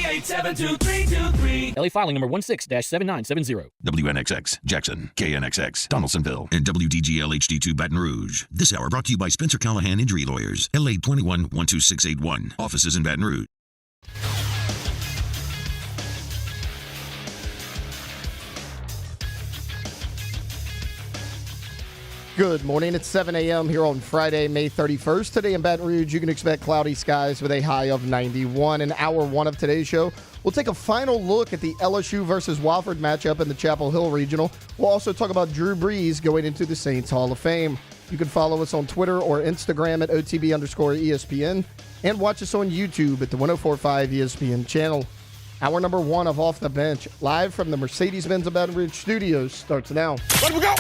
3872323. LA filing number 16-7970. WNXX, Jackson, KNXX, Donaldsonville, and WDGL HD2 Baton Rouge. This hour brought to you by Spencer Callahan Injury Lawyers, LA 21-12681. Offices in Baton Rouge. Good morning. It's 7 a.m. here on Friday, May 31st. Today in Baton Rouge, you can expect cloudy skies with a high of 91. In hour one of today's show, we'll take a final look at the LSU versus Wofford matchup in the Chapel Hill Regional. We'll also talk about Drew Brees going into the Saints Hall of Fame. You can follow us on Twitter or Instagram at OTB_ESPN and watch us on YouTube at the 104.5 ESPN channel. Hour number one of Off the Bench, live from the Mercedes-Benz of Baton Rouge studios, starts now. Let we go!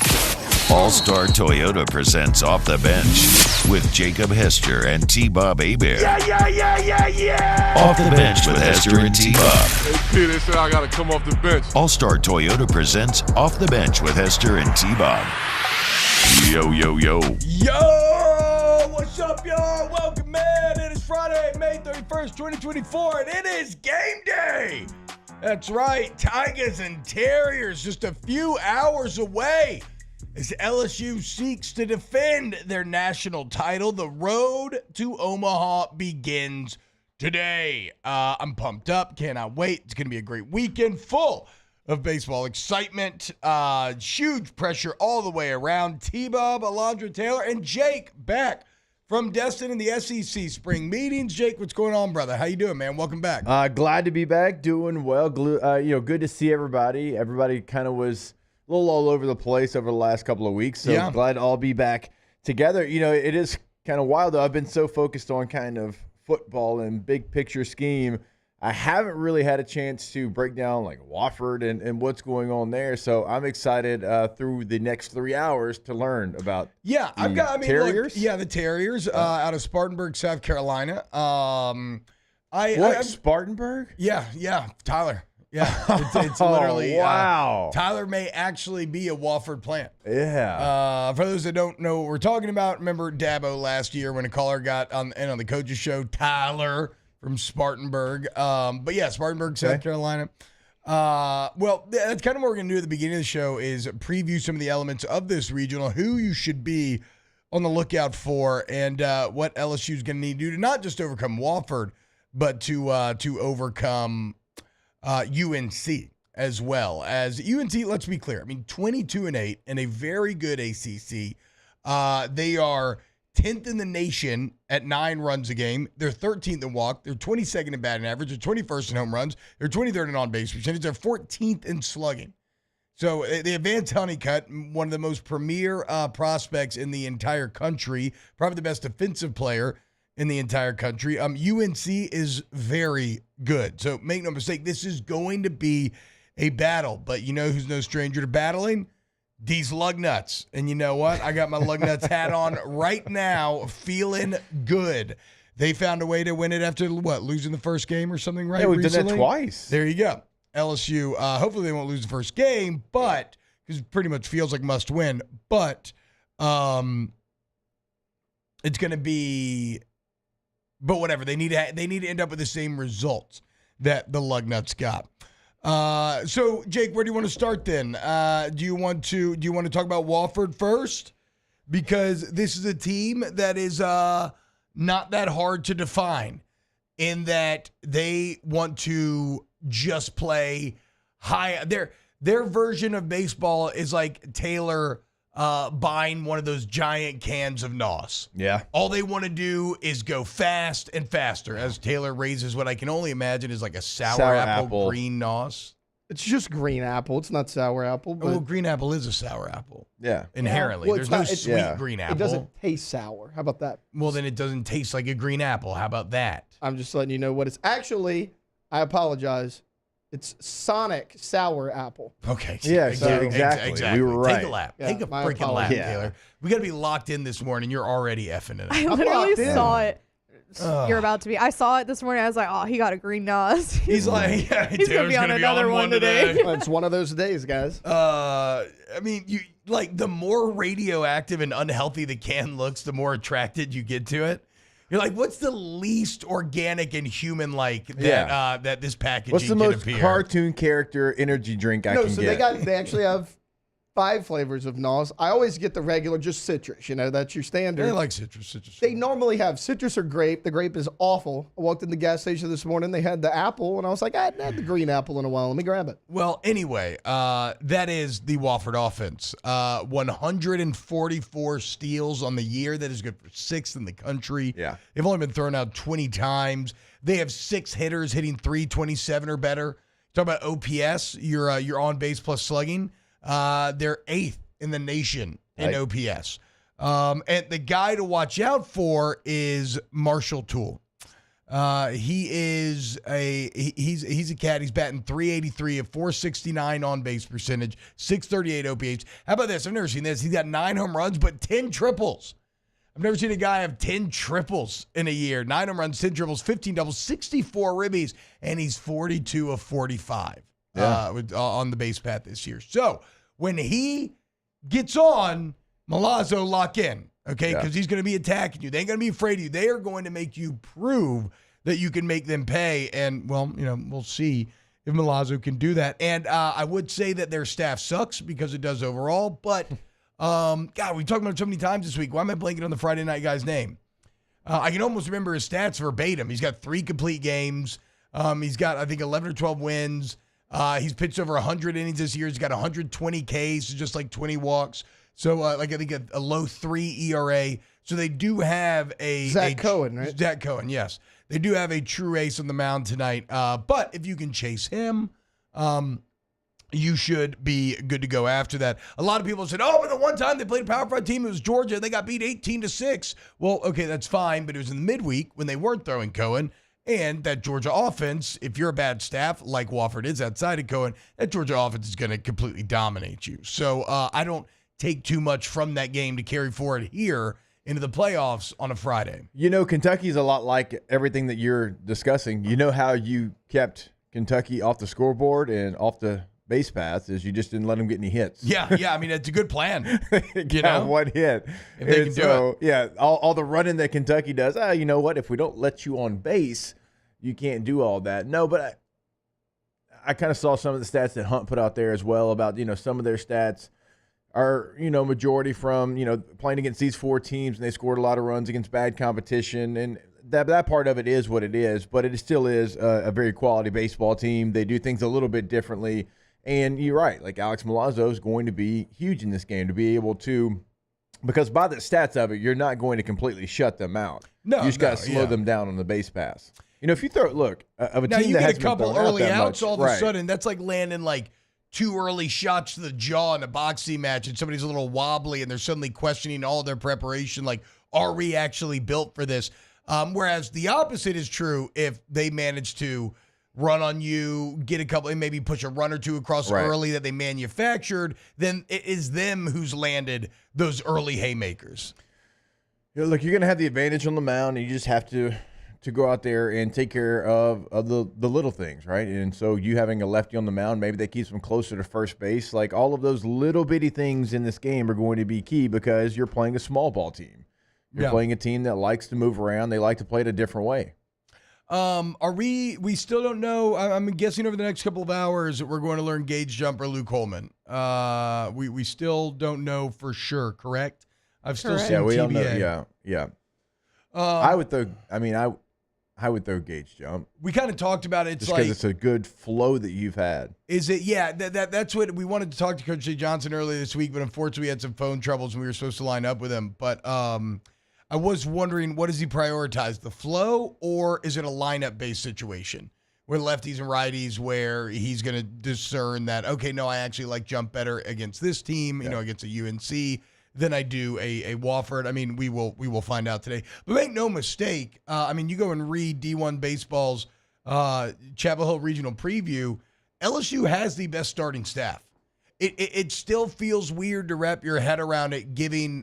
All-Star Toyota presents Off the Bench with Jacob Hester and T-Bob Hebert. Yeah. Off the Bench with Hester and T-Bob. Hey, they said I got to come off the bench. All-Star Toyota presents Off the Bench with Hester and T-Bob. Yo. Yo, what's up, y'all? Welcome, man. It is Friday, May 31st, 2024, and it is game day. That's right. Tigers and Terriers just a few hours away as LSU seeks to defend their national title. The road to Omaha begins today. I'm pumped up. Cannot wait. It's going to be a great weekend full of baseball excitement. Huge pressure all the way around. T-Bob, Alondra Taylor, and Jake back from Destin in the SEC spring meetings. Jake, what's going on, brother? How you doing, man? Welcome back. Glad to be back. Doing well. Good to see everybody. Everybody kind of was a little all over the place over the last couple of weeks. So Yeah. glad to all be back together. You know, it is kind of wild, though. I've been so focused on kind of football and big picture scheme. I haven't really had a chance to break down like Wofford and what's going on there. So I'm excited through the next 3 hours to learn about Terriers. The Terriers out of Spartanburg, South Carolina. Spartanburg? Yeah, Tyler. Yeah, it's literally wow. Tyler may actually be a Wofford plant. Yeah. For those that don't know what we're talking about, remember Dabo last year when a caller got on the coach's show, Tyler from Spartanburg. But yeah, Spartanburg, South Carolina. Well, that's kind of what we're going to do at the beginning of the show is preview some of the elements of this regional, who you should be on the lookout for, and what LSU is going to need to do to not just overcome Wofford, but to overcome UNC as well. As UNC, let's be clear, 22-8 and a very good ACC. They are 10th in the nation at 9 runs a game. They're 13th in walk. They're 22nd in batting average. They're 21st in home runs. They're 23rd in on-base percentage. They're 14th in slugging. So they advanced Honeycutt, one of the most premier prospects in the entire country, probably the best defensive player in the entire country. UNC is very good. So make no mistake, this is going to be a battle. But you know who's no stranger to battling? These lug nuts. And you know what? I got my lug nuts hat on right now, feeling good. They found a way to win it after, losing the first game or something, right? Yeah, we've recently? done that twice. There you go. LSU, hopefully they won't lose the first game, but because it pretty much feels like must win. But it's going to be, but whatever. They need to end up with the same results that the lug nuts got. So Jake, where do you want to start then? Do you want to talk about Wofford first? Because this is a team that is not that hard to define in that they want to just play high. Their version of baseball is like Taylor buying one of those giant cans of NOS. Yeah. All they want to do is go fast and faster as Taylor raises what I can only imagine is like a sour apple green NOS. It's just green apple. It's not sour apple. But Well, green apple is a sour apple. Yeah. Inherently. Well, There's it's no not- it's- sweet green apple. it doesn't taste sour. How about that? Well, then it doesn't taste like a green apple. How about that? I'm just letting you know what it's actually. I apologize. It's Sonic sour apple. Okay. Yeah, exactly. We were right. Take a lap. Yeah, Take a my freaking lap, apologies. Taylor. We got to be locked in this morning. You're already effing it I up. literally locked in. saw it. You're about to be. I saw it this morning. I was like, oh, he got a green NOS. He's like, yeah, He's gonna Taylor's be on another one today. Well, it's one of those days, guys. I mean, you like the more radioactive and unhealthy the can looks, the more attracted you get to it. You're like, what's the least organic and human-like that that this packaging What's the can most appear? cartoon character energy drink I can so get? they actually have 5 flavors of NOS. I always get the regular, just citrus. That's your standard. They like citrus. They normally have citrus or grape. The grape is awful. I walked in the gas station this morning. They had the apple, and I was like, I hadn't had the green apple in a while. Let me grab it. Well, anyway, that is the Wofford offense. 144 steals on the year. That is good for 6th in the country. Yeah. They've only been thrown out 20 times. They have 6 hitters hitting .327 or better. Talk about OPS, your on base plus slugging. They're 8th in the nation in OPS. And the guy to watch out for is Marshall Toole. He's a cat. He's batting .383, a .469 on base percentage, .638 OPH. How about this? I've never seen this. He's got 9 home runs, but 10 triples. I've never seen a guy have 10 triples in a year. 9 home runs, 10 triples, 15 doubles, 64 ribbies, and he's 42 of 45 on the base path this year. So when he gets on, Milazzo lock in, okay? Because he's going to be attacking you. They ain't going to be afraid of you. They are going to make you prove that you can make them pay. And, well, we'll see if Milazzo can do that. And I would say that their staff sucks because it does overall. But, God, we talked about it so many times this week. Why am I blanking on the Friday night guy's name? I can almost remember his stats verbatim. He's got 3 complete games. He's got, I think, 11 or 12 wins. He's pitched over 100 innings this year. He's got 120 Ks, just like 20 walks. So, I think a low 3 ERA. So they do have Zach Cohen, right? Zach Cohen, yes. They do have a true ace on the mound tonight. But if you can chase him, you should be good to go after that. A lot of people said, but the one time they played a Power 5 team, it was Georgia, and they got beat 18-6. Well, okay, that's fine, but it was in the midweek when they weren't throwing Cohen. And that Georgia offense, if you're a bad staff like Wofford is outside of Cohen, that Georgia offense is going to completely dominate you. So I don't take too much from that game to carry forward here into the playoffs on a Friday. Kentucky's a lot like everything that you're discussing. You know how you kept Kentucky off the scoreboard and off the base paths is you just didn't let them get any hits. Yeah. I mean, it's a good plan. One hit. If they can do it. Yeah, all the running that Kentucky does, you know what? If we don't let you on base, you can't do all that. No, but I kind of saw some of the stats that Hunt put out there as well about, some of their stats are, majority from, playing against these 4 teams, and they scored a lot of runs against bad competition. And that part of it is what it is, but it still is a very quality baseball team. They do things a little bit differently. And you're right, like Alex Milazzo is going to be huge in this game to be able to, because by the stats of it, you're not going to completely shut them out. You just got to slow them down on the base pass. If you throw, look, of a now team you that get hasn't a couple been thrown early out that outs, much, all of a sudden, that's like landing like 2 early shots to the jaw in a boxing match, and somebody's a little wobbly, and they're suddenly questioning all of their preparation, like, are we actually built for this? Whereas the opposite is true if they manage to run on you, get a couple, and maybe push a run or 2 across early that they manufactured, then it is them who's landed those early haymakers. Look, you're going to have the advantage on the mound, and you just have to go out there and take care of the little things, right? And so you having a lefty on the mound, maybe that keeps them closer to first base. Like all of those little bitty things in this game are going to be key because you're playing a small ball team. You're playing a team that likes to move around. They like to play it a different way. We still don't know. I'm guessing over the next couple of hours that we're going to learn Gage Jump or Luke Coleman. We still don't know for sure, correct? I've still seen we TBA. don't know. Yeah. I would throw Gage Jump. We kind of talked about it. It's just because it's a good flow that you've had. Is it? Yeah, that's what we wanted to talk to Coach Jay Johnson earlier this week, but unfortunately we had some phone troubles and we were supposed to line up with him. But I was wondering, what does he prioritize, the flow, or is it a lineup-based situation where lefties and righties where he's going to discern that, okay, no, I actually like Jump better against this team, against a UNC, than I do a Wofford. I mean, we will find out today. But make no mistake, you go and read D1 Baseball's Chapel Hill Regional Preview, LSU has the best starting staff. It still feels weird to wrap your head around it, given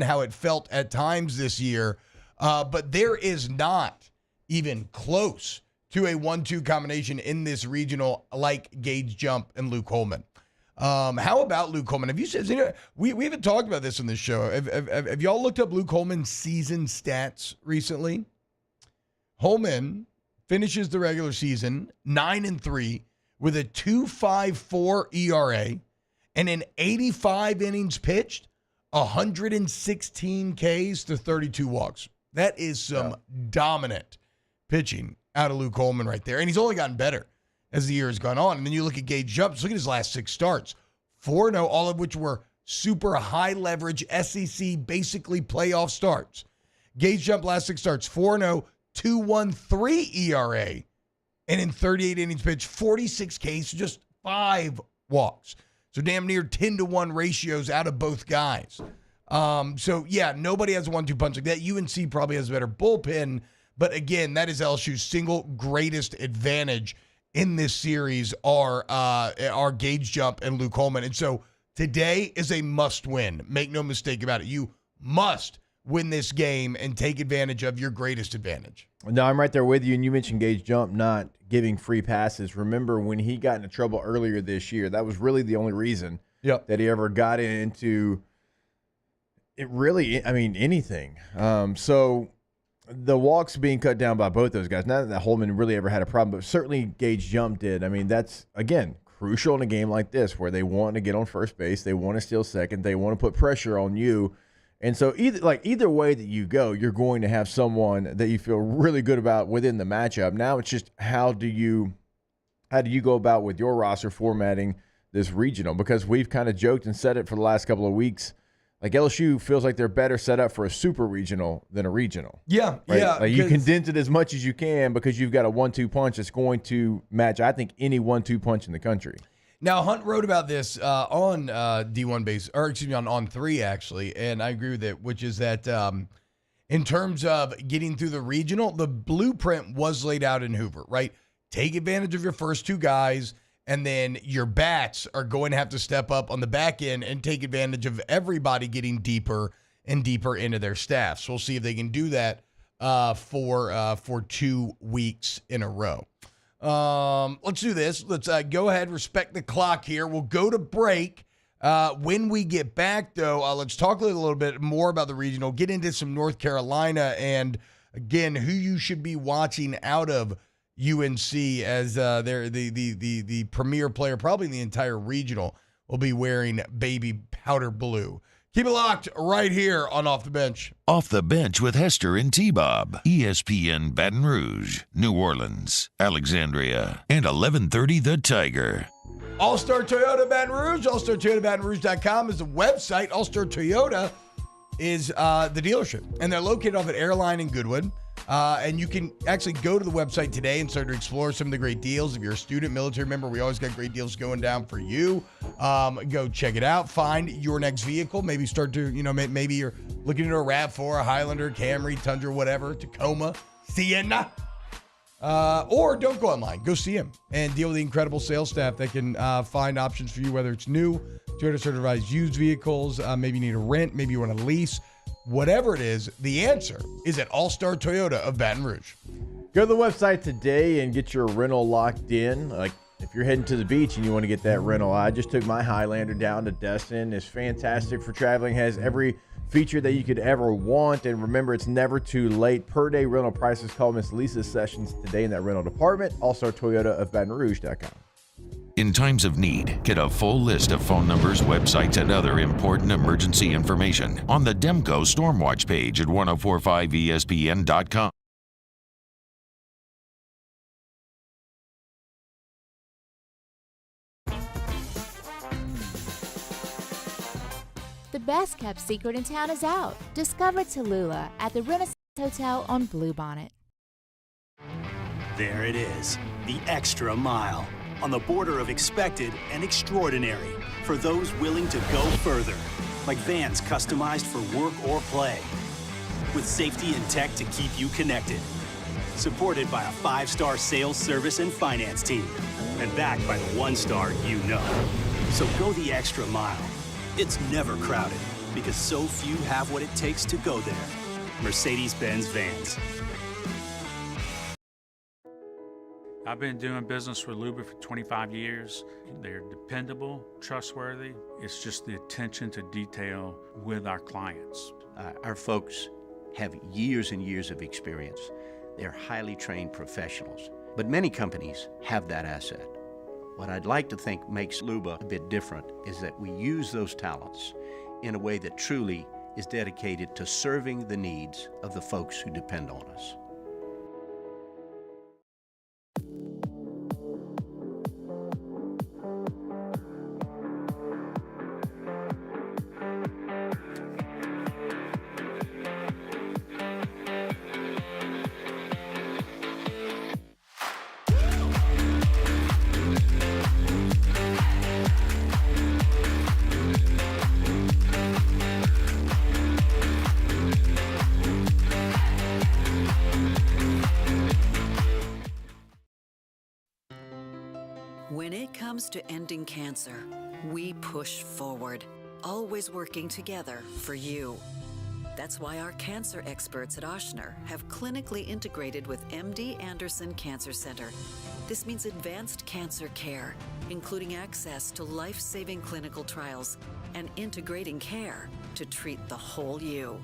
how it felt at times this year. But there is not even close to a 1-2 combination in this regional like Gage Jump and Luke Coleman. How about Luke Holman? Have you said we haven't talked about this on this show? Have y'all looked up Luke Holman's season stats recently? Holman finishes the regular season 9-3 with a 2.54 ERA and in 85 innings pitched, 116 Ks to 32 walks. That is some dominant pitching out of Luke Holman right there. And he's only gotten better as the year has gone on. And then you look at Gage Jumps. Look at his last 6 starts. 4-0, all of which were super high leverage SEC, basically playoff starts. Gage Jump last 6 starts, 4-0, 2.13 ERA. And in 38 innings pitched, 46 Ks, just 5 walks. So damn near 10-to-1 ratios out of both guys. So, yeah, nobody has a 1-2 punch like that. UNC probably has a better bullpen. But, again, that is LSU's single greatest advantage in this series are Gage Jump and Luke Holman. And so today is a must-win. Make no mistake about it. You must win this game and take advantage of your greatest advantage. No, I'm right there with you. And you mentioned Gage Jump not giving free passes. Remember when he got into trouble earlier this year, that was really the only reason that he ever got into it really, I mean, anything. So the walks being cut down by both those guys, not that Holman really ever had a problem, but certainly Gage Jump did. I mean, that's, again, crucial in a game like this where they want to get on first base, they want to steal second, they want to put pressure on you. And so either way that you go, you're going to have someone that you feel really good about within the matchup. Now it's just how do you go about with your roster formatting this regional? Because we've kind of joked and said it for the last couple of weeks. Like LSU feels like they're better set up for a super regional than a regional. Yeah, right? yeah. Like you condense it as much as you can because you've got a 1-2 punch that's going to match, I think, any 1-2 punch in the country. Now, Hunt wrote about this on D1 base, or excuse me, on 3 actually, and I agree with it, which is that in terms of getting through the regional, the blueprint was laid out in Hoover, right? Take advantage of your first 2 guys, and then your bats are going to have to step up on the back end and take advantage of everybody getting deeper and deeper into their staff. So we'll see if they can do that for 2 weeks in a row. Let's do this. Let's go ahead, respect the clock here. We'll go to break. When we get back, though, let's talk a little bit more about the regional, get into some North Carolina, and, again, who you should be watching out of UNC as they're the premier player, probably in the entire regional, will be wearing baby powder blue. Keep it locked right here on Off the Bench. Off the Bench with Hester and T-Bob. ESPN Baton Rouge, New Orleans, Alexandria, and 1130 The Tiger. All-Star Toyota Baton Rouge. AllStarToyotaBatonRouge.com is the website. All-Star Toyota is the dealership, and they're located off at Airline in Goodwood. And you can actually go to the website today and start to explore some of the great deals. If you're a student, military member, we always got great deals going down for you. Go check it out. Find your next vehicle. Maybe start to, maybe you're looking at a RAV4, a Highlander, Camry, Tundra, whatever, Tacoma, Sienna. Or don't go online. Go see them and deal with the incredible sales staff that can find options for you, whether it's new, Toyota certified used vehicles, maybe you need a rent, maybe you want to lease. Whatever it is, the answer is at All-Star Toyota of Baton Rouge. Go to the website today and get your rental locked in. Like if you're heading to the beach and you want to get that rental, I just took my Highlander down to Destin. It's fantastic for traveling, has every feature that you could ever want. And remember, it's never too late. Per day rental prices. Call Miss Lisa Sessions today in that rental department. All-Star Toyota of BatonRouge.com. In times of need, get a full list of phone numbers, websites, and other important emergency information on the Demco Stormwatch page at 1045ESPN.com. The best kept secret in town is out. Discover Tallulah at the Renaissance Hotel on Bluebonnet. There it is, the extra mile. On the border of expected and extraordinary for those willing to go further, like vans customized for work or play, with safety and tech to keep you connected, supported by a 5-star sales, service, and finance team, and backed by the 1-star you know. So go the extra mile. It's never crowded because so few have what it takes to go there. Mercedes-Benz Vans. I've been doing business with Luba for 25 years. They're dependable, trustworthy. It's just the attention to detail with our clients. Our folks have years and years of experience. They're highly trained professionals, but many companies have that asset. What I'd like to think makes Luba a bit different is that we use those talents in a way that truly is dedicated to serving the needs of the folks who depend on us. When it comes to ending cancer, we push forward, always working together for you. That's why our cancer experts at Ochsner have clinically integrated with MD Anderson Cancer Center. This means advanced cancer care, including access to life-saving clinical trials and integrating care to treat the whole you.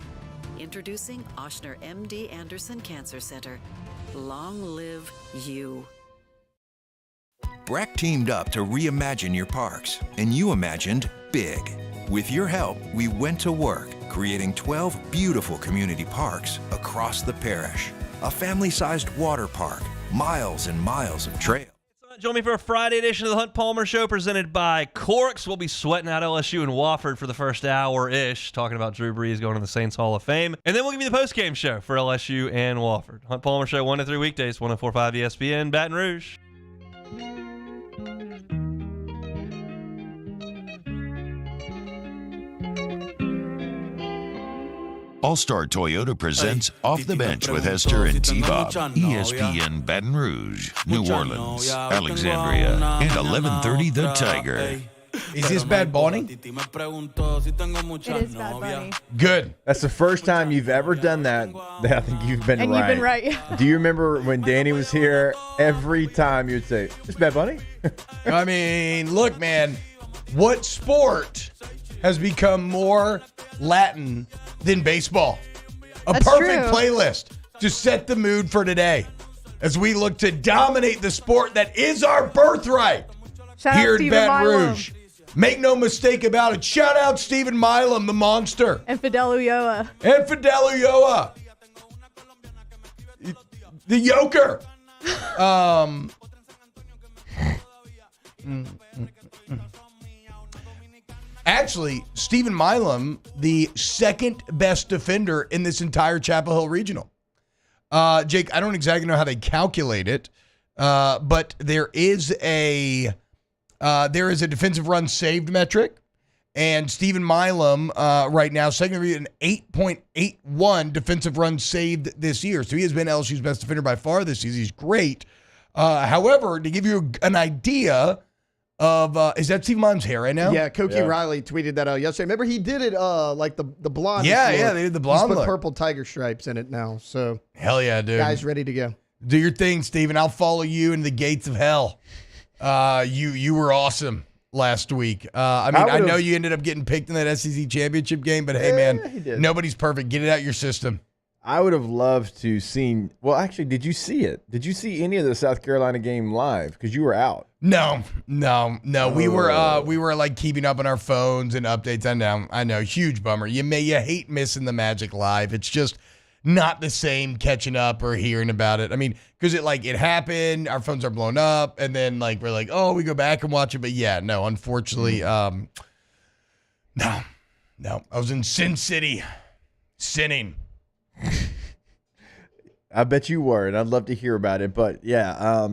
Introducing Ochsner MD Anderson Cancer Center. Long live you. Breck teamed up to reimagine your parks, and you imagined big. With your help, we went to work, creating 12 beautiful community parks across the parish. A family-sized water park, miles and miles of trail. Join me for a Friday edition of the Hunt Palmer Show presented by Corks. We'll be sweating out LSU and Wofford for the first hour-ish, talking about Drew Brees going to the Saints Hall of Fame. And then we'll give you the post-game show for LSU and Wofford. Hunt Palmer Show 1 to 3 weekdays, 104.5 ESPN, Baton Rouge. All-Star Toyota presents Off the Bench with Hester and T-Bob. ESPN Baton Rouge, New Orleans, Alexandria, and 11:30 The Tiger. Is this Bad Bunny? It is Bad Bunny. Good. That's the first time you've ever done that. I think you've been And right. you've been right. Do you remember when Danny was here? Every time you'd say, "It's Bad Bunny." I mean, look, man. What sport has become more Latin than baseball? A That's perfect true. playlist to set the mood for today as we look to dominate the sport that is our birthright Shout here out in Stephen Baton Milam Rouge. Make no mistake about it. Shout out Stephen Milam, the monster. and Fidel Ulloa. And Fidel Ulloa. The Yoker. Actually, Stephen Milam, the second best defender in this entire Chapel Hill Regional. Jake, I don't exactly know how they calculate it, but there is a defensive run saved metric, and Stephen Milam right now second an 8.81 defensive run saved this year. So he has been LSU's best defender by far this season. He's great. However, to give you an idea of is that Steve Milam's hair right now? Yeah, Koki Riley tweeted that out yesterday. Remember, he did it like the blonde. Yeah, they did the blonde He's put look. purple tiger stripes in it now. So Hell yeah, dude. guys ready to go. Do your thing, Steven. I'll follow you into the gates of hell. You were awesome last week. I know you ended up getting picked in that SEC championship game, but hey, he man, did. nobody's perfect. Get it out your system. I would have loved to seen. Well, actually, did you see it? Did you see any of the South Carolina game live? Because you were out. No. We were like keeping up on our phones and updates. I know. Huge bummer. You hate missing the Magic live. It's just not the same catching up or hearing about it. I mean, because it happened, our phones are blown up, and then we're like, oh, we go back and watch it. But yeah, no, unfortunately, no. I was in Sin City, sinning. I bet you were, and I'd love to hear about it. But yeah,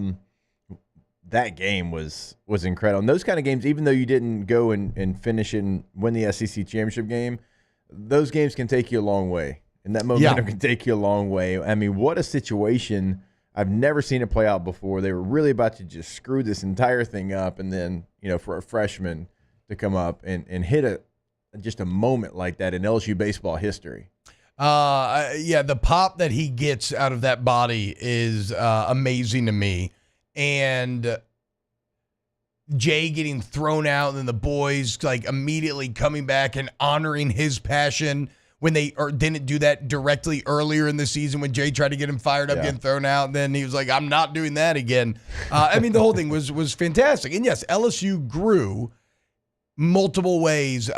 that game was incredible. And those kind of games, even though you didn't go and finish and win the SEC championship game, those games can take you a long way. And that momentum can take you a long way. I mean, what a situation. I've never seen it play out before. They were really about to just screw this entire thing up. And then, for a freshman to come up and hit just a moment like that in LSU baseball history. The pop that he gets out of that body is amazing to me. and Jay getting thrown out, and then the boys like immediately coming back and honoring his passion when they didn't do that directly earlier in the season when Jay tried to get him fired up, getting thrown out, and then he was like, I'm not doing that again. The whole thing was fantastic. And yes, LSU grew multiple ways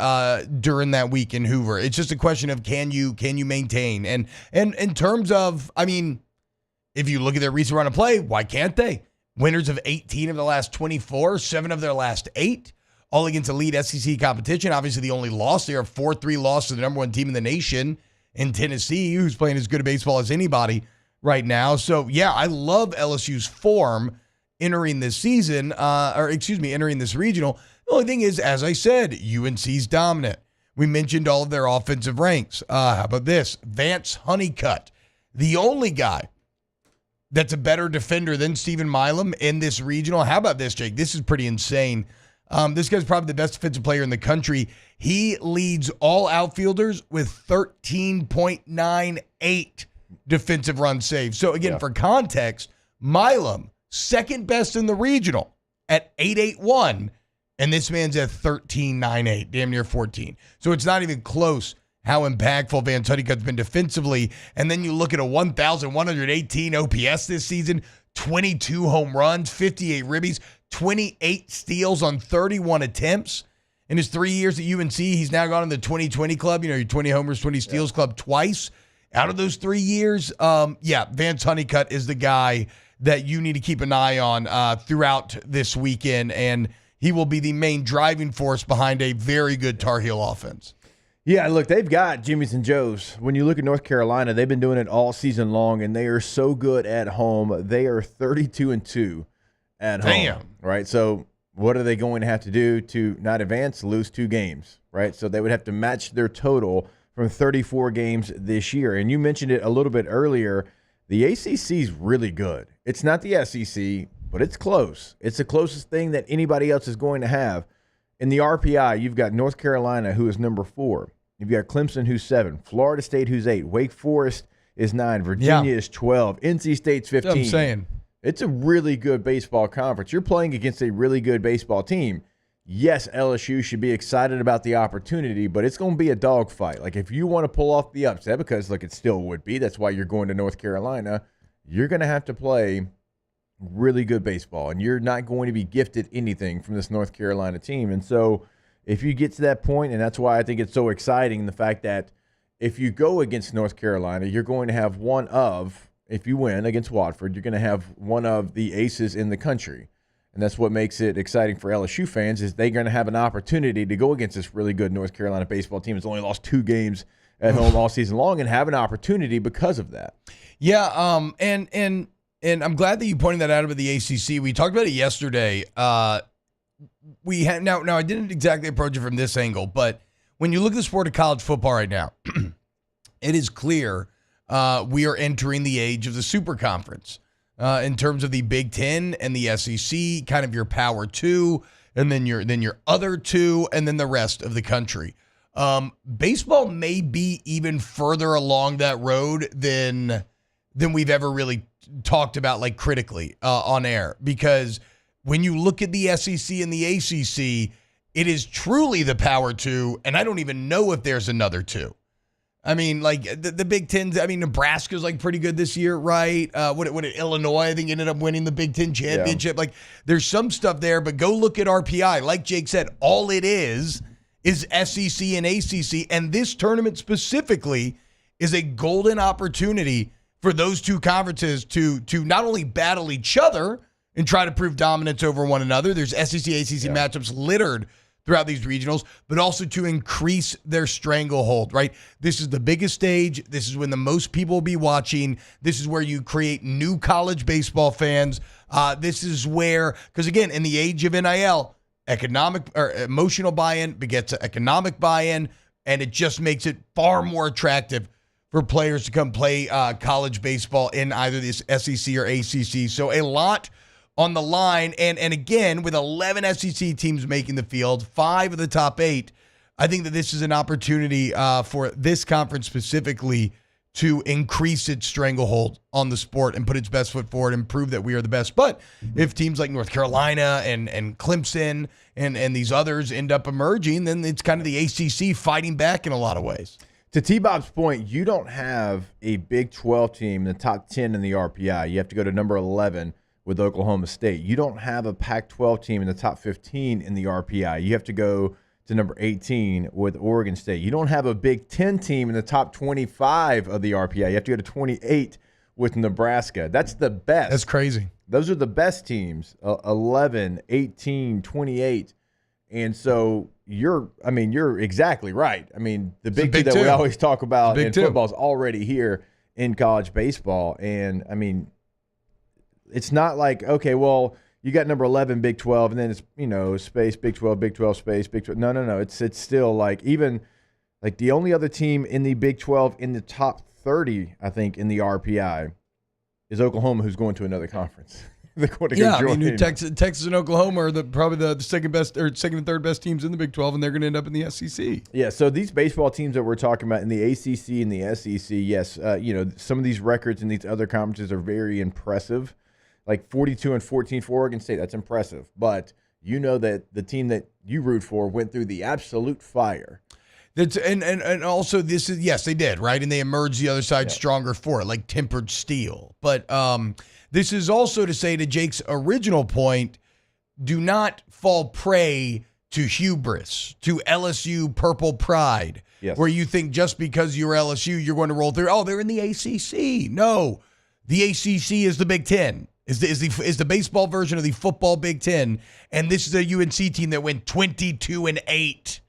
during that week in Hoover. It's just a question of can you maintain? And in terms of, if you look at their recent run of play, why can't they? Winners of 18 of the last 24, 7 of their last 8, all against elite SEC competition. Obviously, the only loss, they are 4-3 loss to the number 1 team in the nation in Tennessee, who's playing as good a baseball as anybody right now. So, yeah, I love LSU's form entering this season, entering this regional. The only thing is, as I said, UNC's dominant. We mentioned all of their offensive ranks. How about this? Vance Honeycutt, the only guy that's a better defender than Stephen Milam in this regional. How about this, Jake? This is pretty insane. This guy's probably the best defensive player in the country. He leads all outfielders with 13.98 defensive run saves. So, again, for context, Milam, second best in the regional at 8.81, and this man's at 13.98, damn near 14. So it's not even close how impactful Van Honeycutt's been defensively. And then you look at a 1,118 OPS this season, 22 home runs, 58 ribbies, 28 steals on 31 attempts. In his 3 years at UNC, he's now gone in the 20-20 club, your 20 homers, 20 steals club twice. Out of those 3 years, Vance Honeycutt is the guy that you need to keep an eye on throughout this weekend, and he will be the main driving force behind a very good Tar Heel offense. Yeah, look, they've got Jimmy's and Joe's. When you look at North Carolina, they've been doing it all season long, and they are so good at home. They are 32-2 at home. Damn. Right? So what are they going to have to do to not advance, lose 2 games, right? So they would have to match their total from 34 games this year. And you mentioned it a little bit earlier. The ACC is really good. It's not the SEC, but it's close. It's the closest thing that anybody else is going to have. In the RPI, you've got North Carolina, who is number 4. You've got Clemson, who's 7. Florida State, who's 8. Wake Forest is 9. Virginia is 12. NC State's 15. That's what I'm saying. It's a really good baseball conference. You're playing against a really good baseball team. Yes, LSU should be excited about the opportunity, but it's going to be a dogfight. Like, if you want to pull off the upset, because, look, it still would be. That's why you're going to North Carolina. You're going to have to play really good baseball, and you're not going to be gifted anything from this North Carolina team. And so if you get to that point, and that's why I think it's so exciting, the fact that if you go against North Carolina, you're going to have one of, if you win against Watford, you're going to have one of the aces in the country. And that's what makes it exciting for LSU fans, is they're going to have an opportunity to go against this really good North Carolina baseball team that's only lost 2 games at home all season long, and have an opportunity because of that. Yeah, and I'm glad that you pointed that out about the ACC. We talked about it yesterday. We had now I didn't exactly approach it from this angle, but when you look at the sport of college football right now, it is clear we are entering the age of the super conference in terms of the Big Ten and the SEC, kind of your Power 2, and then your other 2, and then the rest of the country. Baseball may be even further along that road than we've ever really talked about, like, critically on air, because when you look at the SEC and the ACC, it is truly the Power 2, and I don't even know if there's another 2. I mean, like, the Big Ten, Nebraska's, like, pretty good this year, right? Illinois, I think, ended up winning the Big Ten championship. Yeah. Like, there's some stuff there, but go look at RPI. Like Jake said, all it is SEC and ACC, and this tournament specifically is a golden opportunity for those 2 conferences to not only battle each other and try to prove dominance over one another. There's SEC-ACC matchups littered throughout these regionals, but also to increase their stranglehold, right? This is the biggest stage. This is when the most people will be watching. This is where you create new college baseball fans. This is where, because again, in the age of NIL, economic or emotional buy-in begets economic buy-in, and it just makes it far more attractive for players to come play college baseball in either this SEC or ACC. So a lot on the line. And again, with 11 SEC teams making the field, 5 of the top 8, I think that this is an opportunity for this conference specifically to increase its stranglehold on the sport and put its best foot forward and prove that we are the best. But if teams like North Carolina and Clemson and these others end up emerging, then it's kind of the ACC fighting back in a lot of ways. To T-Bob's point, you don't have a Big 12 team in the top 10 in the RPI. You have to go to number 11 with Oklahoma State. You don't have a Pac-12 team in the top 15 in the RPI. You have to go to number 18 with Oregon State. You don't have a Big 10 team in the top 25 of the RPI. You have to go to 28 with Nebraska. That's the best. That's crazy. Those are the best teams, 11, 18, 28. And so you're exactly right. I mean, the big two that we always talk about in football is already here in college baseball. And, I mean, it's not like, okay, well, you got number 11, Big 12, and then it's, space, Big 12, space, Big 12. No. It's still like even like the only other team in the Big 12 in the top 30, I think, in the RPI is Oklahoma, who's going to another conference. They're going to go join. Texas and Oklahoma are probably the second best or second and third best teams in the Big 12, and they're going to end up in the SEC. Yeah, so these baseball teams that we're talking about in the ACC and the SEC, yes, some of these records in these other conferences are very impressive. Like 42-14 for Oregon State, that's impressive. But you know that the team that you root for went through the absolute fire. And also this is, yes, they did, right? And they emerged the other side stronger for it, like tempered steel. But this is also to say, to Jake's original point, do not fall prey to hubris, to LSU purple pride, where you think just because you're LSU, you're going to roll through. Oh, they're in the ACC. No, the ACC is the Big Ten. Is the baseball version of the football Big Ten, and this is a UNC team that went 22-8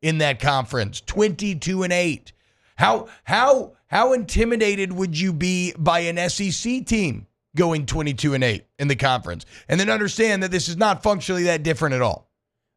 in that conference. 22-8. How intimidated would you be by an SEC team going 22-8 in the conference? And then understand that this is not functionally that different at all.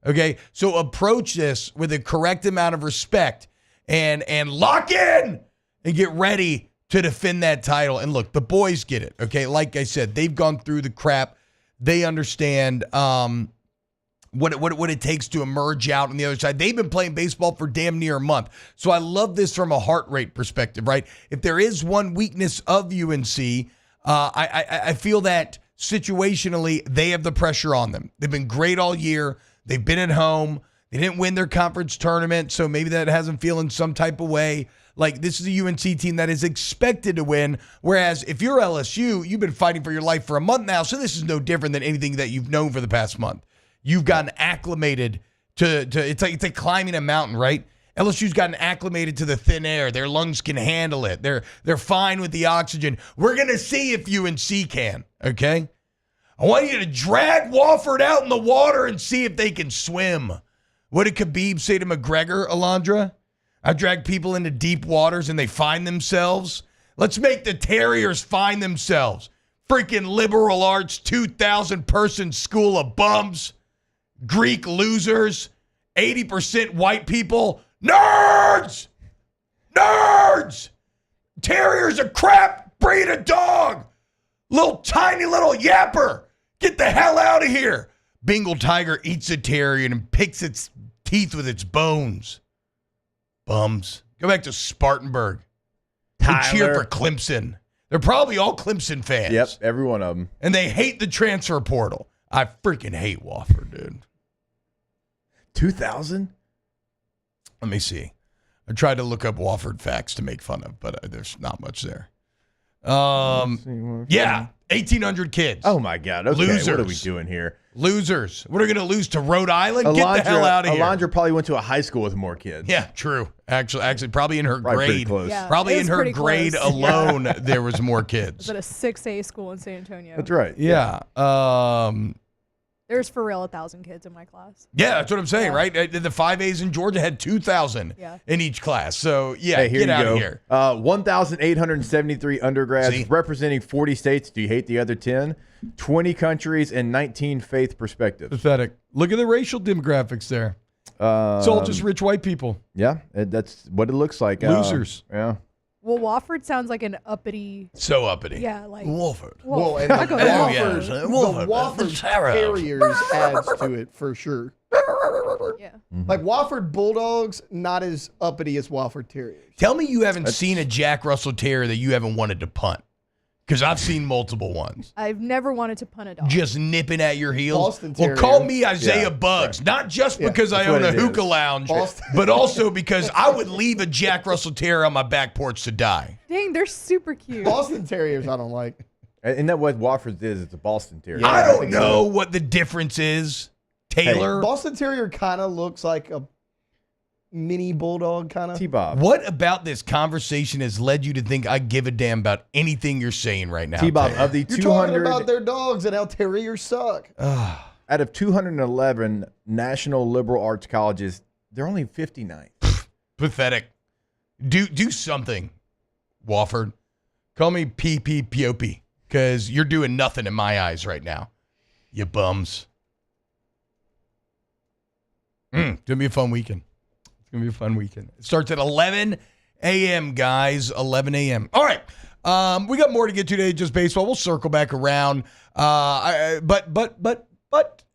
Okay, so approach this with a correct amount of respect and lock in and get ready to defend that title. And look, the boys get it, okay? Like I said, they've gone through the crap. They understand what it takes to emerge out on the other side. They've been playing baseball for damn near a month. So I love this from a heart rate perspective, right? If there is one weakness of UNC, I feel that situationally they have the pressure on them. They've been great all year. They've been at home. They didn't win their conference tournament, so maybe that has them feeling some type of way. Like, this is a UNC team that is expected to win, whereas if you're LSU, you've been fighting for your life for a month now, so this is no different than anything that you've known for the past month. You've gotten acclimated to it's like climbing a mountain, right? LSU's gotten acclimated to the thin air. Their lungs can handle it. They're fine with the oxygen. We're going to see if UNC can, okay? I want you to drag Wofford out in the water and see if they can swim. What did Khabib say to McGregor, Alondra? I drag people into deep waters and they find themselves. Let's make the Terriers find themselves. Freaking liberal arts, 2,000-person school of bums, Greek losers, 80% white people. Nerds! Nerds! Terrier's a crap breed of dog. Tiny little yapper. Get the hell out of here. Bengal tiger eats a terrier and picks its teeth with its bones. Bums. Go back to Spartanburg. They cheer for Clemson. They're probably all Clemson fans. Yep, every one of them. And they hate the transfer portal. I freaking hate Wofford, dude. 2,000? Let me see. I tried to look up Wofford facts to make fun of, but there's not much there. Yeah, 1,800 kids. Oh, my God. Okay, losers. What are we doing here? Losers. What are going to lose to Rhode Island? Get the hell out of here. Alondra probably went to a high school with more kids. Yeah, true. Actually, probably in her probably grade. Close. Yeah, probably in her pretty grade close. alone, there was more I kids. was at a 6A school in San Antonio. That's right. Yeah. There's for real 1,000 kids in my class. Yeah, that's what I'm saying, right? The 5As in Georgia had 2,000 in each class. So, yeah, hey, get out of here. 1,873 undergrads representing 40 states. Do you hate the other 10? 20 countries and 19 faith perspectives. Pathetic. Look at the racial demographics there. It's all just rich white people. Yeah, that's what it looks like. Losers. Yeah. Well, Wofford sounds like an uppity. So uppity. Yeah, like Wofford. Well, and the Wofford Terriers adds to it for sure. Herbert. Yeah. Like Wofford Bulldogs, not as uppity as Wofford Terriers. Tell me you haven't seen a Jack Russell Terrier that you haven't wanted to punt. Because I've seen multiple ones. I've never wanted to punt a dog. Just nipping at your heels. Boston Well, Terrier. call me Isaiah Yeah, Bugs. Not just because I That's own what a it hookah is. lounge, Boston- but also because I would leave a Jack Russell Terrier on my back porch to die. Dang, they're super cute. Boston Terriers, I don't like. And that what Wofford's is? It's a Boston Terrier. Yeah, I I don't think know so. what the difference is, Taylor. Boston Terrier kind of looks like a mini bulldog, kind of. T-Bob. What about this conversation has led you to think I give a damn about anything you're saying right now? T-Bob, Taylor? of the You're talking 200 about their dogs and how terriers suck. out of 211 national liberal arts colleges, they're only 59. Pathetic. Do something, Wofford. Call me P.P.P.O.P. because you're doing nothing in my eyes right now. You bums. It's going to be a fun weekend. It's going to be a fun weekend. It starts at 11 a.m., guys. 11 a.m. All right. We got more to get to today, just baseball. We'll circle back around. But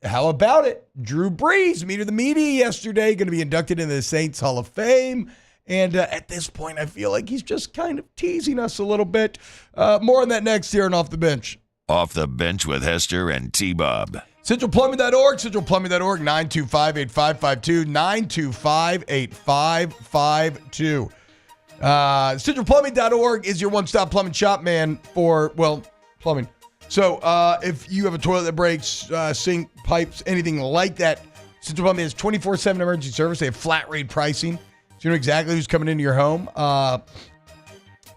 how about it? Drew Brees, meet of the media yesterday, going to be inducted into the Saints Hall of Fame. And at this point, I feel like he's just kind of teasing us a little bit. More on that next here and Off the Bench. Off the Bench with Hester and T-Bob. CentralPlumbing.org, CentralPlumbing.org, 925-8552, 925-8552. CentralPlumbing.org is your one-stop plumbing shop, man, for, well, plumbing. So if you have a toilet that breaks, sink, pipes, anything like that, Central Plumbing has 24/7 emergency service. They have flat rate pricing. So you know exactly who's coming into your home.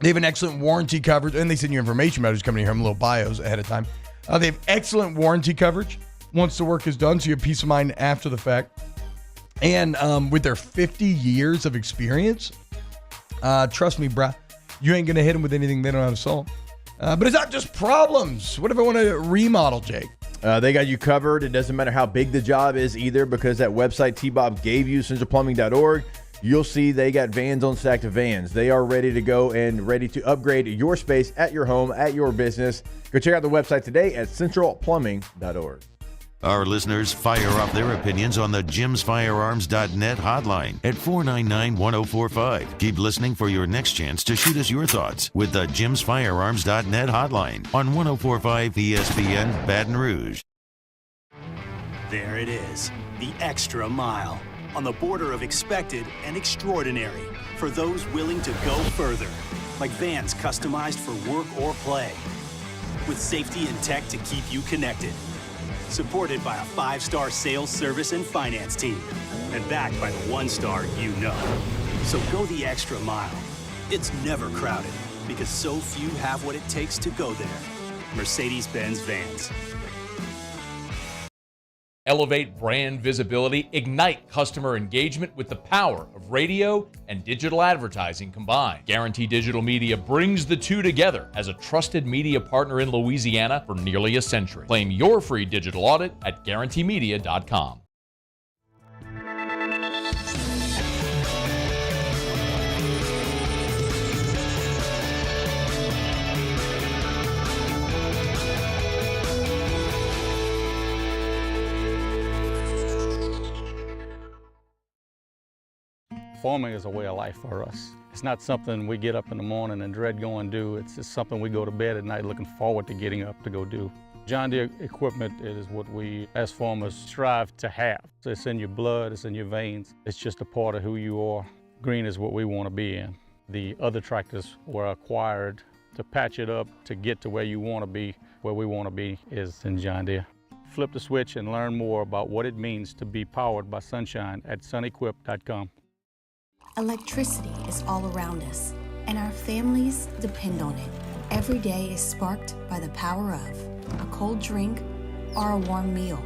They have an excellent warranty coverage, and they send you information about who's coming to your home, little bios ahead of time. They have excellent warranty coverage once the work is done, so you have peace of mind after the fact. And with their 50 years of experience, trust me, bruh, you ain't going to hit them with anything they don't have to solve. But it's not just problems. What if I want to remodel, Jake? They got you covered. It doesn't matter how big the job is either, because that website T-Bob gave you, centralplumbing.org, you'll see they got vans on stack of vans. They are ready to go and ready to upgrade your space at your home, at your business. Go check out the website today at centralplumbing.org. Our listeners fire off their opinions on the jimsfirearms.net hotline at 499-1045. Keep listening for your next chance to shoot us your thoughts with the jimsfirearms.net hotline on 1045 ESPN Baton Rouge. There it is, the extra mile. On the border of expected and extraordinary for those willing to go further. Like vans customized for work or play. With safety and tech to keep you connected. Supported by a 5-star sales, service, and finance team. And backed by the 1-star you know. So go the extra mile. It's never crowded because so few have what it takes to go there. Mercedes-Benz Vans. Elevate brand visibility, ignite customer engagement with the power of radio and digital advertising combined. Guarantee Digital Media brings the two together as a trusted media partner in Louisiana for nearly a century. Claim your free digital audit at guaranteemedia.com. Farming is a way of life for us. It's not something we get up in the morning and dread going do. It's just something we go to bed at night looking forward to getting up to go do. John Deere equipment is what we as farmers strive to have. It's in your blood, it's in your veins. It's just a part of who you are. Green is what we want to be in. The other tractors were acquired to patch it up to get to where you want to be. Where we want to be is in John Deere. Flip the switch and learn more about what it means to be powered by sunshine at sunequip.com. Electricity is all around us, and our families depend on it. Every day is sparked by the power of a cold drink or a warm meal,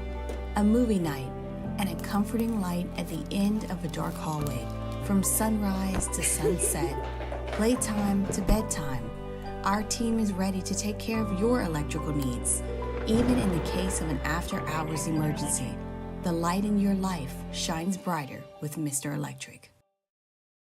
a movie night, and a comforting light at the end of a dark hallway. From sunrise to sunset, playtime to bedtime, our team is ready to take care of your electrical needs. Even in the case of an after-hours emergency, the light in your life shines brighter with Mr. Electric.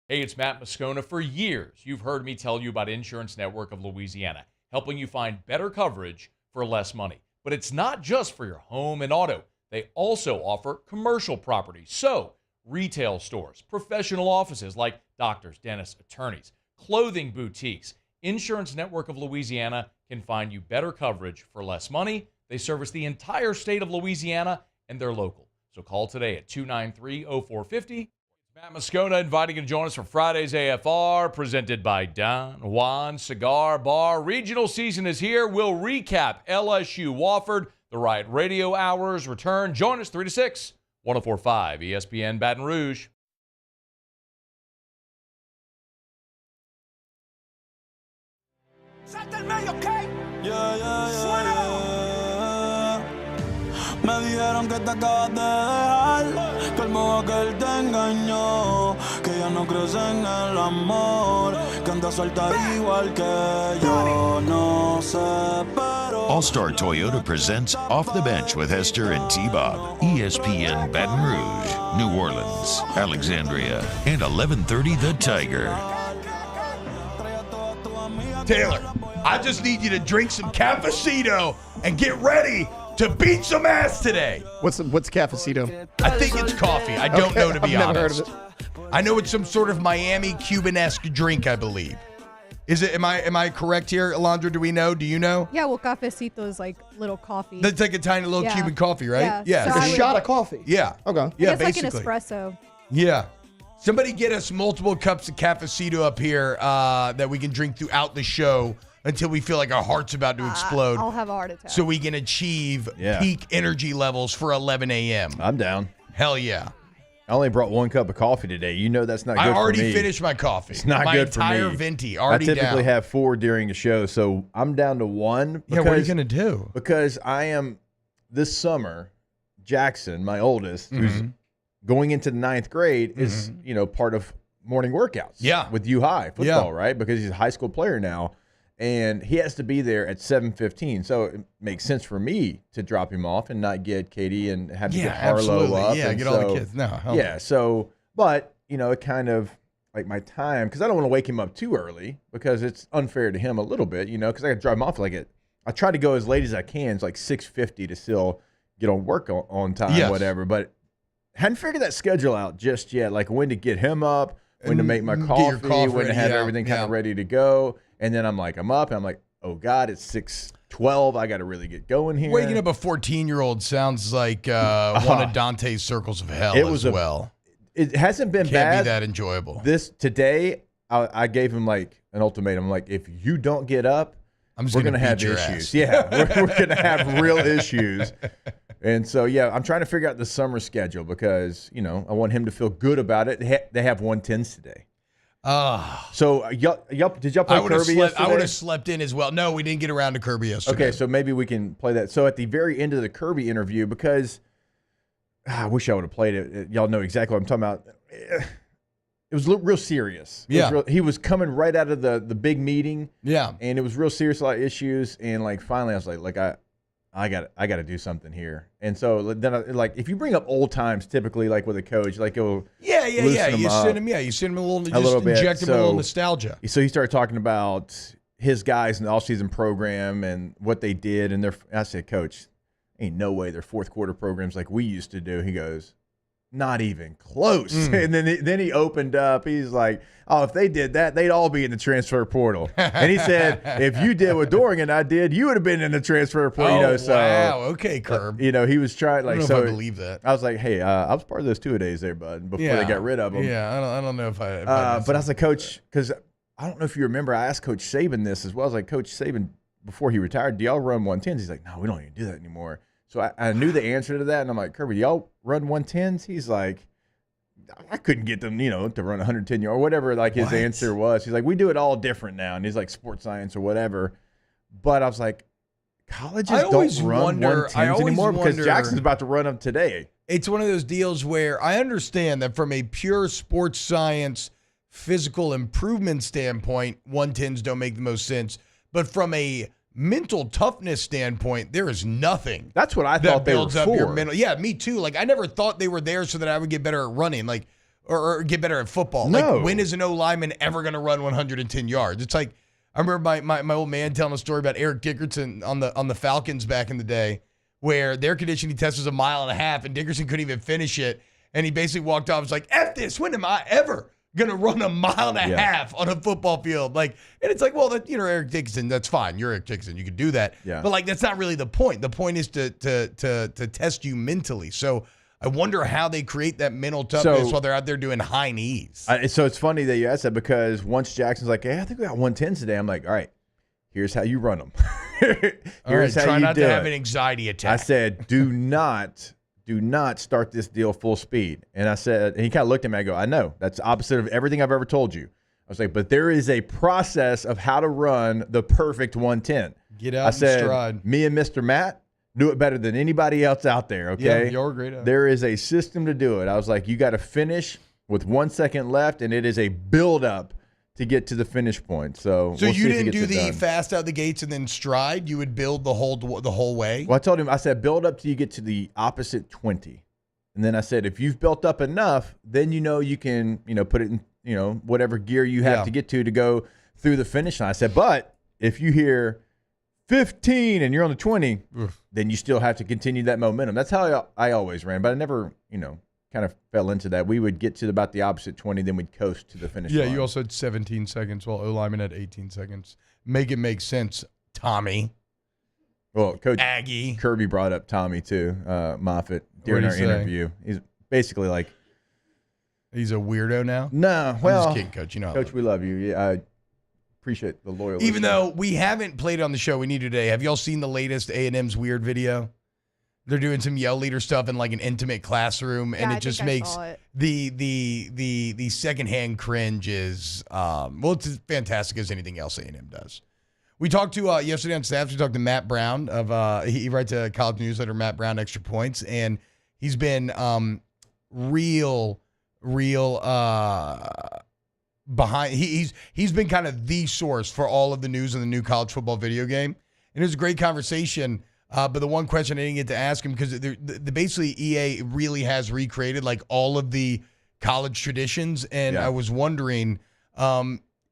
Hey, it's Matt Moscona. For years, you've heard me tell you about Insurance Network of Louisiana, helping you find better coverage for less money. But it's not just for your home and auto. They also offer commercial property, so retail stores, professional offices like doctors, dentists, attorneys, clothing boutiques. Insurance Network of Louisiana can find you better coverage for less money. They service the entire state of Louisiana, and they're local. So call today at 293-0450. Matt Moscona inviting you to join us for Friday's AFR, presented by Don Juan Cigar Bar. Regional season is here. We'll recap LSU-Wofford. The Riot Radio Hours return. Join us 3 to 6, 104.5 ESPN Baton Rouge. Me dijeron que te acabas de dejar, que el modo aquel te engañó, que ya no crees en el amor, que andas suelta igual que yo, no sé, pero... All-Star Toyota presents Off the Bench with Hester and T-Bob. ESPN Baton Rouge, New Orleans, Alexandria, and 1130 The Tiger. Taylor, I just need you to drink some cafecito and get ready to beat some ass today. What's cafecito? I think it's coffee. I don't know, to be I've never honest. heard of it. I know it's some sort of Miami Cuban-esque drink, I believe. Is it? Am I correct here, Alondra? Do we know? Do you know? Yeah, well, cafecito is like little coffee. That's like a tiny little Yeah. Cuban coffee, right? Yeah. So It's a shot of coffee. Yeah. Okay. Yeah, it's basically. like an espresso. Yeah. Somebody get us multiple cups of cafecito up here that we can drink throughout the show until we feel like our heart's about to explode. I'll have a heart attack. So we can achieve Yeah. peak energy levels for 11 a.m. I'm down. Hell yeah. I only brought 1 cup of coffee today. You know that's not good I for already me. finished my coffee. It's not my good for me. entire venti already I typically down. have 4 during the show, so I'm down to 1. Yeah, what are you going to do? Because I am, this summer, Jackson, my oldest, who's going into the 9th grade, is, part of morning workouts. Yeah. With U High football, right? Because he's a high school player now. And he has to be there at 7:15. So it makes sense for me to drop him off and not get Katie and have to get Harlow absolutely. up. Yeah, and get all the kids. No, hell no. yeah, so, but, it kind of, like my time, because I don't want to wake him up too early because it's unfair to him a little bit, because I got to drive him off I try to go as late as I can. It's like 6:50 to still get on work on time, whatever. But hadn't figured that schedule out just yet, like when to get him up, when to make my coffee, when to have everything kind of ready to go. And then I'm up, and I'm like, oh God, it's 6:12. I got to really get going here. Waking up a 14-year-old sounds like one of Dante's circles of hell well. It hasn't been Can't bad. be that enjoyable. Today, I gave him like an ultimatum. I'm like, if you don't get up, we're going to have issues. Yeah, we're going to have real issues. And so, I'm trying to figure out the summer schedule because, I want him to feel good about it. They have 110s today. So did y'all play Kirby yesterday? I would have slept in as well. No, we didn't get around to Kirby yesterday. Okay, so maybe we can play that. So at the very end of the Kirby interview, because I wish I would have played it. Y'all know exactly what I'm talking about. It was real serious. He was coming right out of the big meeting. Yeah. And it was real serious, a lot of issues. And finally I was like I got to do something here. And so then if you bring up old times, typically with a coach, you send him a little, inject him a little nostalgia. So he started talking about his guys in the offseason program and what they did. And I said, Coach, ain't no way they're fourth quarter programs like we used to do. He goes, not even close. And then he opened up. He's like, oh, if they did that, they'd all be in the transfer portal. And he said, if you did what Dorian and I did, you would have been in the transfer portal. Wow. Okay, Curb. He was trying I don't know if I believe that. I was like, hey, I was part of those 2-a-days there, bud, before they got rid of him. Yeah, I don't know if I but I was like, Coach, because I don't know if you remember, I asked Coach Saban this as well. I was like, Coach Saban, before he retired, do y'all run 110s? He's like, no, we don't even do that anymore. So I knew the answer to that, and I'm like, Kirby, y'all run 110s? He's like, I couldn't get them, to run 110 yards or whatever. His answer was, he's like, we do it all different now, and he's like sports science or whatever. But I was like, colleges don't run 110s anymore because Jackson's about to run them today. It's one of those deals where I understand that from a pure sports science, physical improvement standpoint, 110s don't make the most sense. But from a mental toughness standpoint, there is nothing. That's what I thought they were builds up for. your mental. Yeah, me too. I never thought they were there so that I would get better at running, or get better at football. No. When is an O lineman ever going to run 110 yards? It's like I remember my old man telling a story about Eric Dickerson on the Falcons back in the day where their conditioning test was 1.5 miles, and Dickerson couldn't even finish it. And he basically walked off. Was like, "F this! When am I ever gonna run 1.5 miles on a football field?" Like, and it's like, well, that, Eric Dickerson, that's fine. You're Eric Dickerson, you can do that. Yeah. But like, that's not really the point. The point is to test you mentally. So I wonder how they create that mental toughness while they're out there doing high knees. So it's funny that you asked that, because once Jackson's like, "Hey, I think we got 110s today," I'm like, "All right, here's how you run them. Here's how you do it. Have an anxiety attack." I said, do not start this deal full speed. And I said, and he kind of looked at me. I go, "I know. That's opposite of everything I've ever told you." I was like, "But there is a process of how to run the perfect 110. Get out I said, and stride. "Me and Mr. Matt do it better than anybody else out there, okay?" Yeah, you're great at it. There is a system to do it. I was like, "You got to finish with 1 second left, and it is a build-up to get to the finish point." So we'll you see if he didn't gets do it the done. fast out the gates and then stride. You would build the whole way. Well, I told him, I said, build up till you get to the opposite 20. And then I said, if you've built up enough, then you can, put it in, whatever gear you have to get to go through the finish line. I said, but if you hear 15 and you're on the 20, then you still have to continue that momentum. That's how I always ran, but I never, kind of fell into that. We would get to about the opposite 20, then we'd coast to the finish line. Yeah, you also had 17 seconds while O-lineman had 18 seconds. Make it make sense, Tommy. Well, Coach Aggie Kirby brought up Tommy too, Moffitt, during our interview. He's basically like, he's a weirdo now. No, well, I'm just kidding, Coach. Coach, we love you. Yeah, I appreciate the loyalty. Even though we haven't played on the show, we need to today. Have y'all seen the latest A&M's weird video? They're doing some yell leader stuff in like an intimate classroom, and it just makes the secondhand cringe is it's as fantastic as anything else A&M does. We talked to yesterday on staff. We talked to Matt Brown of he writes a college newsletter, Matt Brown Extra Points, and he's been real behind. He's been kind of the source for all of the news on the new college football video game, and it was a great conversation. But the one question I didn't get to ask him, because basically EA really has recreated like all of the college traditions, and I was wondering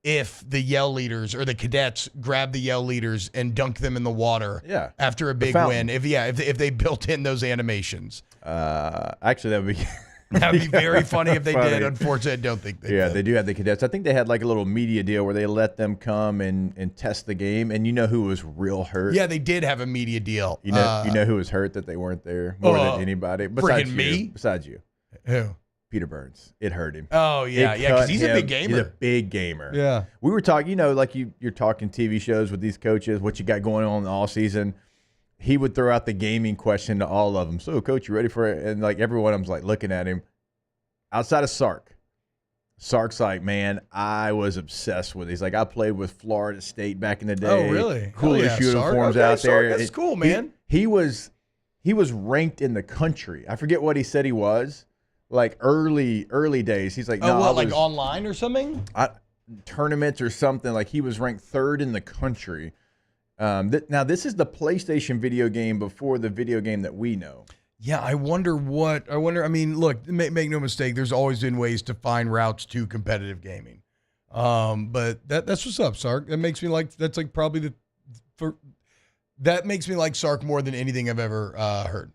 if the yell leaders or the cadets grab the yell leaders and dunk them in the water after a big win. If they built in those animations. Actually, that would be that would be very funny if they did. Unfortunately, I don't think they did. They do have the cadets. I think they had like a little media deal where they let them come and test the game. And you know who was real hurt? Yeah, they did have a media deal. You know who was hurt that they weren't there more than anybody? Besides you. Besides you. Who? Peter Burns. It hurt him. Oh, yeah, because he's a big gamer. He's a big gamer. Yeah. We were talking, like you're talking TV shows with these coaches, what you got going on all season. He would throw out the gaming question to all of them. So, Coach, you ready for it? And like every one of them's like looking at him. Outside of Sark's like, man, I was obsessed with it. He's like, I played with Florida State back in the day. Oh, really? Coolest uniforms out there. Sark, that's cool, man. He was ranked in the country. I forget what he said he was. Like early days. He's like, no, like online or something? Tournaments or something. Like he was ranked 3rd in the country. Now, this is the PlayStation video game before the video game that we know. Yeah, I wonder. I mean, look, make no mistake. There's always been ways to find routes to competitive gaming. But that's what's up, Sark. That makes me like. That's like probably that makes me like Sark more than anything I've ever heard.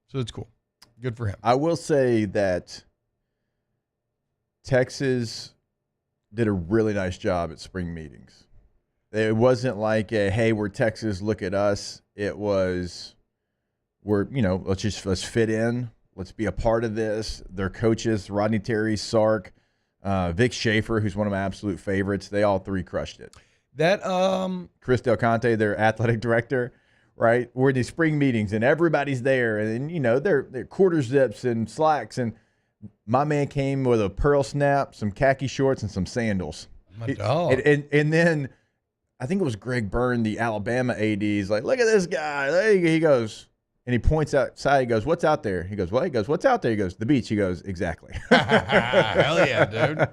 So it's cool. Good for him. I will say that Texas did a really nice job at spring meetings. It wasn't like hey, we're Texas, look at us. It was, let's fit in. Let's be a part of this. Their coaches, Rodney Terry, Sark, Vic Schaefer, who's one of my absolute favorites. They all three crushed it. That Chris Del Conte, their athletic director, right? We're in these spring meetings and everybody's there, and they're quarter zips and slacks, and my man came with a pearl snap, some khaki shorts, and some sandals. My dog. And then I think it was Greg Byrne, the Alabama AD. He's like, look at this guy. There he goes. And he points outside. He goes, what's out there? He goes, what? He goes, what's out there? He goes, the beach. He goes, exactly. Hell yeah, dude.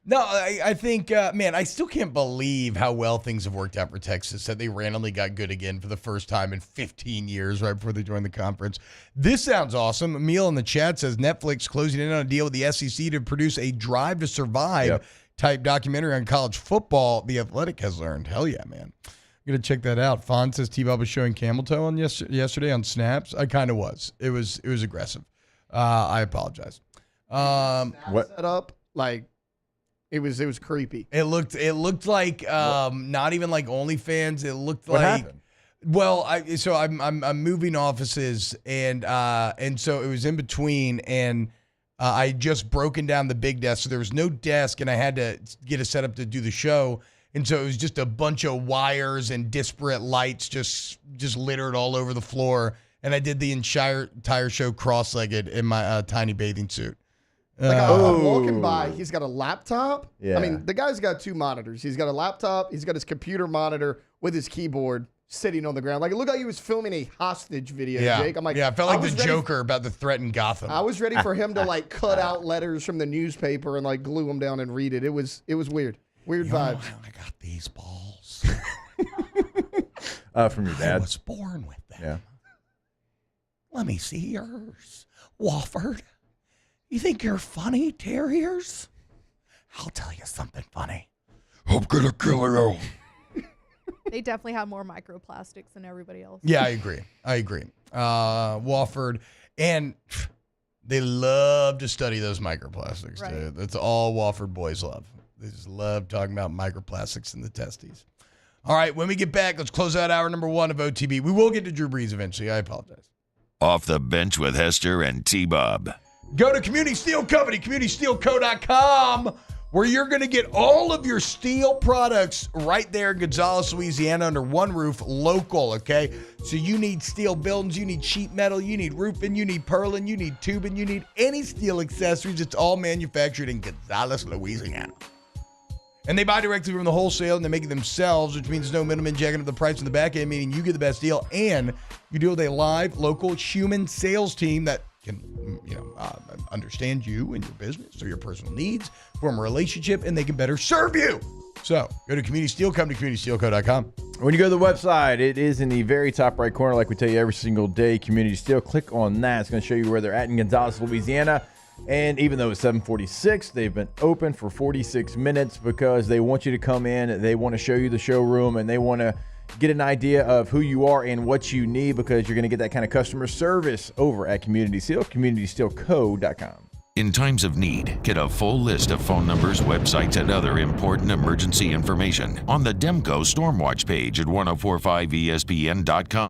No, I think, man, I still can't believe how well things have worked out for Texas, that they randomly got good again for the first time in 15 years right before they joined the conference. This sounds awesome. Emil in the chat says Netflix closing in on a deal with the SEC to produce a Drive to Survive type documentary on college football. The Athletic has learned. Hell yeah, man. I'm gonna check that out. Fawn says T-Bob was showing camel toe on yesterday on snaps. I kind of was. It was aggressive. I apologize. What set up like it was creepy. It looked like not even like OnlyFans. It looked What like happened? well, I'm moving offices and so it was in between and I had just broken down the big desk, so there was no desk and I had to get it set up to do the show. And so it was just a bunch of wires and disparate lights just littered all over the floor. And I did the entire show cross-legged in my tiny bathing suit. Like I'm walking by, he's got a laptop. Yeah. I mean, the guy's got 2 monitors. He's got a laptop. He's got his computer monitor with his keyboard sitting on the ground. Like it looked like he was filming a hostage video, Jake. I'm like, I felt like the Joker about to threaten Gotham. I was ready for him to like cut out letters from the newspaper and like glue them down and read it. It was weird. Weird vibes. I got these balls. From your dad. I was born with them. Yeah. Let me see yours. Wofford, you think you're funny, terriers? I'll tell you something funny. I'm gonna kill you. They definitely have more microplastics than everybody else. Yeah, I agree. Wofford, and they love to study those microplastics, Right. dude. That's all Wofford boys love. They just love talking about microplastics in the testes. All right, when we get back, let's close out hour number 1 of OTB. We will get to Drew Brees eventually. I apologize. Off the Bench with Hester and T-Bob. Go to Community Steel Company, communitysteelco.com, where you're going to get all of your steel products right there in Gonzales, Louisiana, under one roof, local, okay? So you need steel buildings, you need sheet metal, you need roofing, you need purlin, you need tubing, you need any steel accessories. It's all manufactured in Gonzales, Louisiana. And they buy directly from the wholesale and they make it themselves, which means no middleman jacking up the price on the back end, meaning you get the best deal and you deal with a live, local, human sales team that can, understand you and your business or your personal needs, form a relationship, and they can better serve you. So go to Community Steel Company, communitysteelco.com. When you go to the website, it is in the very top right corner, like we tell you every single day, Community Steel. Click on that. It's going to show you where they're at in Gonzales, Louisiana. And even though it's 7:46, they've been open for 46 minutes because they want you to come in. They want to show you the showroom, and they want to get an idea of who you are and what you need because you're going to get that kind of customer service over at Community Steel, communitysteelco.com. In times of need, get a full list of phone numbers, websites, and other important emergency information on the Demco Stormwatch page at 1045ESPN.com.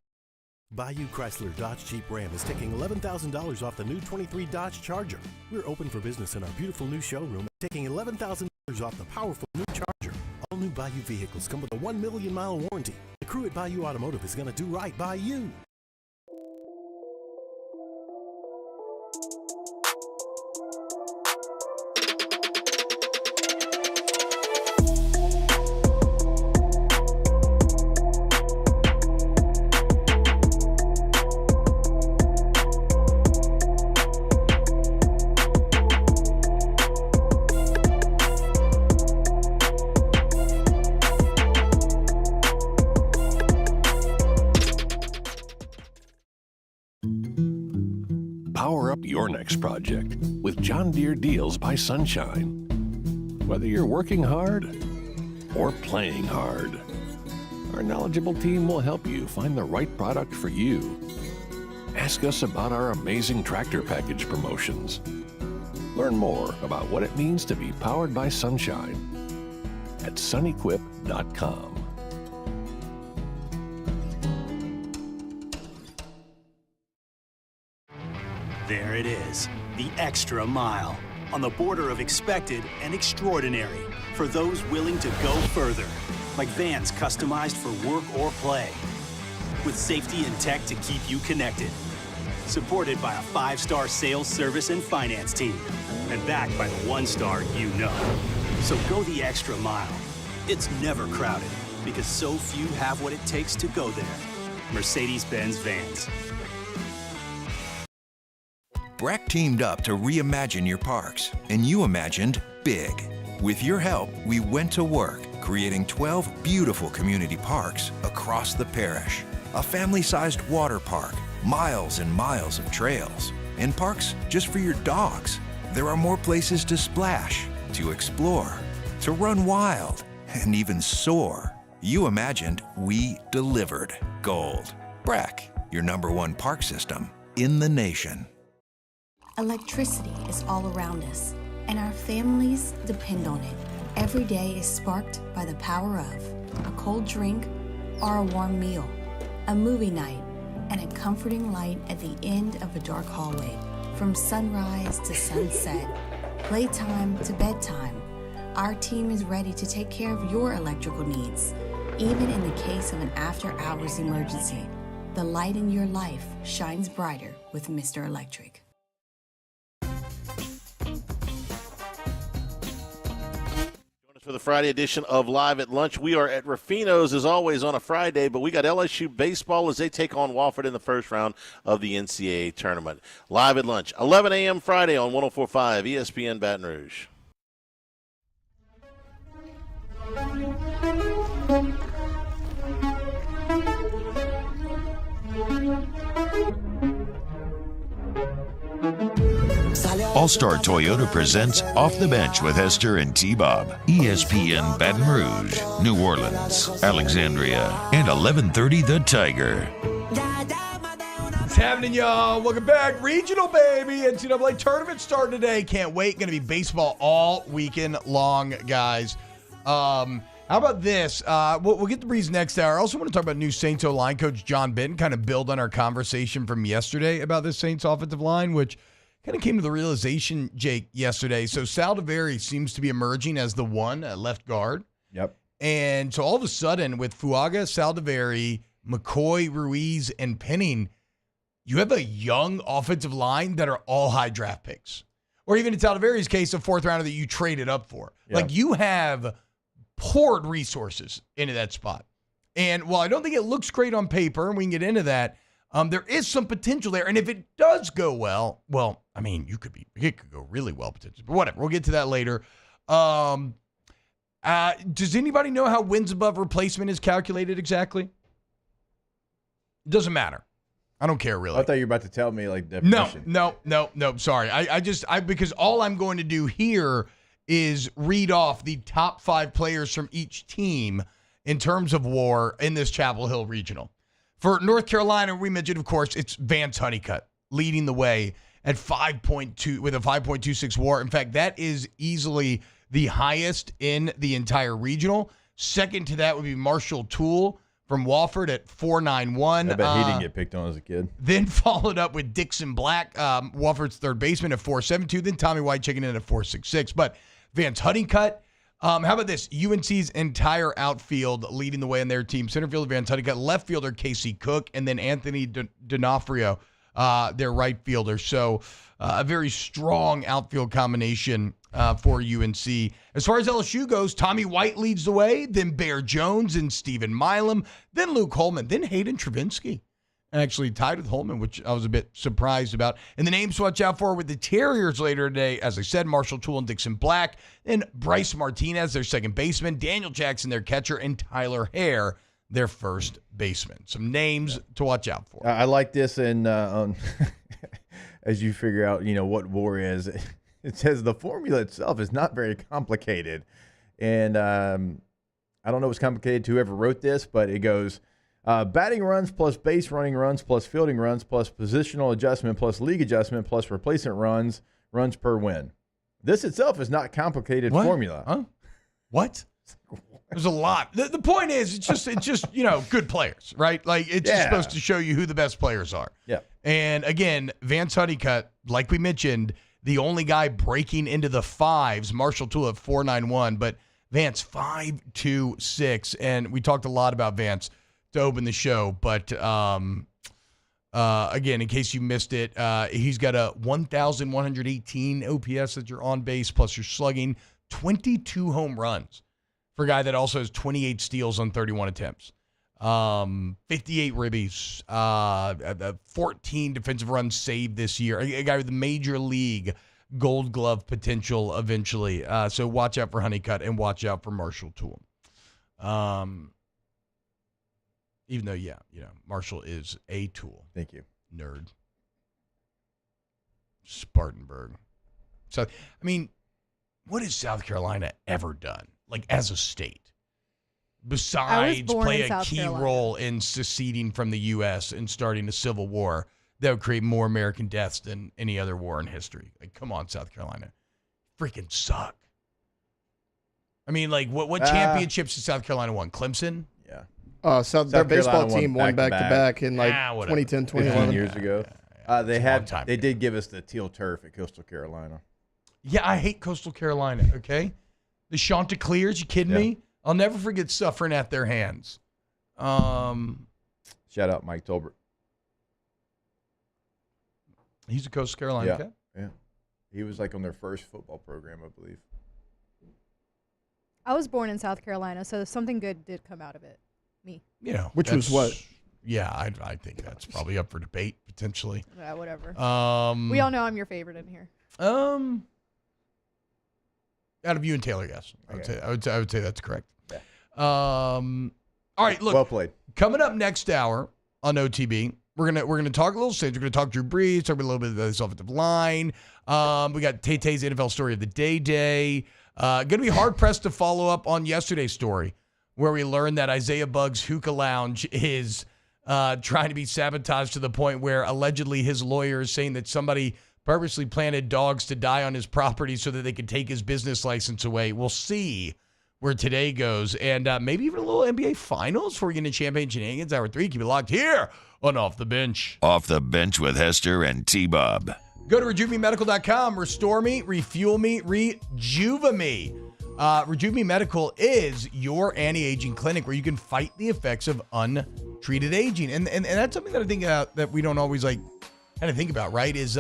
Bayou Chrysler Dodge Jeep Ram is taking $11,000 off the new 23 Dodge Charger. We're open for business in our beautiful new showroom, taking $11,000 off the powerful new Charger. All new Bayou vehicles come with a 1 million mile warranty. The crew at Bayou Automotive is going to do right by you. Power up your next project with John Deere Deals by Sunshine. Whether you're working hard or playing hard, our knowledgeable team will help you find the right product for you. Ask us about our amazing tractor package promotions. Learn more about what it means to be powered by Sunshine at sunequip.com. There it is, the extra mile, on the border of expected and extraordinary for those willing to go further, like vans customized for work or play, with safety and tech to keep you connected, supported by a 5-star sales, service, and finance team, and backed by the 1-star you know. So go the extra mile. It's never crowded, because so few have what it takes to go there. Mercedes-Benz Vans. Breck teamed up to reimagine your parks, and you imagined big. With your help, we went to work, creating 12 beautiful community parks across the parish. A family-sized water park, miles and miles of trails, and parks just for your dogs. There are more places to splash, to explore, to run wild, and even soar. You imagined, we delivered gold. Brack, your #1 park system in the nation. Electricity is all around us, and our families depend on it. Every day is sparked by the power of a cold drink or a warm meal, a movie night, and a comforting light at the end of a dark hallway. From sunrise to sunset, playtime to bedtime, our team is ready to take care of your electrical needs. Even in the case of an after-hours emergency, the light in your life shines brighter with Mr. Electric. For the Friday edition of Live at Lunch, we are at Ruffino's as always on a Friday, but we got LSU baseball as they take on Wofford in the first round of the NCAA tournament. Live at Lunch, 11 a.m. Friday on 104.5 ESPN Baton Rouge. All-Star Toyota presents Off the Bench with Hester and T-Bob. ESPN Baton Rouge, New Orleans, Alexandria, and 1130 The Tiger. What's happening, y'all? Welcome back. Regional, baby. NCAA tournament starting today. Can't wait. Going to be baseball all weekend long, guys. How about this? We'll get to Brees next hour. I also want to talk about new Saints O-line coach John Benton, kind of build on our conversation from yesterday about this Saints offensive line, which kind of came to the realization, Jake, yesterday. So Saldiveri seems to be emerging as the one at left guard. Yep. And so all of a sudden, with Fuaga, Saldiveri, McCoy, Ruiz, and Penning, you have a young offensive line that are all high draft picks. Or even in Saldiveri's case, a fourth rounder that you traded up for. Yeah. Like, you have poured resources into that spot. And while I don't think it looks great on paper, and we can get into that, there is some potential there. And if it does go well, I mean, it could go really well potentially. But whatever, we'll get to that later. Does anybody know how wins above replacement is calculated exactly? It doesn't matter. I don't care really. I thought you were about to tell me like definition. No. Sorry. I because all I'm going to do here is read off the top 5 players from each team in terms of WAR in this Chapel Hill Regional. For North Carolina, we mentioned, of course, it's Vance Honeycutt leading the way at 5.2 with a 5.26 WAR. In fact, that is easily the highest in the entire regional. Second to that would be Marshall Toole from Wofford at 4.91. I bet he didn't get picked on as a kid. Then followed up with Dixon Black, Wofford's third baseman at 4.72. Then Tommy White checking in at 4.66. But Vance Honeycutt. How about this? UNC's entire outfield leading the way in their team. Center fielder Vance Honeycutt, left fielder Casey Cook, and then Anthony D'Onofrio, their right fielder. So a very strong outfield combination for UNC. As far as LSU goes, Tommy White leads the way, then Bear Jones and Stephen Milam, then Luke Holman, then Hayden Travinsky. Actually tied with Holman, which I was a bit surprised about. And the names to watch out for with the Terriers later today, as I said, Marshall Toole and Dixon Black, then Bryce Martinez, their second baseman, Daniel Jackson, their catcher, and Tyler Hare, their first baseman. Some names to watch out for. I like this, and as you figure out, what WAR is, it says the formula itself is not very complicated. And I don't know what's complicated to whoever wrote this, but it goes batting runs plus base running runs plus fielding runs plus positional adjustment plus league adjustment plus replacement runs per win. This itself is not complicated formula. Huh? What? There's a lot. The point is, it's just good players, right? Like, it's just supposed to show you who the best players are. Yeah. And again, Vance Honeycutt, like we mentioned, the only guy breaking into the fives, Marshall Toole at 4.91, but Vance 5.26, and we talked a lot about Vance to open the show, but again, in case you missed it, he's got a 1,118 OPS that you're on base, plus you're slugging 22 home runs for a guy that also has 28 steals on 31 attempts, 58 ribbies, 14 defensive runs saved this year, a guy with major league Gold Glove potential eventually. So watch out for Honeycutt and watch out for Marshall Toole. Even though, Marshall is a tool. Thank you. Nerd. Spartanburg. So, I mean, what has South Carolina ever done, like, as a state? besides born play in a South key Carolina. role in seceding from the U.S. and starting a civil war that would create more American deaths than any other war in history. Like, come on, South Carolina. Freaking suck. I mean, like, what championships has South Carolina won? Clemson? Yeah. Their baseball Carolina team won back-to-back in, like, 2010, 2011. 15 years ago. They did give us the teal turf at Coastal Carolina. Yeah, I hate Coastal Carolina, okay? The Chanticleers, you kidding me? I'll never forget suffering at their hands. Shout out Mike Tolbert. He's a Coastal Carolina guy? Yeah. He was like on their first football program, I believe. I was born in South Carolina, so something good did come out of it. Me. Yeah. Which was what? Yeah, I think that's probably up for debate, potentially. Yeah, whatever. We We all know I'm your favorite in here. Out of you and Taylor, yes. I would say that's correct. Yeah. All right, look. Well played. Coming up next hour on OTB, we're gonna talk a little Saints. We're gonna talk Drew Brees, talk a little bit of this offensive line. We got Tay-Tay's NFL story of the day. Gonna be hard pressed to follow up on yesterday's story, where we learned that Isaiah Bugg's hookah lounge is trying to be sabotaged to the point where allegedly his lawyer is saying that somebody purposely planted dogs to die on his property so that they could take his business license away. We'll see where today goes. And maybe even a little NBA Finals before we get into Champagne Shenanigans. Hour 3. Keep it locked here on Off the Bench. Off the Bench with Hester and T-Bob. Go to RejuveMeMedical.com. Restore me, refuel me, rejuve me. Rejuve Me Medical is your anti-aging clinic where you can fight the effects of untreated aging. And that's something that I think that we don't always like kind of think about, right? Is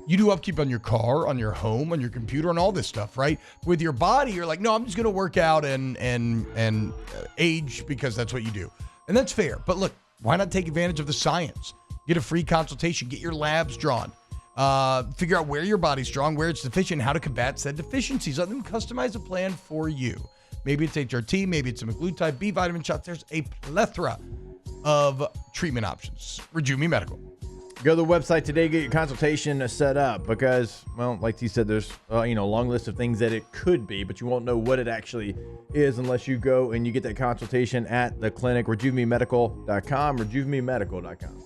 you do upkeep on your car, on your home, on your computer, and all this stuff, right? With your body, you're like, no, I'm just going to work out and age because that's what you do. And that's fair. But look, why not take advantage of the science? Get a free consultation, get your labs drawn, figure out where your body's strong, where it's deficient, how to combat said deficiencies. Let them customize a plan for you. Maybe it's HRT, maybe it's semaglutide, B vitamin shots. There's a plethora of treatment options. Rejuve Me Medical. Go to the website today, get your consultation set up because, well, like he said, there's a long list of things that it could be, but you won't know what it actually is unless you go and you get that consultation at the clinic. RejuveMeMedical.com, RejuveMeMedical.com.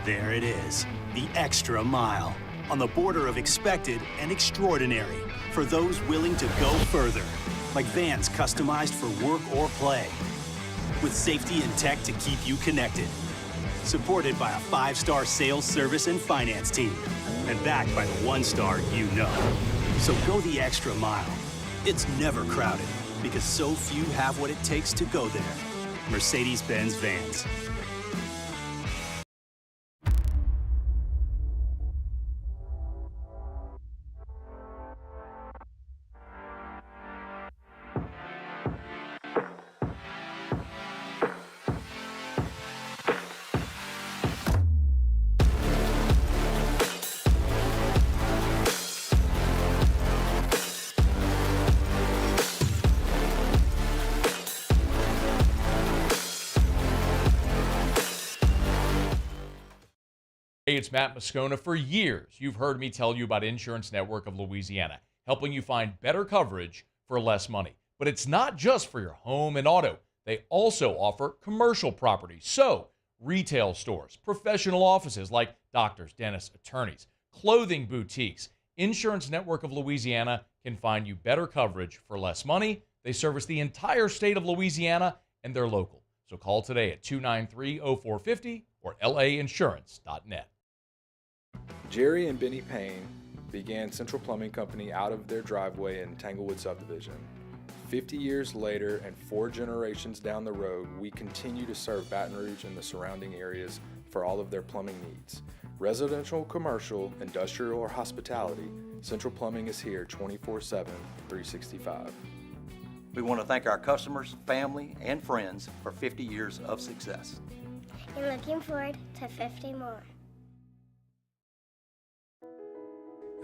There it is, the extra mile, on the border of expected and extraordinary for those willing to go further, like vans customized for work or play, with safety and tech to keep you connected, supported by a 5-star sales, service, and finance team, and backed by the 1-star you know. So go the extra mile. It's never crowded because so few have what it takes to go there. Mercedes-Benz Vans. Hey, it's Matt Moscona. For years, you've heard me tell you about Insurance Network of Louisiana, helping you find better coverage for less money. But it's not just for your home and auto. They also offer commercial property. So, retail stores, professional offices like doctors, dentists, attorneys, clothing boutiques. Insurance Network of Louisiana can find you better coverage for less money. They service the entire state of Louisiana, and they're local. So call today at 293-0450 or lainsurance.net. Jerry and Benny Payne began Central Plumbing Company out of their driveway in Tanglewood subdivision. 50 years later and 4 generations down the road, we continue to serve Baton Rouge and the surrounding areas for all of their plumbing needs. Residential, commercial, industrial, or hospitality, Central Plumbing is here 24/7, 365. We want to thank our customers, family, and friends for 50 years of success. And looking forward to 50 more.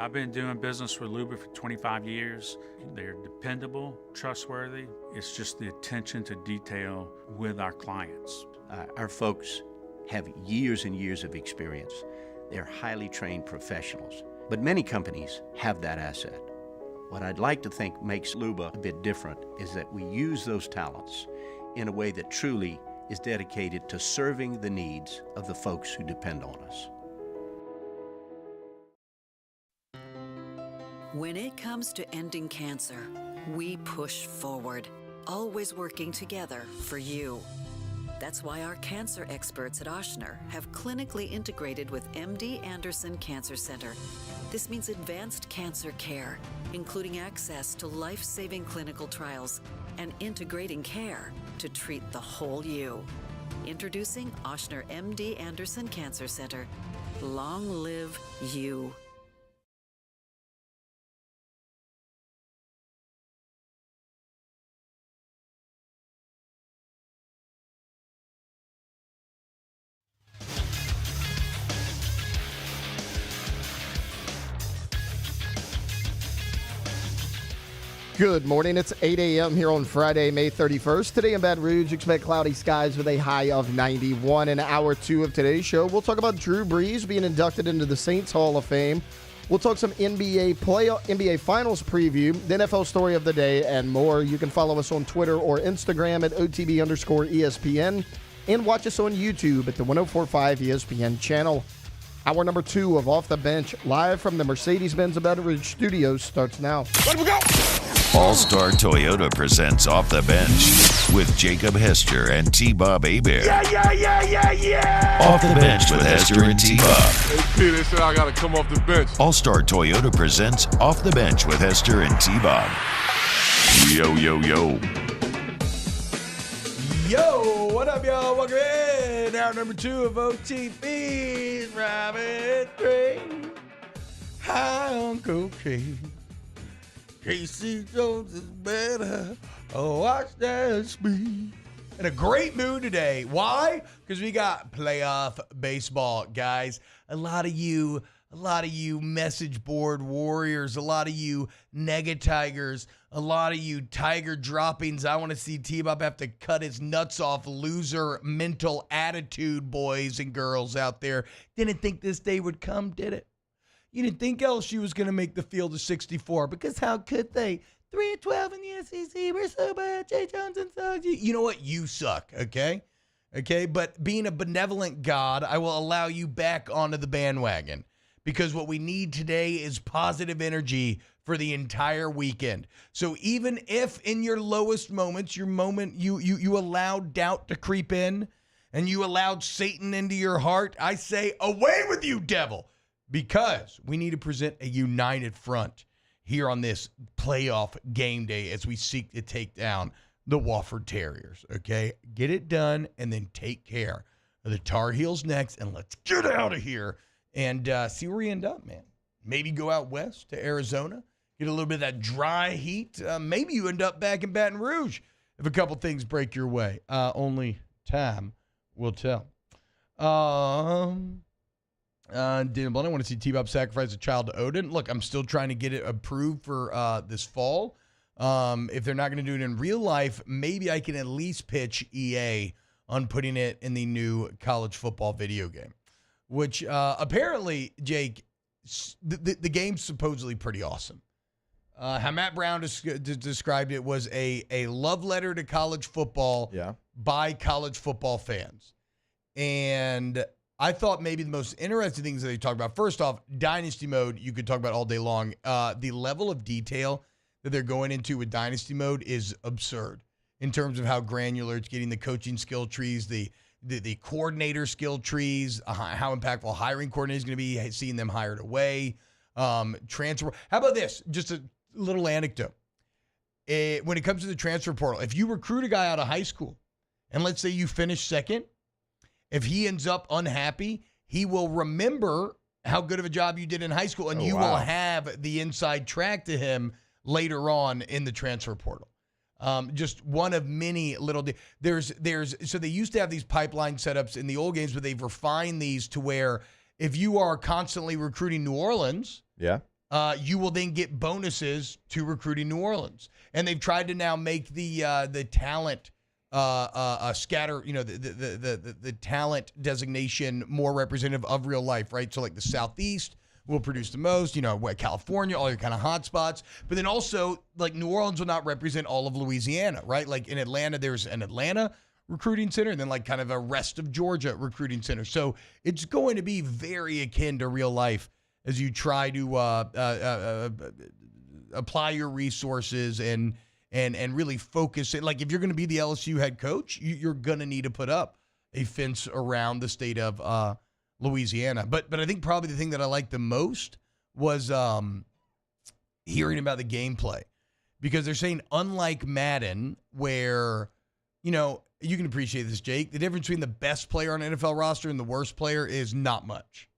I've been doing business with Luba for 25 years. They're dependable, trustworthy. It's just the attention to detail with our clients. Our folks have years and years of experience. They're highly trained professionals, but many companies have that asset. What I'd like to think makes Luba a bit different is that we use those talents in a way that truly is dedicated to serving the needs of the folks who depend on us. When it comes to ending cancer, we push forward, always working together for you. That's why our cancer experts at Ochsner have clinically integrated with MD Anderson Cancer Center. This means advanced cancer care, including access to life-saving clinical trials and integrating care to treat the whole you. Introducing Ochsner MD Anderson Cancer Center. Long live you. Good morning. It's 8 a.m. here on Friday, May 31st. Today in Baton Rouge, expect cloudy skies with a high of 91. In hour 2 of today's show, we'll talk about Drew Brees being inducted into the Saints Hall of Fame. We'll talk some NBA Finals preview, the NFL story of the day, and more. You can follow us on Twitter or Instagram at OTB_ESPN and watch us on YouTube at the 1045 ESPN channel. Hour number 2 of Off the Bench, live from the Mercedes-Benz Baton Rouge studios, starts now. Let we go! All-Star Toyota presents Off the Bench with Jacob Hester and T-Bob Hebert. Yeah. Off the Bench with Hester and T-Bob. Hey, they said I got to come off the bench. All-Star Toyota presents Off the Bench with Hester and T-Bob. Yo, yo, yo. Yo, what up, y'all? Welcome in. Hour number 2 of OTB's Robin Train. High on cocaine. Casey Jones is better. Oh, watch that speed. In a great mood today. Why? Because we got playoff baseball, guys. A lot of you message board warriors, a lot of you nega tigers, a lot of you tiger droppings. I want to see T-Bob have to cut his nuts off. Loser mental attitude boys and girls out there. Didn't think this day would come, did it? You didn't think LSU was going to make the field of 64 because how could they? 3-12 in the SEC. We're so bad. Jay Johnson sucks. You know what? You suck, okay? Okay, but being a benevolent God, I will allow you back onto the bandwagon because what we need today is positive energy for the entire weekend. So even if in your lowest moments, you allowed doubt to creep in and you allowed Satan into your heart, I say, away with you, devil. Because we need to present a united front here on this playoff game day as we seek to take down the Wofford Terriers, okay? Get it done and then take care of the Tar Heels next, and let's get out of here and see where we end up, man. Maybe go out west to Arizona, get a little bit of that dry heat. Maybe you end up back in Baton Rouge if a couple things break your way. Only time will tell. Dan Blunt, I want to see T-Bob sacrifice a child to Odin. Look, I'm still trying to get it approved for this fall. If they're not going to do it in real life, maybe I can at least pitch EA on putting it in the new college football video game, which apparently, Jake, the game's supposedly pretty awesome. How Matt Brown described it was a love letter to college football by college football fans. And I thought maybe the most interesting things that they talked about, first off, Dynasty Mode, you could talk about all day long. The level of detail that they're going into with Dynasty Mode is absurd in terms of how granular it's getting, the coaching skill trees, the coordinator skill trees, how impactful hiring coordinator is going to be, seeing them hired away, transfer. How about this? Just a little anecdote. When it comes to the transfer portal, if you recruit a guy out of high school, and let's say you finish second, if he ends up unhappy, he will remember how good of a job you did in high school, and will have the inside track to him later on in the transfer portal. Just one of many little. So they used to have these pipeline setups in the old games, but they've refined these to where if you are constantly recruiting New Orleans, you will then get bonuses to recruiting New Orleans, and they've tried to now make the talent. Scatter, the talent designation more representative of real life, right? So like the Southeast will produce the most, California, all your kind of hot spots. But then also, like, New Orleans will not represent all of Louisiana, right? Like in Atlanta, there's an Atlanta recruiting center and then like kind of a rest of Georgia recruiting center. So it's going to be very akin to real life as you try to apply your resources and really focus it. Like if you're going to be the LSU head coach, you're going to need to put up a fence around the state of Louisiana. But I think probably the thing that I liked the most was hearing about the gameplay, because they're saying unlike Madden, where, you can appreciate this, Jake, the difference between the best player on an NFL roster and the worst player is not much.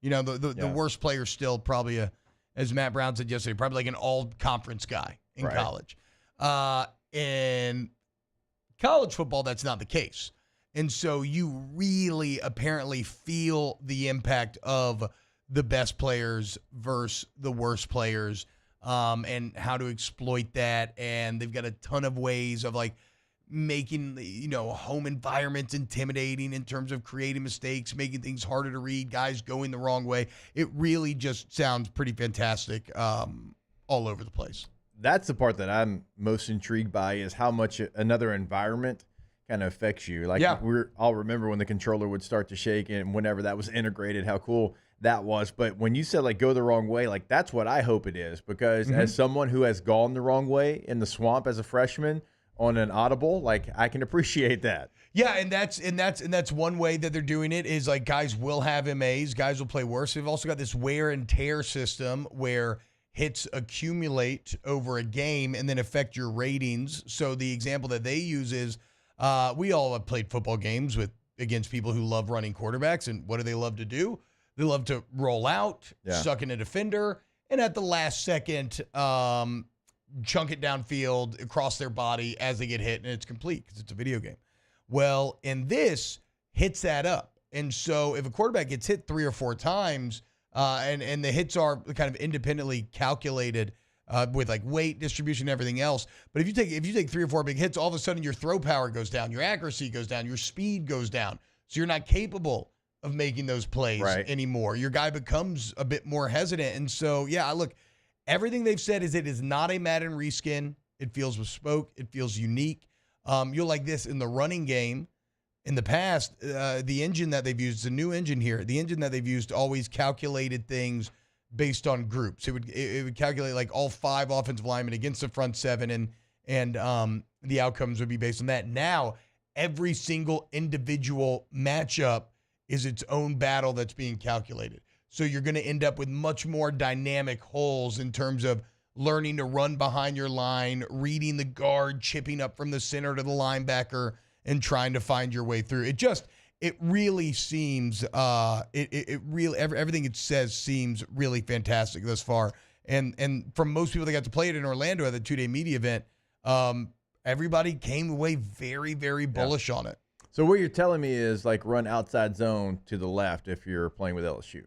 The worst player is still probably as Matt Brown said yesterday, probably like an all-conference guy in college. In college football, that's not the case. And so you really apparently feel the impact of the best players versus the worst players, and how to exploit that. And they've got a ton of ways of like making, home environments intimidating in terms of creating mistakes, making things harder to read, guys going the wrong way. It really just sounds pretty fantastic all over the place. That's the part that I'm most intrigued by, is how much another environment kind of affects you. Like, I'll remember when the controller would start to shake, and whenever that was integrated, how cool that was. But when you said like go the wrong way, like that's what I hope it is, because as someone who has gone the wrong way in the swamp as a freshman on an audible, like I can appreciate that. Yeah, and that's one way that they're doing it, is like guys will have MAs, guys will play worse. They've also got this wear and tear system where hits accumulate over a game and then affect your ratings. So the example that they use is, we all have played football games against people who love running quarterbacks, and what do they love to do? They love to roll out, suck in a defender, and at the last second, chunk it downfield across their body as they get hit, and it's complete because it's a video game. Well, in this, hits that up. And so if a quarterback gets hit 3 or 4 times, and the hits are kind of independently calculated with like weight distribution and everything else. But if you take 3 or 4 big hits, all of a sudden your throw power goes down, your accuracy goes down, your speed goes down. So you're not capable of making those plays anymore. Your guy becomes a bit more hesitant. And so, look, everything they've said is it is not a Madden reskin. It feels bespoke. It feels unique. You'll like this in the running game. In the past, the engine that they've used, it's a new engine here. The engine that they've used always calculated things based on groups. It would calculate like all 5 offensive linemen against the front 7, and the outcomes would be based on that. Now, every single individual matchup is its own battle that's being calculated. So you're going to end up with much more dynamic holes in terms of learning to run behind your line, reading the guard, chipping up from the center to the linebacker, and trying to find your way through. It really seems, everything it says seems really fantastic thus far. And from most people that got to play it in Orlando at the 2-day media event, everybody came away very, very bullish on it. So what you're telling me is like run outside zone to the left if you're playing with LSU.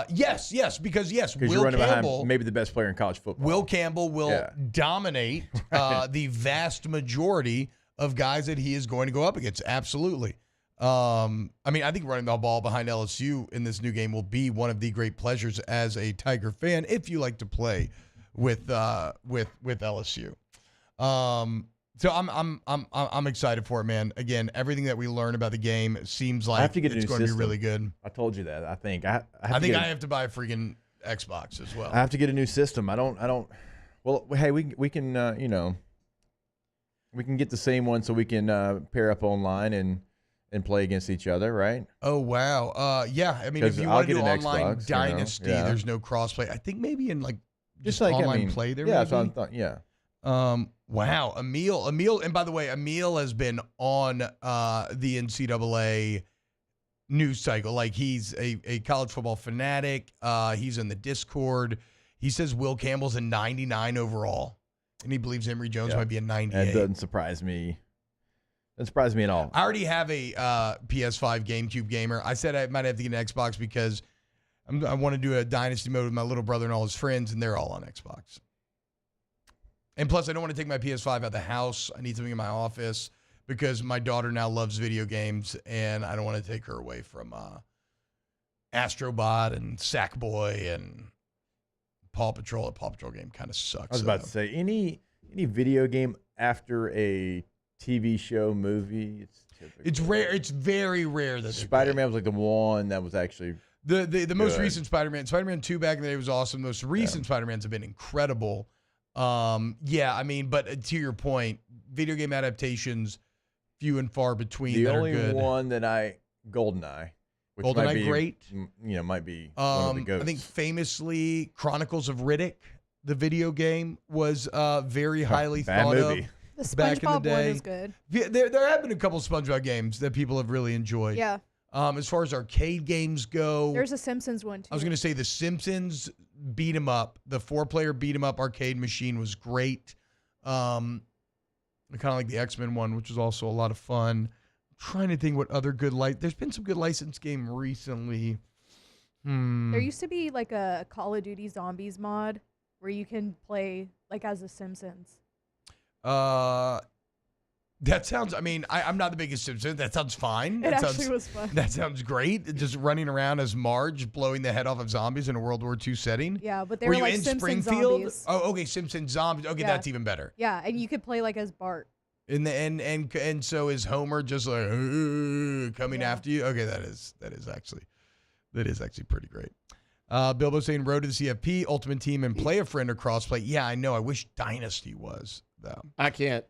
Yes, because Will you're running Campbell, behind maybe the best player in college football. Will Campbell will dominate the vast majority of guys that he is going to go up against. Absolutely. I think running the ball behind LSU in this new game will be one of the great pleasures as a Tiger fan, if you like to play with LSU. So I'm excited for it, man. Again, everything that we learn about the game seems like it's going to be really good. I told you that. I think I have to buy a freaking Xbox as well. I have to get a new system. I don't. Well, hey, we can we can get the same one so we can pair up online and play against each other, right? Oh wow, yeah. I mean, if you want to do online Xbox, Dynasty, there's no crossplay. I think maybe in like just like online play there. Yeah, so I thought, yeah. Wow, Emil, and by the way, Emil has been on the NCAA news cycle. Like he's a college football fanatic. He's in the Discord. He says Will Campbell's a 99 overall, and he believes Emory Jones might be a 98. That doesn't surprise me. Doesn't surprise me at all. I already have a PS5 GameCube gamer. I said I might have to get an Xbox because I want to do a Dynasty mode with my little brother and all his friends, and they're all on Xbox. And plus, I don't want to take my PS5 out of the house. I need something in my office because my daughter now loves video games, and I don't want to take her away from Astrobot and Sackboy and Paw Patrol. The Paw Patrol game kind of sucks. I was about to say, any video game after a TV show, movie, it's rare. It's very rare that Spider-Man was like the one that was actually the most recent Spider-Man. Spider-Man 2 back in the day was awesome. The most recent Spider-Mans have been incredible. Yeah, I mean, but to your point, video game adaptations, few and far between. The that only are good. one that GoldenEye. Which GoldenEye, might be, great. Might be one of the goats. I think famously, Chronicles of Riddick, the video game, was very highly thought movie. of. The Back in the SpongeBob day. one is good. Yeah, there have been a couple of SpongeBob games that people have really enjoyed. Yeah. As far as arcade games go, There's a Simpsons one too. I was going to say the Simpsons beat 'em up. The 4-player beat 'em up arcade machine was great. Kind of like the X-Men one, which was also a lot of fun. I'm trying to think what other good there's been some good licensed game recently. There used to be like a Call of Duty Zombies mod where you can play like as the Simpsons. That sounds, I mean, I'm not the biggest Simpson. That sounds fine. It actually was fun. That sounds great. Just running around as Marge, blowing the head off of zombies in a World War II setting. Yeah, but they were were you like in Simpson Springfield? zombies. Oh, okay, Simpson zombies. Okay, Yeah. that's even better. Yeah, and you could play like as Bart. And so is Homer just like coming after you? Okay, that is actually pretty great. Bilbo saying Road to the CFP, Ultimate Team, and Play a Friend are crossplay. Yeah, I know. I wish Dynasty was though. I can't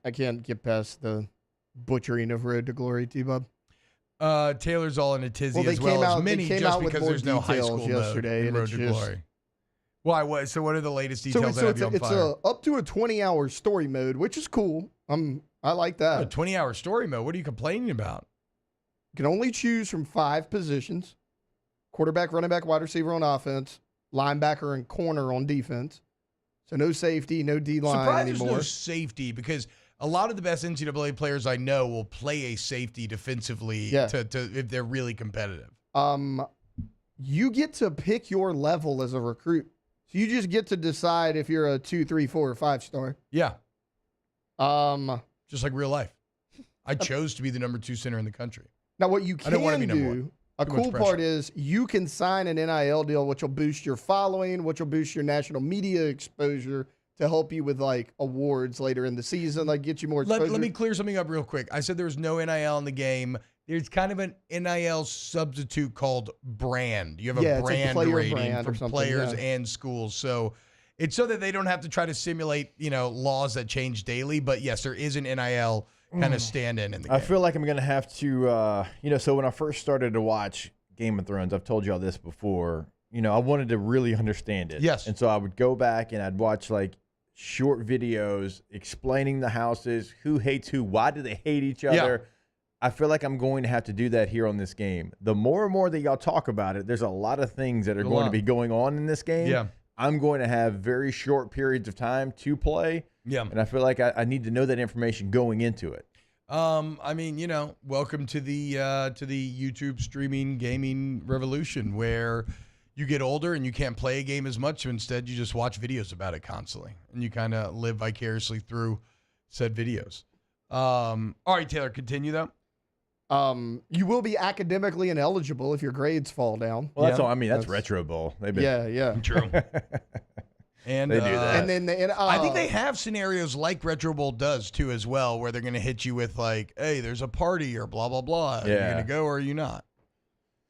get past the butchering of Road to Glory, T-Bob. Taylor's all in a tizzy as well as Minnie, just because there's no high school yesterday mode in Road to Glory. Why? What? So what are the latest details that have you on fire? It's up to a 20-hour story mode, which is cool. I like that. A 20-hour story mode. What are you complaining about? You can only choose from 5 positions: quarterback, running back, wide receiver on offense, linebacker, and corner on defense. So no safety, no D-line Surprised anymore. there's no safety because a lot of the best NCAA players I know will play a safety defensively to if they're really competitive. You get to pick your level as a recruit. So you just get to decide if you're a 2, 3, 4, or 5-star. Yeah. Just like real life. I chose to be the number 2 center in the country. Now, what you I don't want to can be number 1. do, a cool part is you can sign an NIL deal, which will boost your following, which will boost your national media exposure to help you with like awards later in the season, like get you more exposure. Let me clear something up real quick. I said there was no NIL in the game. There's kind of an NIL substitute called brand. You have a brand rating for players and schools. So it's so that they don't have to try to simulate, laws that change daily. But yes, there is an NIL kind of stand-in in the game. I feel like I'm going to have to, so when I first started to watch Game of Thrones, I've told you all this before, I wanted to really understand it. Yes. And so I would go back and I'd watch like short videos explaining the houses, who hates who, why do they hate each other. I feel like I'm going to have to do that here on this game. The more and more that y'all talk about it, there's a lot of things that are going to be going on in this game. Yeah. I'm going to have very short periods of time to play. Yeah. And I feel like I need to know that information going into it. I mean, welcome to the YouTube streaming gaming revolution where you get older and you can't play a game as much. So instead, you just watch videos about it constantly, and you kind of live vicariously through said videos. All right, Taylor, continue though. You will be academically ineligible if your grades fall down. Well, that's all. I mean, that's Retro Bowl. Yeah. True. And they do that. And then I think they have scenarios like Retro Bowl does too, as well, where they're going to hit you with like, "Hey, there's a party," or blah blah blah. Are you going to go or are you not?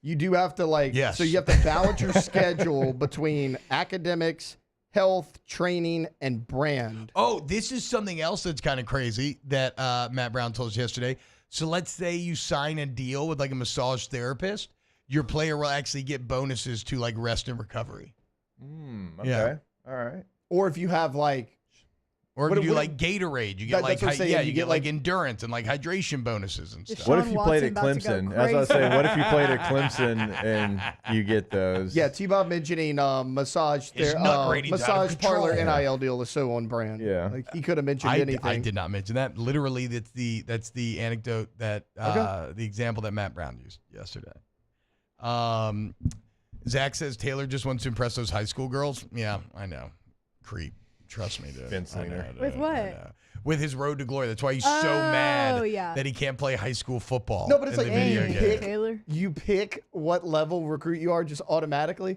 You do have to Yes. So you have to balance your schedule between academics, health, training, and brand. Oh, this is something else that's kind of crazy that Matt Brown told us yesterday. So let's say you sign a deal with like a massage therapist, your player will actually get bonuses to like rest and recovery. Okay. Yeah. All right. Or if you have like, or if you do like Gatorade, you get you get like endurance and like hydration bonuses and stuff. What if you played at Clemson? As I was saying, what if you played at Clemson and you get those? Yeah, T-Bob mentioning massage parlor NIL deal is so on brand. Yeah, like he could have mentioned anything. I did not mention that. Literally, that's the anecdote that the example that Matt Brown used yesterday. Zach says Taylor just wants to impress those high school girls. Yeah, I know. Creep. Trust me, dude. Vince Lehner. With what? With his road to glory. That's why he's so mad that he can't play high school football. No, but it's like game. you pick what level recruit you are just automatically.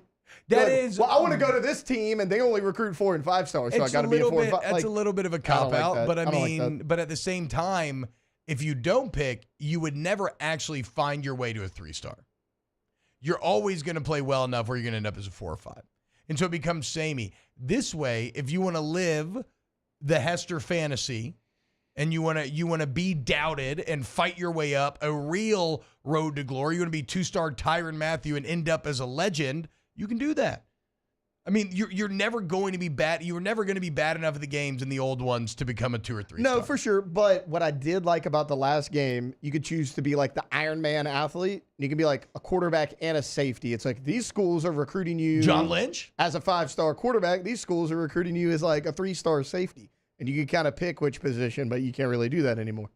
That like, is. Well, I want to go to this team, and they only recruit 4 and 5 stars, so I got to be a 4 and 5. That's a little bit of a cop out, like but I don't mean, like that. but at the same time, if you don't pick, you would never actually find your way to a 3-star. You're always going to play well enough where you're going to end up as a 4 or 5. And so it becomes samey. This way, if you want to live the Hester fantasy and you want to be doubted and fight your way up a real road to glory, you want to be 2-star Tyrann Mathieu and end up as a legend, you can do that. I mean, you're never going to be bad. You were never going to be bad enough at the games in the old ones to become a 2 or 3 No, star. for sure. But what I did like about the last game, you could choose to be like the Iron Man athlete. You can be like a quarterback and a safety. It's like these schools are recruiting you. John Lynch? As a 5-star quarterback. These schools are recruiting you as like a 3-star safety. And you can kind of pick which position, but you can't really do that anymore.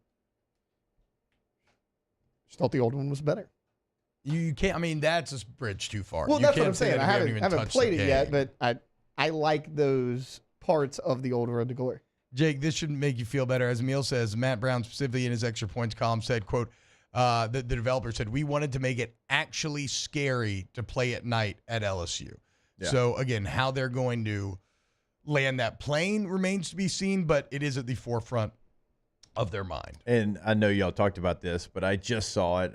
Just thought the old one was better. You can't. I mean, that's a bridge too far. Well, You that's what can't I'm say saying. that I if you haven't touched played the it yet, game. but I like those parts of the old Road to Glory. Jake, this should make you feel better. As Emil says, Matt Brown specifically in his extra points column said, quote, the developer said, we wanted to make it actually scary to play at night at LSU. Yeah. So, again, how they're going to land that plane remains to be seen, but it is at the forefront of their mind. And I know y'all talked about this, but I just saw it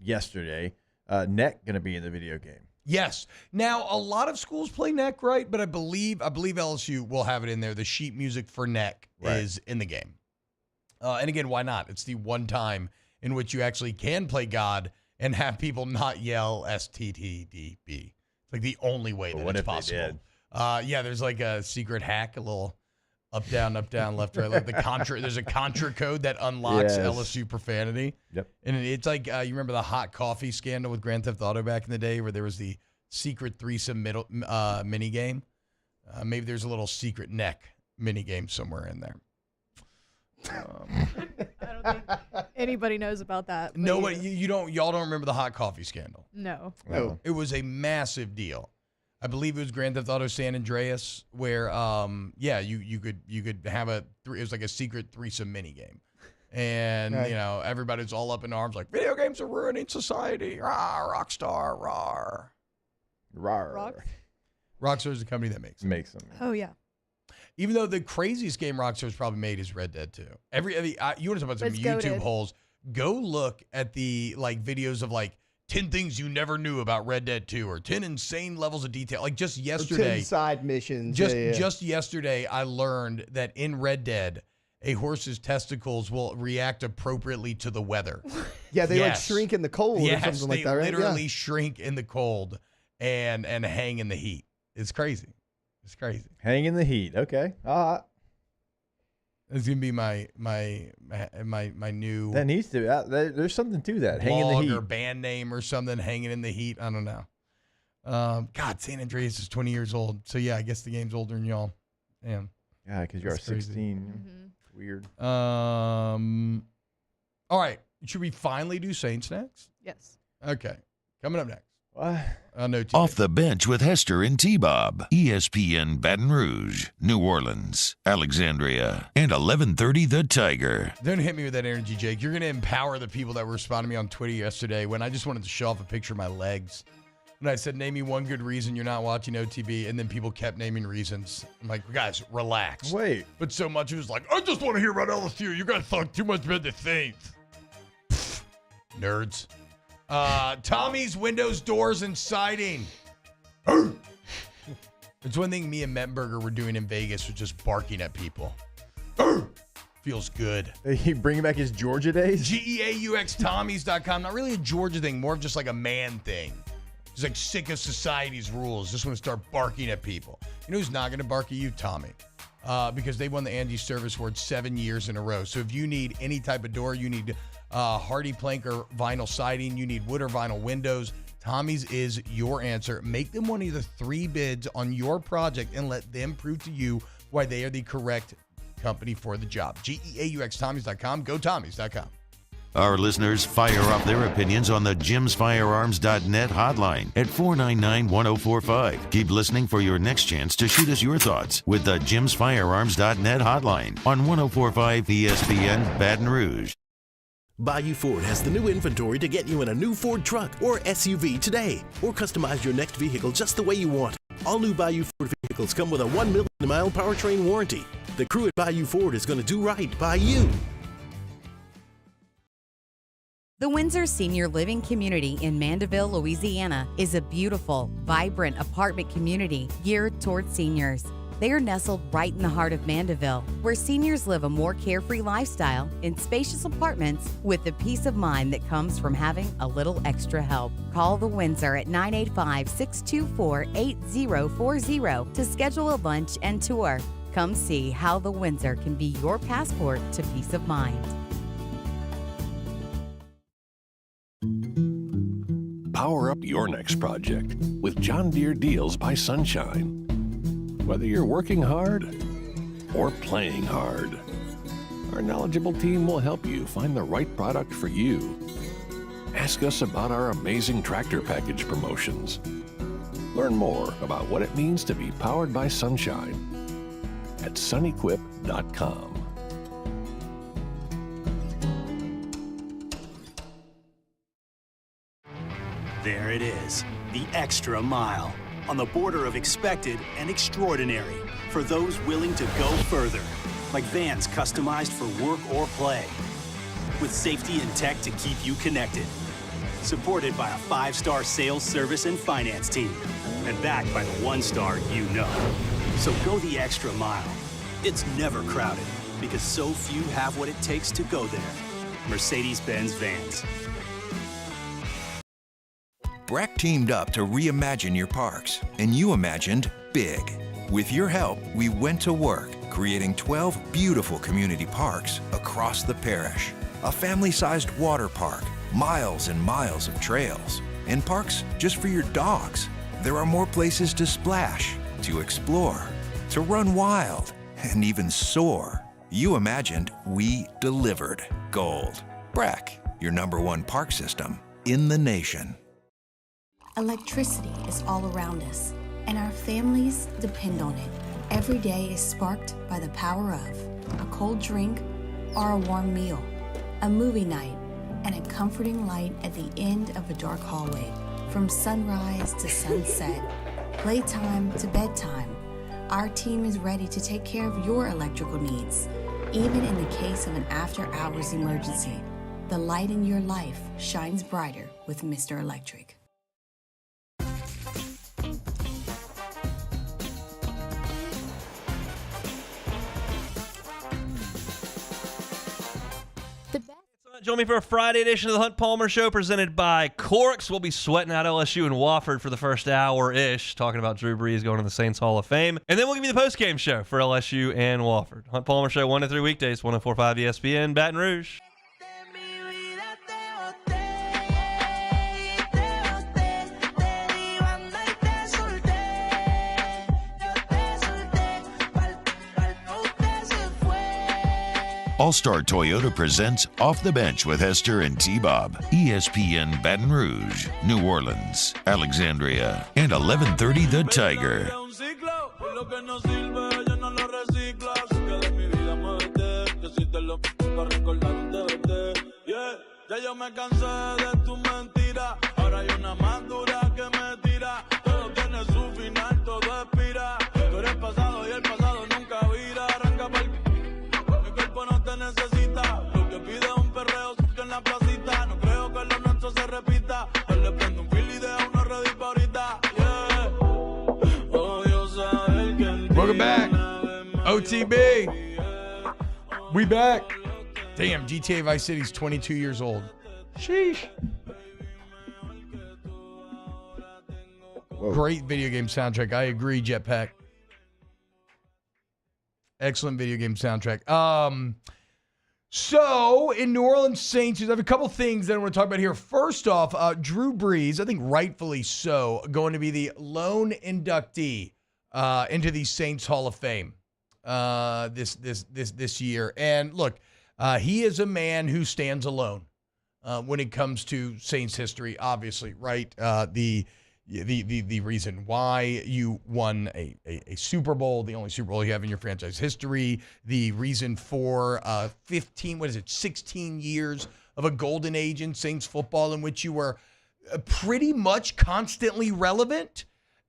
yesterday. Neck going to be in the video game. Yes. Now, a lot of schools play neck, right? But I believe LSU will have it in there. The sheet music for neck is in the game. And again, why not? It's the one time in which you actually can play God and have people not yell STTDB. It's like the only way that it's possible. Yeah, there's like a secret hack, a little up, down, left, right. Like the contra, there's a contra code that unlocks LSU profanity. Yep. And it's like, you remember the hot coffee scandal with Grand Theft Auto back in the day where there was the secret threesome mini game? Maybe there's a little secret neck mini game somewhere in there. I don't think anybody knows about that. Nobody, y'all don't remember the hot coffee scandal? No. It was a massive deal. I believe it was Grand Theft Auto San Andreas, where you could have it was like a secret threesome mini game, and everybody's all up in arms like video games are ruining society. Rah, Rockstar, rawr. Rockstar is the company that makes them. Oh yeah. Even though the craziest game Rockstar's probably made is Red Dead 2. You want to talk about some YouTube holes? Go look at the videos of 10 things you never knew about Red Dead 2 or 10 insane levels of detail. Like just yesterday. 10 side missions. Just yesterday, I learned that in Red Dead, a horse's testicles will react appropriately to the weather. Yeah, they shrink in the cold or something like that, right? They literally shrink in the cold and hang in the heat. It's crazy. It's crazy. Hang in the heat. Okay. It's gonna be my new. That needs to. There's something to that. Hang in the heat. Or band name or something. Hanging in the heat. I don't know. God, San Andreas is 20 years old. So yeah, I guess the game's older than y'all. Damn. Yeah, because you're 16. It's weird. All right. Should we finally do Saints next? Yes. Okay. Coming up next. What? No TV. Off the Bench with Hester and T-Bob. ESPN Baton Rouge, New Orleans, Alexandria, and 1130 The Tiger. Don't hit me with that energy, Jake. You're going to empower the people that were responding to me on Twitter yesterday when I just wanted to show off a picture of my legs. And I said, name me one good reason you're not watching OTB. And then people kept naming reasons. I'm like, guys, relax. Wait. But so much it was like, I just want to hear about LSU. You guys talk too much about the Saints. Nerds. Tommy's windows, doors, and siding. It's one thing me and Mettenberger were doing in Vegas was just barking at people. Feels good. He bringing back his Georgia days? GEAUXTommys.com. Not really a Georgia thing, more of just like a man thing. He's like sick of society's rules. Just want to start barking at people. You know who's not going to bark at you? Tommy. Because they won the Andy Service Award 7 years in a row. So if you need any type of door, you need hardy plank or vinyl siding, you need wood or vinyl windows, Tommy's is your answer. Make them one of the 3 bids on your project and let them prove to you why they are the correct company for the job. GEAUXTommys.com. Go Tommys.com. Our listeners fire off their opinions on the jimsfirearms.net hotline at 499-1045. Keep listening for your next chance to shoot us your thoughts with the jimsfirearms.net hotline on 1045 ESPN Baton Rouge. Bayou Ford has the new inventory to get you in a new Ford truck or SUV today, or customize your next vehicle just the way you want. All new Bayou Ford vehicles come with a 1 million-mile powertrain warranty. The crew at Bayou Ford is going to do right by you. The Windsor Senior Living Community in Mandeville, Louisiana is a beautiful, vibrant apartment community geared toward seniors. They are nestled right in the heart of Mandeville, where seniors live a more carefree lifestyle in spacious apartments with the peace of mind that comes from having a little extra help. Call the Windsor at 985-624-8040 to schedule a lunch and tour. Come see how the Windsor can be your passport to peace of mind. Power up your next project with John Deere Deals by Sunshine. Whether you're working hard or playing hard, our knowledgeable team will help you find the right product for you. Ask us about our amazing tractor package promotions. Learn more about what it means to be powered by sunshine at sunequip.com. There it is, the extra mile, on the border of expected and extraordinary for those willing to go further, like vans customized for work or play, with safety and tech to keep you connected, supported by a 5-star sales, service, and finance team, and backed by the 1-star you know. So go the extra mile. It's never crowded, because so few have what it takes to go there. Mercedes-Benz Vans. Breck teamed up to reimagine your parks, and you imagined big. With your help, we went to work, creating 12 beautiful community parks across the parish. A family-sized water park, miles and miles of trails, and parks just for your dogs. There are more places to splash, to explore, to run wild, and even soar. You imagined, we delivered. Gold. Breck, your #1 park system in the nation. Electricity is all around us, and our families depend on it. Every day is sparked by the power of a cold drink or a warm meal, a movie night, and a comforting light at the end of a dark hallway. From sunrise to sunset, playtime to bedtime, our team is ready to take care of your electrical needs, even in the case of an after-hours emergency. The light in your life shines brighter with Mr. Electric. Join me for a Friday edition of the Hunt Palmer Show presented by Corks. We'll be sweating out LSU and Wofford for the first hour-ish, talking about Drew Brees going to the Saints Hall of Fame. And then we'll give you the post-game show for LSU and Wofford. Hunt Palmer Show 1 to 3 weekdays, 104.5 ESPN, Baton Rouge. All-Star Toyota presents Off the Bench with Hester and T-Bob. ESPN Baton Rouge, New Orleans, Alexandria, and 1130 The Tiger. Welcome back. OTB. We back. Damn, GTA Vice City's 22 years old. Sheesh. Whoa. Great video game soundtrack. I agree, Jetpack. Excellent video game soundtrack. So, in New Orleans Saints, I have a couple things that I want to talk about here. First off, Drew Brees, I think rightfully so, going to be the lone inductee into the Saints Hall of Fame this year. And look, he is a man who stands alone. when it comes to Saints history, obviously, right? The reason why you won a Super Bowl, the only Super Bowl you have in your franchise history, the reason for 16 years of a golden age in Saints football in which you were pretty much constantly relevant,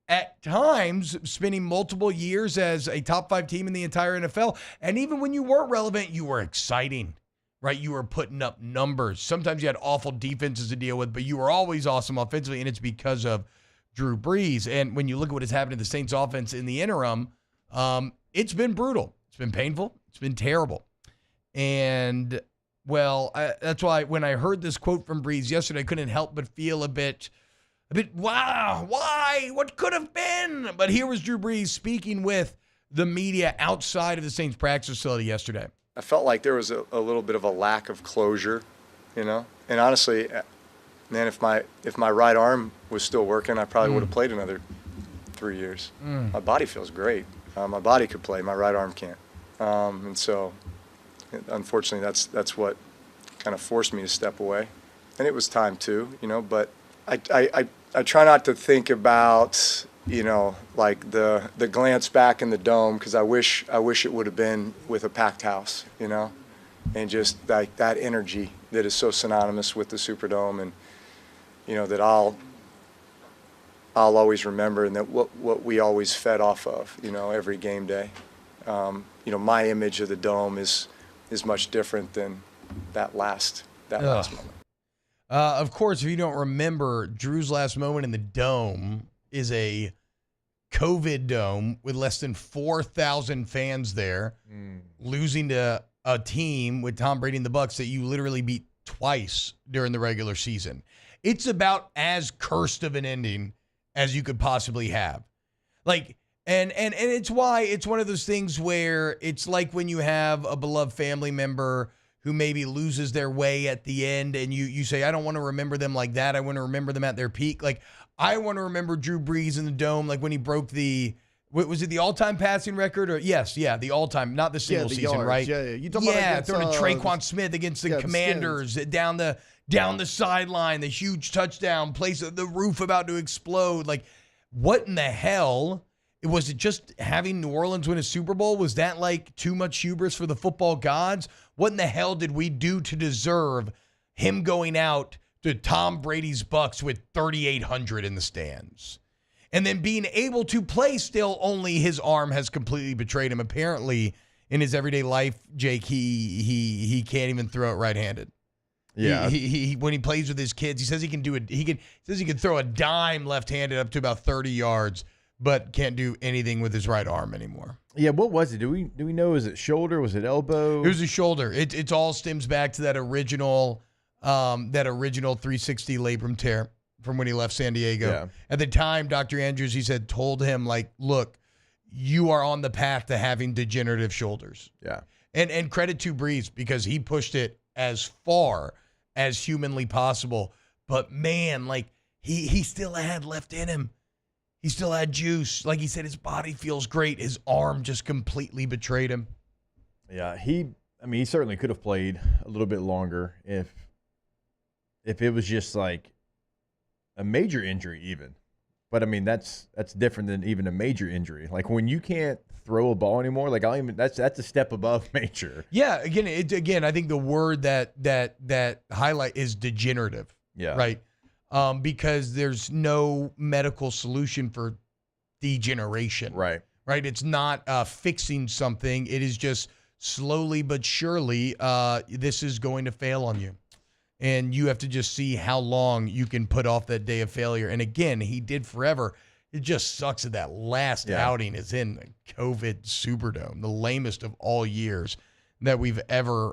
at times spending multiple years as a top 5 team in the entire NFL. And even when you weren't relevant, you were exciting, right? You were putting up numbers. Sometimes you had awful defenses to deal with, but you were always awesome offensively, and it's because of Drew Brees. And when you look at what has happened to the Saints offense in the interim, it's been brutal. It's been painful. It's been terrible. And, well, that's why when I heard this quote from Brees yesterday, I couldn't help but feel a bit, wow, why? What could have been? But here was Drew Brees speaking with the media outside of the Saints practice facility yesterday. I felt like there was a little bit of a lack of closure, And honestly, man, if my right arm was still working, I probably would have played another 3 years. My body feels great. My body could play. My right arm can't. And so, unfortunately, that's what kind of forced me to step away. And it was time too, But I try not to think about, like the glance back in the dome, because I wish it would have been with a packed house, and just like that energy that is so synonymous with the Superdome, and that I'll always remember, and that what we always fed off of, every game day. My image of the dome is much different than that last moment. Of course, if you don't remember, Drew's last moment in the dome is a COVID dome with less than 4,000 fans there, losing to a team with Tom Brady and the Bucs that you literally beat twice during the regular season. It's about as cursed of an ending as you could possibly have. Like, and it's why it's one of those things where it's like when you have a beloved family member who maybe loses their way at the end, and you say, I don't want to remember them like that. I want to remember them at their peak. Like, I want to remember Drew Brees in the dome, like when he broke was it the all-time passing record? Or the all-time, not the single season, yards. right? Yeah. You talking about throwing to Traquan Smith against the Commanders down the sideline, the huge touchdown, place of the roof about to explode. Like, what in the hell? Was it just having New Orleans win a Super Bowl? Was that like too much hubris for the football gods? What in the hell did we do to deserve him going out to Tom Brady's Bucs with 3,800 in the stands? And then being able to play still, only his arm has completely betrayed him. Apparently, in his everyday life, Jake, he can't even throw it right-handed. Yeah. He when he plays with his kids, he says he can do it. He says he can throw a dime left-handed up to about 30 yards, but can't do anything with his right arm anymore. Yeah, what was it? Do we know? Was it shoulder? Was it elbow? It was a shoulder. It all stems back to that original 360 labrum tear from when he left San Diego. Yeah. At the time, Dr. Andrews, he said, told him, like, look, you are on the path to having degenerative shoulders. Yeah. And credit to Brees, because he pushed it as far as humanly possible. But man, like, he still had left in him. He still had juice. Like he said, his body feels great. His arm just completely betrayed him. Yeah, he certainly could have played a little bit longer if it was just like a major injury even. But I mean, that's different than even a major injury. Like when you can't throw a ball anymore, like that's a step above major. Yeah, again, I think the word that highlight is degenerative. Yeah. Right. Because there's no medical solution for degeneration. Right. Right. It's not fixing something. It is just slowly but surely, this is going to fail on you. And you have to just see how long you can put off that day of failure. And again, he did forever. It just sucks that that last outing is in the COVID Superdome, the lamest of all years that we've ever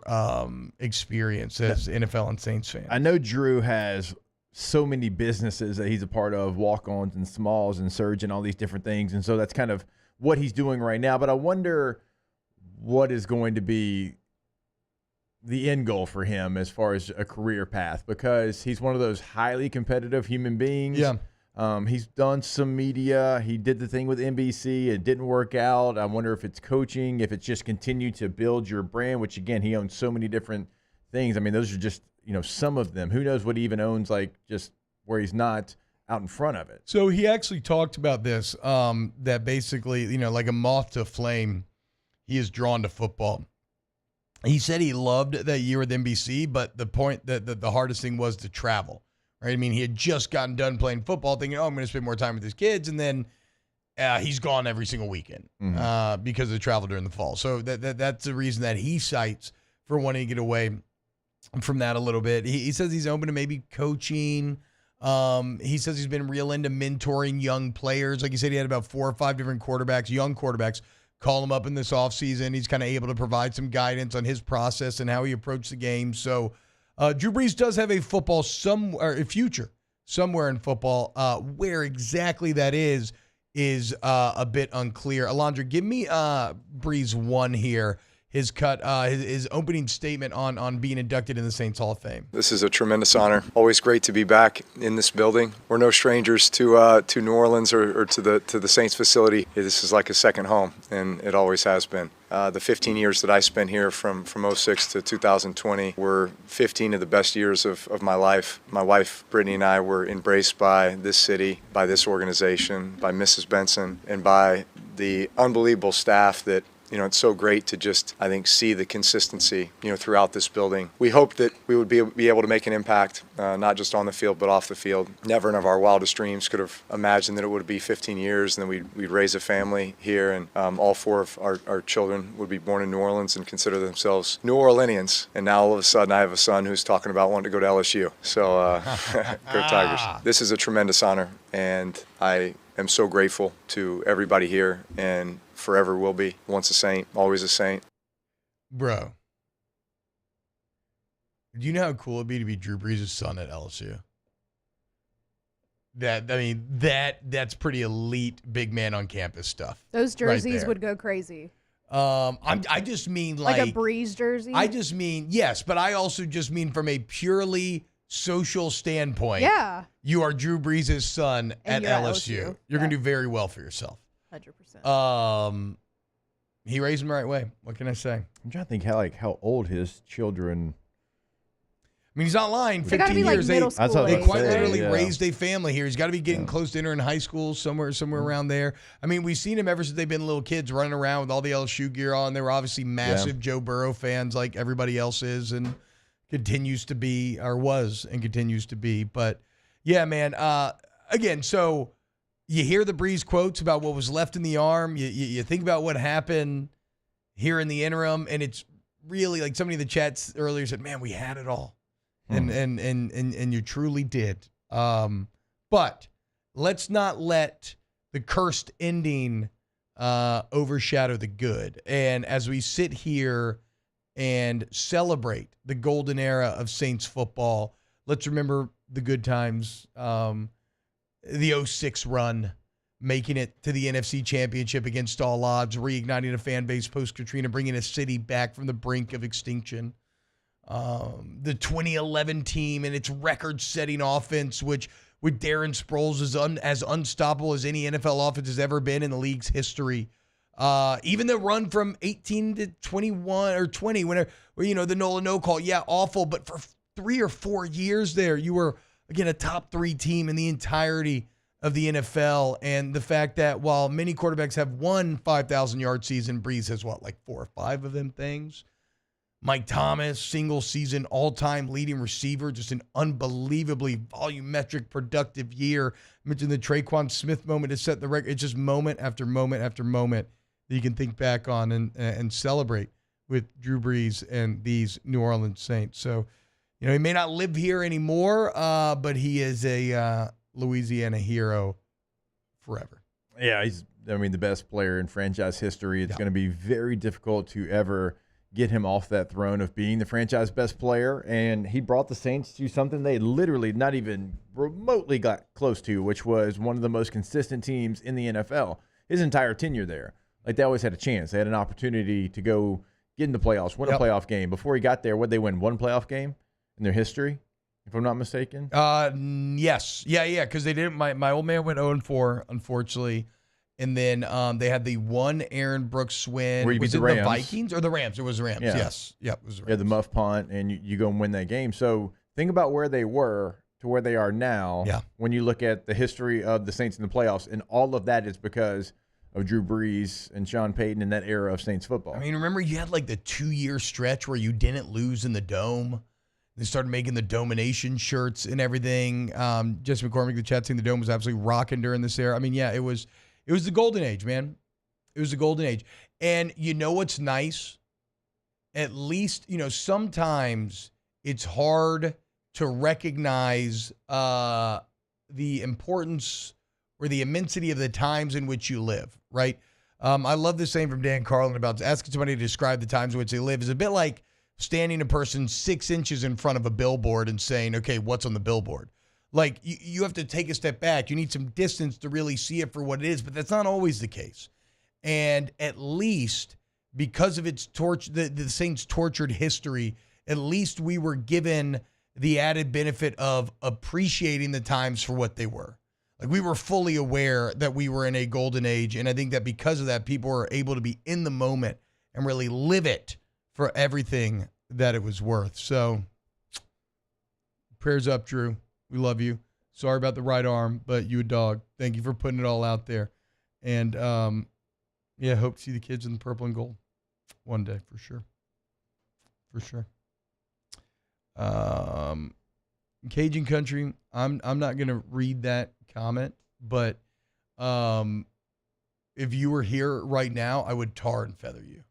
experienced as NFL and Saints fans. I know Drew has so many businesses that he's a part of, walk-ons and smalls and surge and all these different things. And so that's kind of what he's doing right now. But I wonder what is going to be the end goal for him as far as a career path, because he's one of those highly competitive human beings. Yeah. He's done some media. He did the thing with NBC. It didn't work out. I wonder if it's coaching, if it's just continue to build your brand, which, again, he owns so many different things. I mean, those are just, some of them. Who knows what he even owns, like just where he's not out in front of it. So he actually talked about this, that basically, like a moth to a flame, he is drawn to football. He said he loved that year with NBC, but the point that the hardest thing was to travel, right? I mean, he had just gotten done playing football thinking, I'm going to spend more time with his kids. And then he's gone every single weekend because of the travel during the fall. So that's the reason that he cites for wanting to get away from that a little bit. He says he's open to maybe coaching. He says he's been real into mentoring young players. Like he said, he had about 4 or 5 different young quarterbacks, call him up in this offseason. He's kind of able to provide some guidance on his process and how he approached the game. So Drew Brees does have a future somewhere in football. Where exactly that is a bit unclear. Alondra, give me Brees 1 here. His opening statement on being inducted in the Saints Hall of Fame. This is a tremendous honor. Always great to be back in this building. We're no strangers to New Orleans or to the Saints facility. This is like a second home, and it always has been. The 15 years that I spent here from 06 to 2020 were 15 of the best years of my life. My wife, Brittany, and I were embraced by this city, by this organization, by Mrs. Benson, and by the unbelievable staff that it's so great to just, I think, see the consistency, throughout this building. We hoped that we would be able to make an impact, not just on the field, but off the field. Never in our wildest dreams could have imagined that it would be 15 years and then we'd raise a family here, and all 4 of our children would be born in New Orleans and consider themselves New Orleanians. And now all of a sudden I have a son who's talking about wanting to go to LSU. So go Tigers. This is a tremendous honor, and I am so grateful to everybody here, and forever will be. Once a Saint, always a Saint. Bro, do you know how cool it'd be to be Drew Brees' son at LSU? That's pretty elite big man on campus stuff. Those jerseys would go crazy. I just mean like a Brees jersey. I just mean, yes, but I also just mean from a purely social standpoint. Yeah. You are Drew Brees' son at LSU. You're going to do very well for yourself. 100%. He raised him the right way. What can I say? I'm trying to think how old his children. I mean, he's not lying. They gotta 15 be years. like middle school They age. quite literally raised a family here. He's got to be getting close to entering high school somewhere around there. I mean, we've seen him ever since they've been little kids running around with all the LSU gear on. They were obviously massive Joe Burrow fans like everybody else is, and continues to be, or was and continues to be. But yeah, man, again, so you hear the Brees quotes about what was left in the arm. You think about what happened here in the interim, and it's really like somebody in the chats earlier said, man, we had it all. And you truly did. But let's not let the cursed ending overshadow the good. And as we sit here and celebrate the golden era of Saints football, let's remember the good times. The 06 run, making it to the NFC Championship against all odds, reigniting a fan base post-Katrina, bringing a city back from the brink of extinction. The 2011 team and its record-setting offense, which with Darren Sproles is as unstoppable as any NFL offense has ever been in the league's history. Even the run from 18 to 21 or 20, whenever, the Nola no call, awful, but for 3 or 4 years there, you were, again, a top 3 team in the entirety of the NFL. And the fact that while many quarterbacks have one 5,000-yard season, Brees has, 4 or 5 of them things. Mike Thomas, single-season, all-time leading receiver, just an unbelievably volumetric, productive year. I mentioned the Traquan Smith moment to set the record. It's just moment after moment after moment that you can think back on and celebrate with Drew Brees and these New Orleans Saints. So, he may not live here anymore, but he is a Louisiana hero forever. Yeah, he's, the best player in franchise history. It's going to be very difficult to ever get him off that throne of being the franchise best player. And he brought the Saints to something they literally not even remotely got close to, which was one of the most consistent teams in the NFL. His entire tenure there. Like, they always had a chance. They had an opportunity to go get in the playoffs, win a playoff game. Before he got there, what'd they win? One playoff game in their history, if I'm not mistaken? Yes. Yeah, because they didn't. My old man went 0-4, unfortunately. And then they had the one Aaron Brooks win. Where you beat Was the it Rams. the Vikings or the Rams? It was the Rams. Yeah. Yes. Yep. It was the Rams. Yeah, the muff punt, and you go and win that game. So think about where they were to where they are now. Yeah. When you look at the history of the Saints in the playoffs, and all of that is because of Drew Brees and Sean Payton in that era of Saints football. I mean, remember you had like the 2-year stretch where you didn't lose in the Dome. They started making the Domination shirts and everything. Jesse McCormick, the chat saying the Dome was absolutely rocking during this era. I mean, yeah, it was the golden age, man. It was the golden age. And you know what's nice? At least, sometimes it's hard to recognize the importance or the immensity of the times in which you live, right? I love this saying from Dan Carlin about asking somebody to describe the times in which they live is a bit like standing a person 6 inches in front of a billboard and saying, okay, what's on the billboard? Like, you have to take a step back. You need some distance to really see it for what it is, but that's not always the case. And at least because of its the Saints' tortured history, at least we were given the added benefit of appreciating the times for what they were. Like, we were fully aware that we were in a golden age, and I think that because of that, people were able to be in the moment and really live it for everything that it was worth. So, prayers up, Drew. We love you. Sorry about the right arm, but you a dog. Thank you for putting it all out there. And, hope to see the kids in the purple and gold one day, for sure. For sure. Cajun Country, I'm not going to read that comment, but if you were here right now, I would tar and feather you.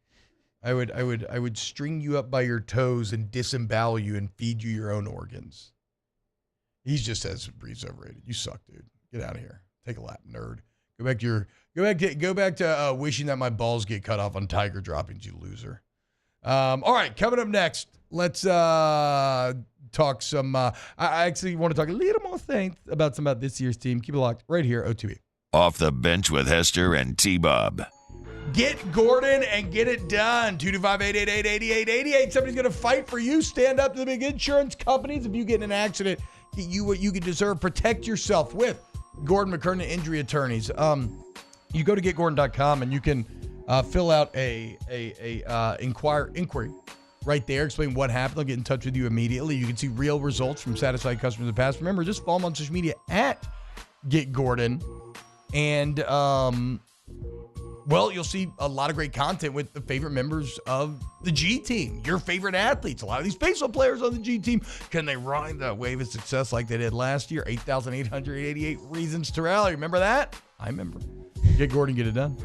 I would string you up by your toes and disembowel you and feed you your own organs. He just says Brees overrated. You suck, dude. Get out of here. Take a lap, nerd. Go back to wishing that my balls get cut off on Tiger droppings, you loser. All right, coming up next, let's talk some. I actually want to talk a little more about this year's team. Keep it locked right here, OTB. Off the bench with Hester and T-Bob. Get Gordon and get it done. 225-888-8888. Somebody's going to fight for you. Stand up to the big insurance companies. If you get in an accident, get you what you can deserve. Protect yourself with Gordon McKernan Injury Attorneys. You go to getgordon.com and you can fill out a inquiry right there. Explain what happened. They'll get in touch with you immediately. You can see real results from satisfied customers in the past. Remember, just follow them on social media at Get Gordon. And, you'll see a lot of great content with the favorite members of the G team, your favorite athletes. A lot of these baseball players on the G team, can they ride the wave of success like they did last year? 8,888 reasons to rally. Remember that? I remember. Get Gordon, get it done.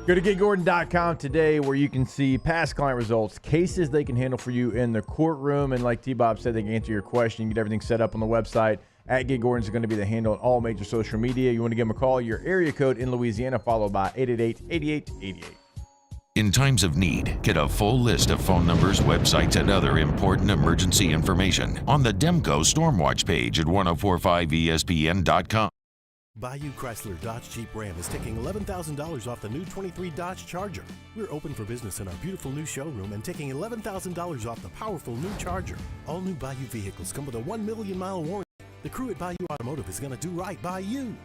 Go to getgordon.com today where you can see past client results, cases they can handle for you in the courtroom. And like T-Bob said, they can answer your question, get everything set up on the website. At Get Gordon is going to be the handle on all major social media. You want to give them a call, your area code in Louisiana, followed by 888-8888. In times of need, get a full list of phone numbers, websites, and other important emergency information on the Demco Stormwatch page at 1045ESPN.com. Bayou Chrysler Dodge Jeep Ram is taking $11,000 off the new 23 Dodge Charger. We're open for business in our beautiful new showroom and taking $11,000 off the powerful new Charger. All new Bayou vehicles come with a 1 million mile warranty. The crew at Bayou Automotive is going to do right by you.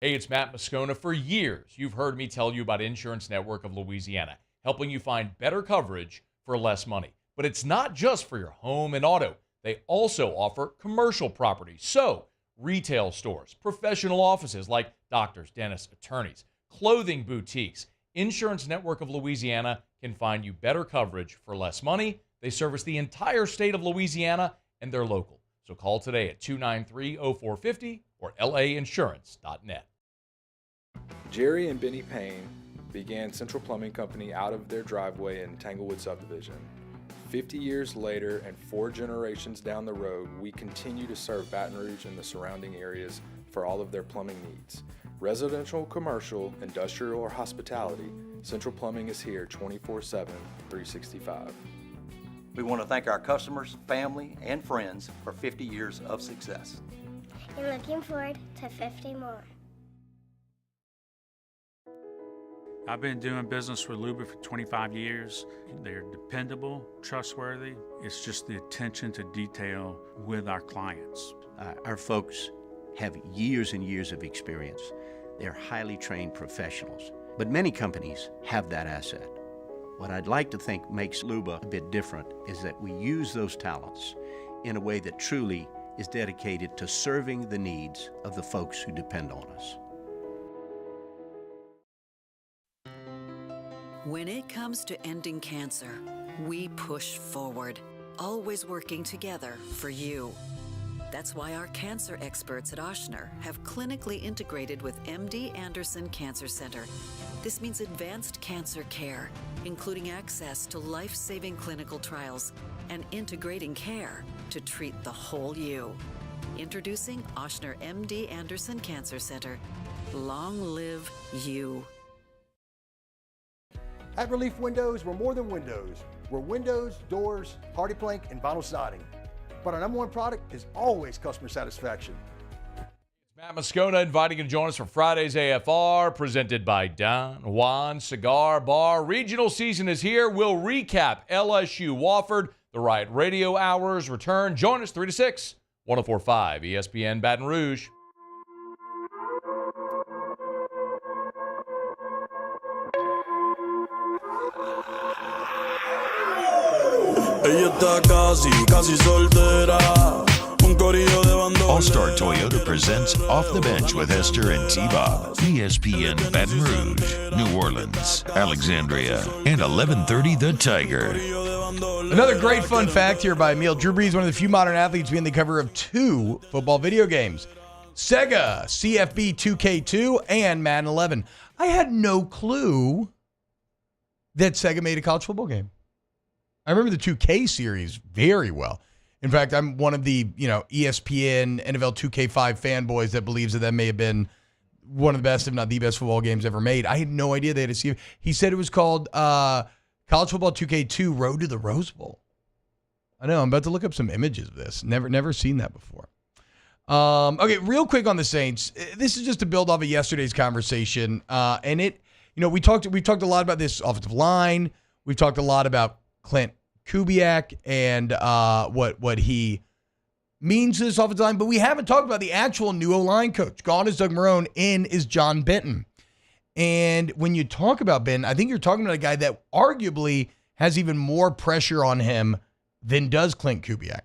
Hey, it's Matt Moscona. For years, you've heard me tell you about Insurance Network of Louisiana, helping you find better coverage for less money. But it's not just for your home and auto. They also offer commercial property. So, retail stores, professional offices like doctors, dentists, attorneys, clothing boutiques. Insurance Network of Louisiana can find you better coverage for less money. They service the entire state of Louisiana, and they're local. So call today at 293-0450 or lainsurance.net. Jerry and Benny Payne began Central Plumbing Company out of their driveway in Tanglewood Subdivision. 50 years later and 4 generations down the road, we continue to serve Baton Rouge and the surrounding areas for all of their plumbing needs. Residential, commercial, industrial, or hospitality, Central Plumbing is here 24/7, 365. We want to thank our customers, family, and friends for 50 years of success. And looking forward to 50 more. I've been doing business with Luba for 25 years. They're dependable, trustworthy. It's just the attention to detail with our clients. Our folks have years and years of experience. They're highly trained professionals, but many companies have that asset. What I'd like to think makes Luba a bit different is that we use those talents in a way that truly is dedicated to serving the needs of the folks who depend on us. When it comes to ending cancer, we push forward, always working together for you. That's why our cancer experts at Ochsner have clinically integrated with MD Anderson Cancer Center. This means advanced cancer care, including access to life-saving clinical trials and integrating care to treat the whole you. Introducing Ochsner MD Anderson Cancer Center. Long live you. At Relief Windows, we're more than windows. We're windows, doors, hardy plank, and vinyl siding. But our number one product is always customer satisfaction. Matt Moscona inviting you to join us for Friday's AFR, presented by Don Juan Cigar Bar. Regional season is here. We'll recap LSU-Wofford. The Riot Radio Hours return. Join us 3 to 6, 104.5 ESPN Baton Rouge. All-Star Toyota presents Off the Bench with Hester and T-Bob. ESPN Baton Rouge, New Orleans, Alexandria, and 1130 The Tiger. Another great fun fact here by Emil. Drew Brees, one of the few modern athletes being the cover of 2 football video games. Sega, CFB 2K2, and Madden 11. I had no clue that Sega made a college football game. I remember the 2K series very well. In fact, I'm one of the, ESPN NFL 2K5 fanboys that believes that may have been one of the best, if not the best, football games ever made. I had no idea they had a series. He said it was called College Football 2K2 Road to the Rose Bowl. I know. I'm about to look up some images of this. Never seen that before. Okay, real quick on the Saints. This is just to build off of yesterday's conversation. And it, we talked a lot about this offensive line. We've talked a lot about Clint Kubiak and what he means to this offensive line, but we haven't talked about the actual new O-line coach. Gone is Doug Marrone, in is John Benton. And when you talk about Benton, I think you're talking about a guy that arguably has even more pressure on him than does Clint Kubiak,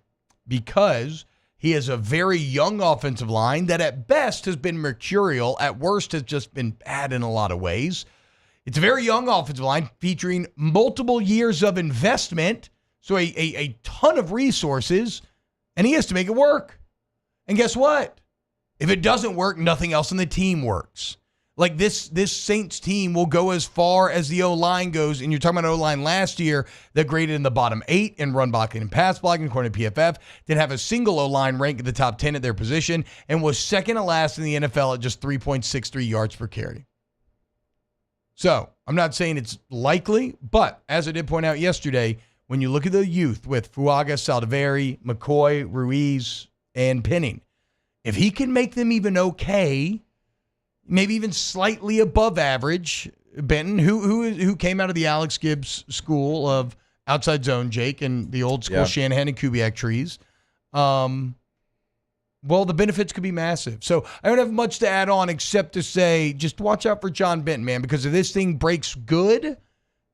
because he has a very young offensive line that at best has been mercurial, at worst has just been bad in a lot of ways. It's a very young offensive line featuring multiple years of investment, so a ton of resources, and he has to make it work. And guess what? If it doesn't work, nothing else in the team works. Like this Saints team will go as far as the O-line goes, and you're talking about O-line last year that graded in the bottom 8 in run blocking and pass blocking, according to PFF, didn't have a single O-line ranked in the top 10 at their position, and was second to last in the NFL at just 3.63 yards per carry. So, I'm not saying it's likely, but as I did point out yesterday, when you look at the youth with Fuaga, Saldiveri, McCoy, Ruiz, and Penning, if he can make them even okay, maybe even slightly above average, Benton, who came out of the Alex Gibbs school of outside zone, Jake, and the old school Shanahan and Kubiak trees, well, the benefits could be massive. So I don't have much to add on except to say just watch out for John Benton, man, because if this thing breaks good,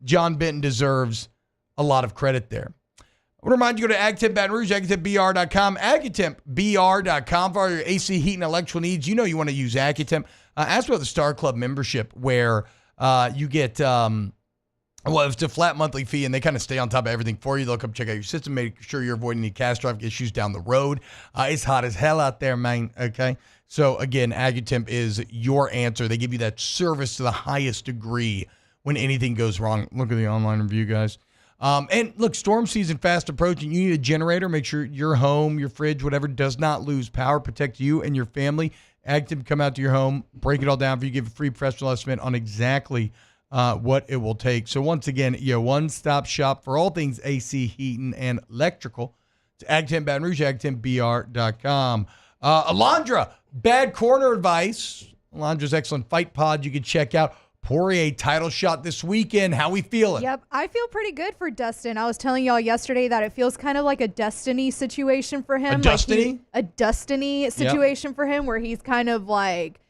John Benton deserves a lot of credit there. I want to remind you, go to AgTemp Baton Rouge, AgTempBR.com, AgTempBR.com for all your AC, heat, and electrical needs. You know you want to use AgTemp. Ask about the Star Club membership where you get it's a flat monthly fee, and they kind of stay on top of everything for you. They'll come check out your system, make sure you're avoiding any catastrophic issues down the road. It's hot as hell out there, man, okay? So, again, AgTemp is your answer. They give you that service to the highest degree when anything goes wrong. Look at the online review, guys. And, look, storm season fast approaching. You need a generator. Make sure your home, your fridge, whatever, does not lose power. Protect you and your family Ag Tim come out to your home, break it all down for you, give a free professional estimate on exactly what it will take. So once again, one-stop shop for all things AC, heating, and electrical. It's Ag Tim Baton Rouge, agtimbr.com. Alondra, bad corner advice. Alondra's excellent fight pod you can check out. Poirier title shot this weekend. How we feeling? Yep, I feel pretty good for Dustin. I was telling y'all yesterday that it feels kind of like a destiny situation for him. A destiny situation for him where he's kind of like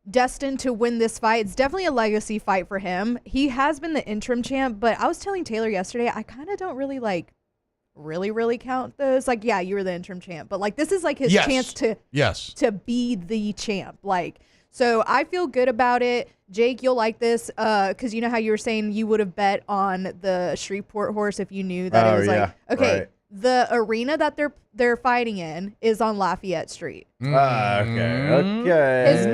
destined to win this fight. It's definitely a legacy fight for him. He has been the interim champ, but I was telling Taylor yesterday, I kind of don't really really count those. Like, yeah, you were the interim champ, but like this is like his chance to be the champ. Like, so I feel good about it. Jake, you'll like this because you know how you were saying you would have bet on the Shreveport horse if you knew that it was the arena that they're fighting in is on Lafayette Street. Okay.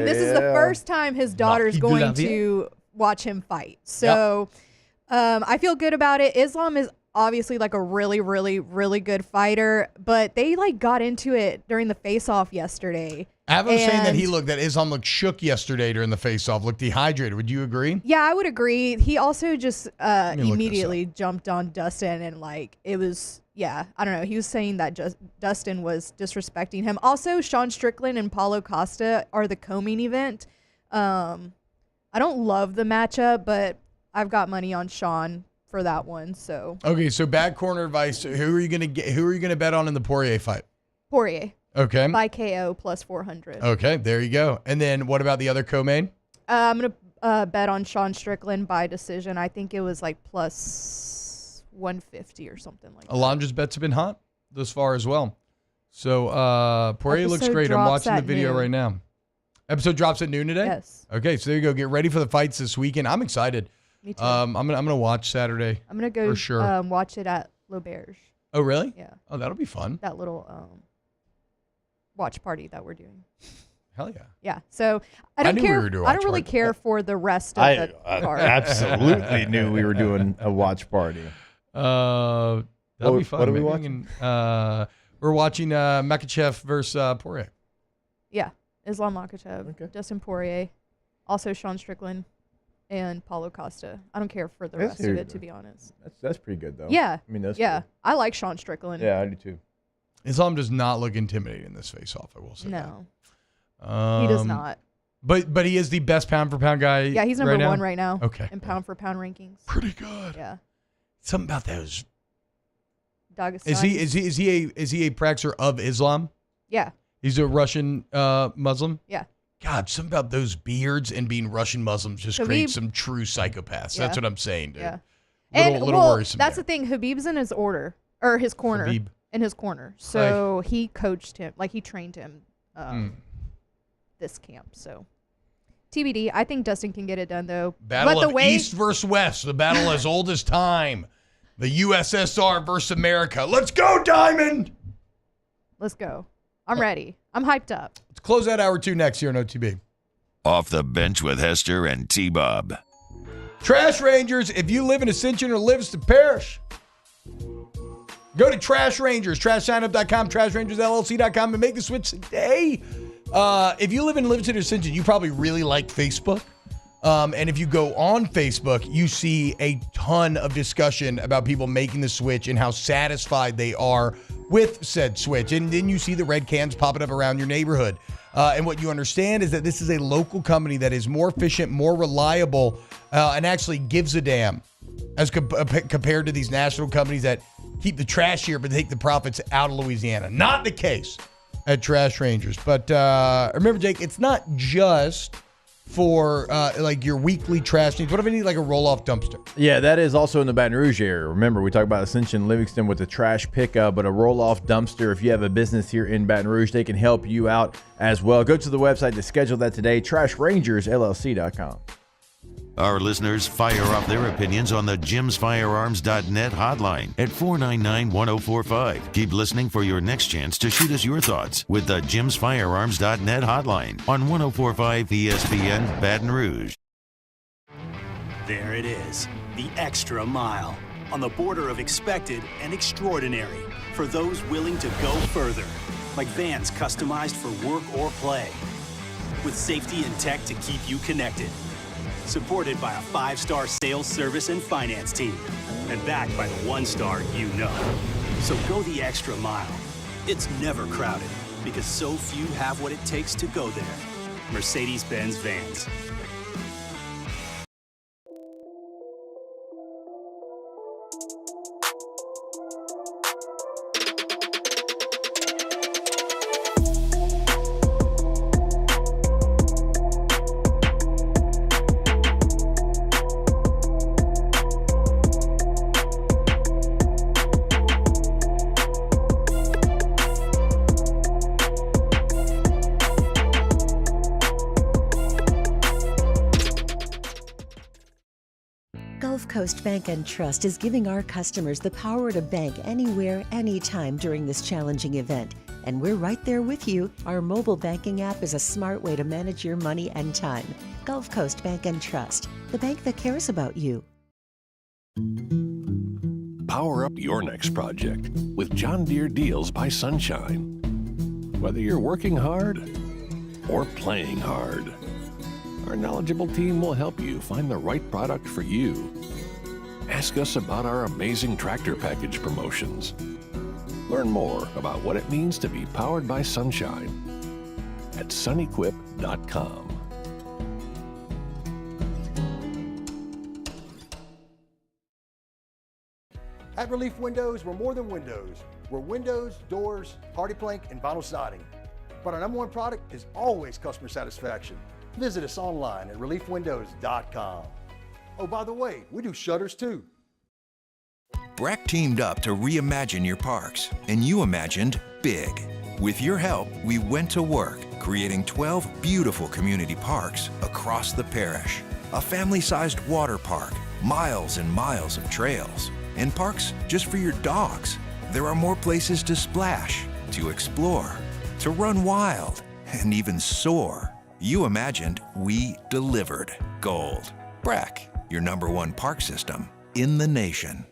This is the first time his daughter's going to watch him fight. So I feel good about it. Islam is obviously like a really good fighter, but they like got into it during the face-off yesterday. Adam was saying that Islam looked shook yesterday during the face-off, looked dehydrated. Would you agree? Yeah, I would agree. He also just immediately jumped on Dustin and like it was, I don't know. He was saying that Dustin was disrespecting him. Also, Sean Strickland and Paulo Costa are the co-main event. I don't love the matchup, but I've got money on Sean for that one. So okay, so bad corner advice. Who are you gonna bet on in the Poirier fight? Poirier. Okay. By KO plus 400. Okay, there you go. And then what about the other co-main? I'm gonna bet on Sean Strickland by decision. I think it was like plus 150 or something like that. Alondra's bets have been hot thus far as well. So Poirier looks great. I'm watching the video right now. Episode drops at noon today? Yes. Okay, so there you go. Get ready for the fights this weekend. I'm excited. Me too. I'm gonna watch Saturday. I'm gonna go for sure. Watch it at L'Auberge. Oh really? Yeah. Oh, that'll be fun. That little watch party that we're doing. Hell yeah. Yeah. So I don't care. I don't really care for the rest of the card. I absolutely knew we were doing a watch party. That'll be fun. What are we watching? We're watching Makhachev versus Poirier. Yeah. Islam Makhachev, Dustin Poirier, also Sean Strickland, and Paulo Costa. I don't care for the rest of it, to be honest. That's pretty good, though. Yeah. I mean, that's good. I like Sean Strickland. Yeah, I do too. Islam does not look intimidating in this face-off, I will say. No. He does not. But he is the best pound-for-pound guy. Yeah, he's number one right now. Okay. In pound-for-pound rankings. Pretty good. Yeah. Something about those. Dagestan. Is he a practicer of Islam? Yeah. He's a Russian Muslim? Yeah. God, something about those beards and being Russian Muslims just creates some true psychopaths. Yeah. That's what I'm saying, dude. Yeah. Little worrisome. That's the thing. Habib's in his corner. Habib. In his corner. So he coached him, like he trained him this camp. So TBD. I think Dustin can get it done though. Battle of East versus West. The battle as old as time. The USSR versus America. Let's go, Diamond! Let's go. I'm ready. I'm hyped up. Let's close out hour 2 next here on OTB. Off the bench with Hester and T-Bob. Trash Rangers, if you live in Ascension or lives to Parish, go to Trash Rangers, trashsignup.com, trashrangersllc.com, and make the switch today. If you live in Livingston or Ascension, you probably really like Facebook. And if you go on Facebook, you see a ton of discussion about people making the switch and how satisfied they are with said switch. And then you see the red cans popping up around your neighborhood. And what you understand is that this is a local company that is more efficient, more reliable, and actually gives a damn as compared to these national companies that keep the trash here but take the profits out of Louisiana. Not the case at Trash Rangers. But remember, Jake, it's not just for like your weekly trash needs. What if I need like a roll-off dumpster? Yeah, that is also in the Baton Rouge area. Remember, we talked about Ascension, Livingston with the trash pickup, but a roll-off dumpster. If you have a business here in Baton Rouge, they can help you out as well. Go to the website to schedule that today, trashrangersllc.com. Our listeners fire off their opinions on the jimsfirearms.net hotline at 499-1045. Keep listening for your next chance to shoot us your thoughts with the jimsfirearms.net hotline on 1045 ESPN Baton Rouge. There it is, the extra mile, on the border of expected and extraordinary for those willing to go further, like vans customized for work or play. with safety and tech to keep you connected. Supported by a 5-star sales, service, and finance team. And backed by the 1-star you know. So go the extra mile. It's never crowded because so few have what it takes to go there. Mercedes-Benz Vans. Gulf Coast Bank and Trust is giving our customers the power to bank anywhere, anytime during this challenging event. And we're right there with you. Our mobile banking app is a smart way to manage your money and time. Gulf Coast Bank and Trust, the bank that cares about you. Power up your next project with John Deere Deals by Sunshine. Whether you're working hard or playing hard, our knowledgeable team will help you find the right product for you. Ask us about our amazing tractor package promotions. Learn more about what it means to be powered by sunshine at sunequip.com. At Relief Windows, we're more than windows. We're windows, doors, hardy plank, and vinyl siding. But our number one product is always customer satisfaction. Visit us online at reliefwindows.com. Oh, by the way, we do shutters too. Breck teamed up to reimagine your parks, and you imagined big. With your help, we went to work, creating 12 beautiful community parks across the parish. A family-sized water park, miles and miles of trails, and parks just for your dogs. There are more places to splash, to explore, to run wild, and even soar. You imagined, we delivered. Gold. Breck, your #1 park system in the nation.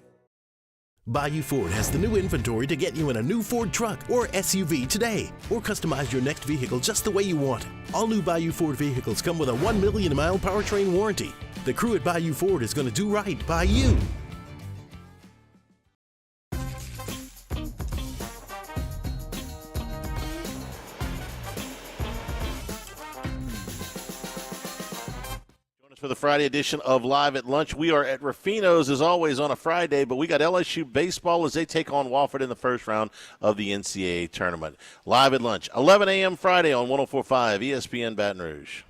Bayou Ford has the new inventory to get you in a new Ford truck or SUV today, or customize your next vehicle just the way you want it. All new Bayou Ford vehicles come with a 1 million mile powertrain warranty. The crew at Bayou Ford is going to do right by you. For the Friday edition of Live at Lunch. We are at Ruffino's as always on a Friday, but we got LSU baseball as they take on Wofford in the first round of the NCAA tournament. Live at Lunch, 11 a.m. Friday on 104.5 ESPN Baton Rouge.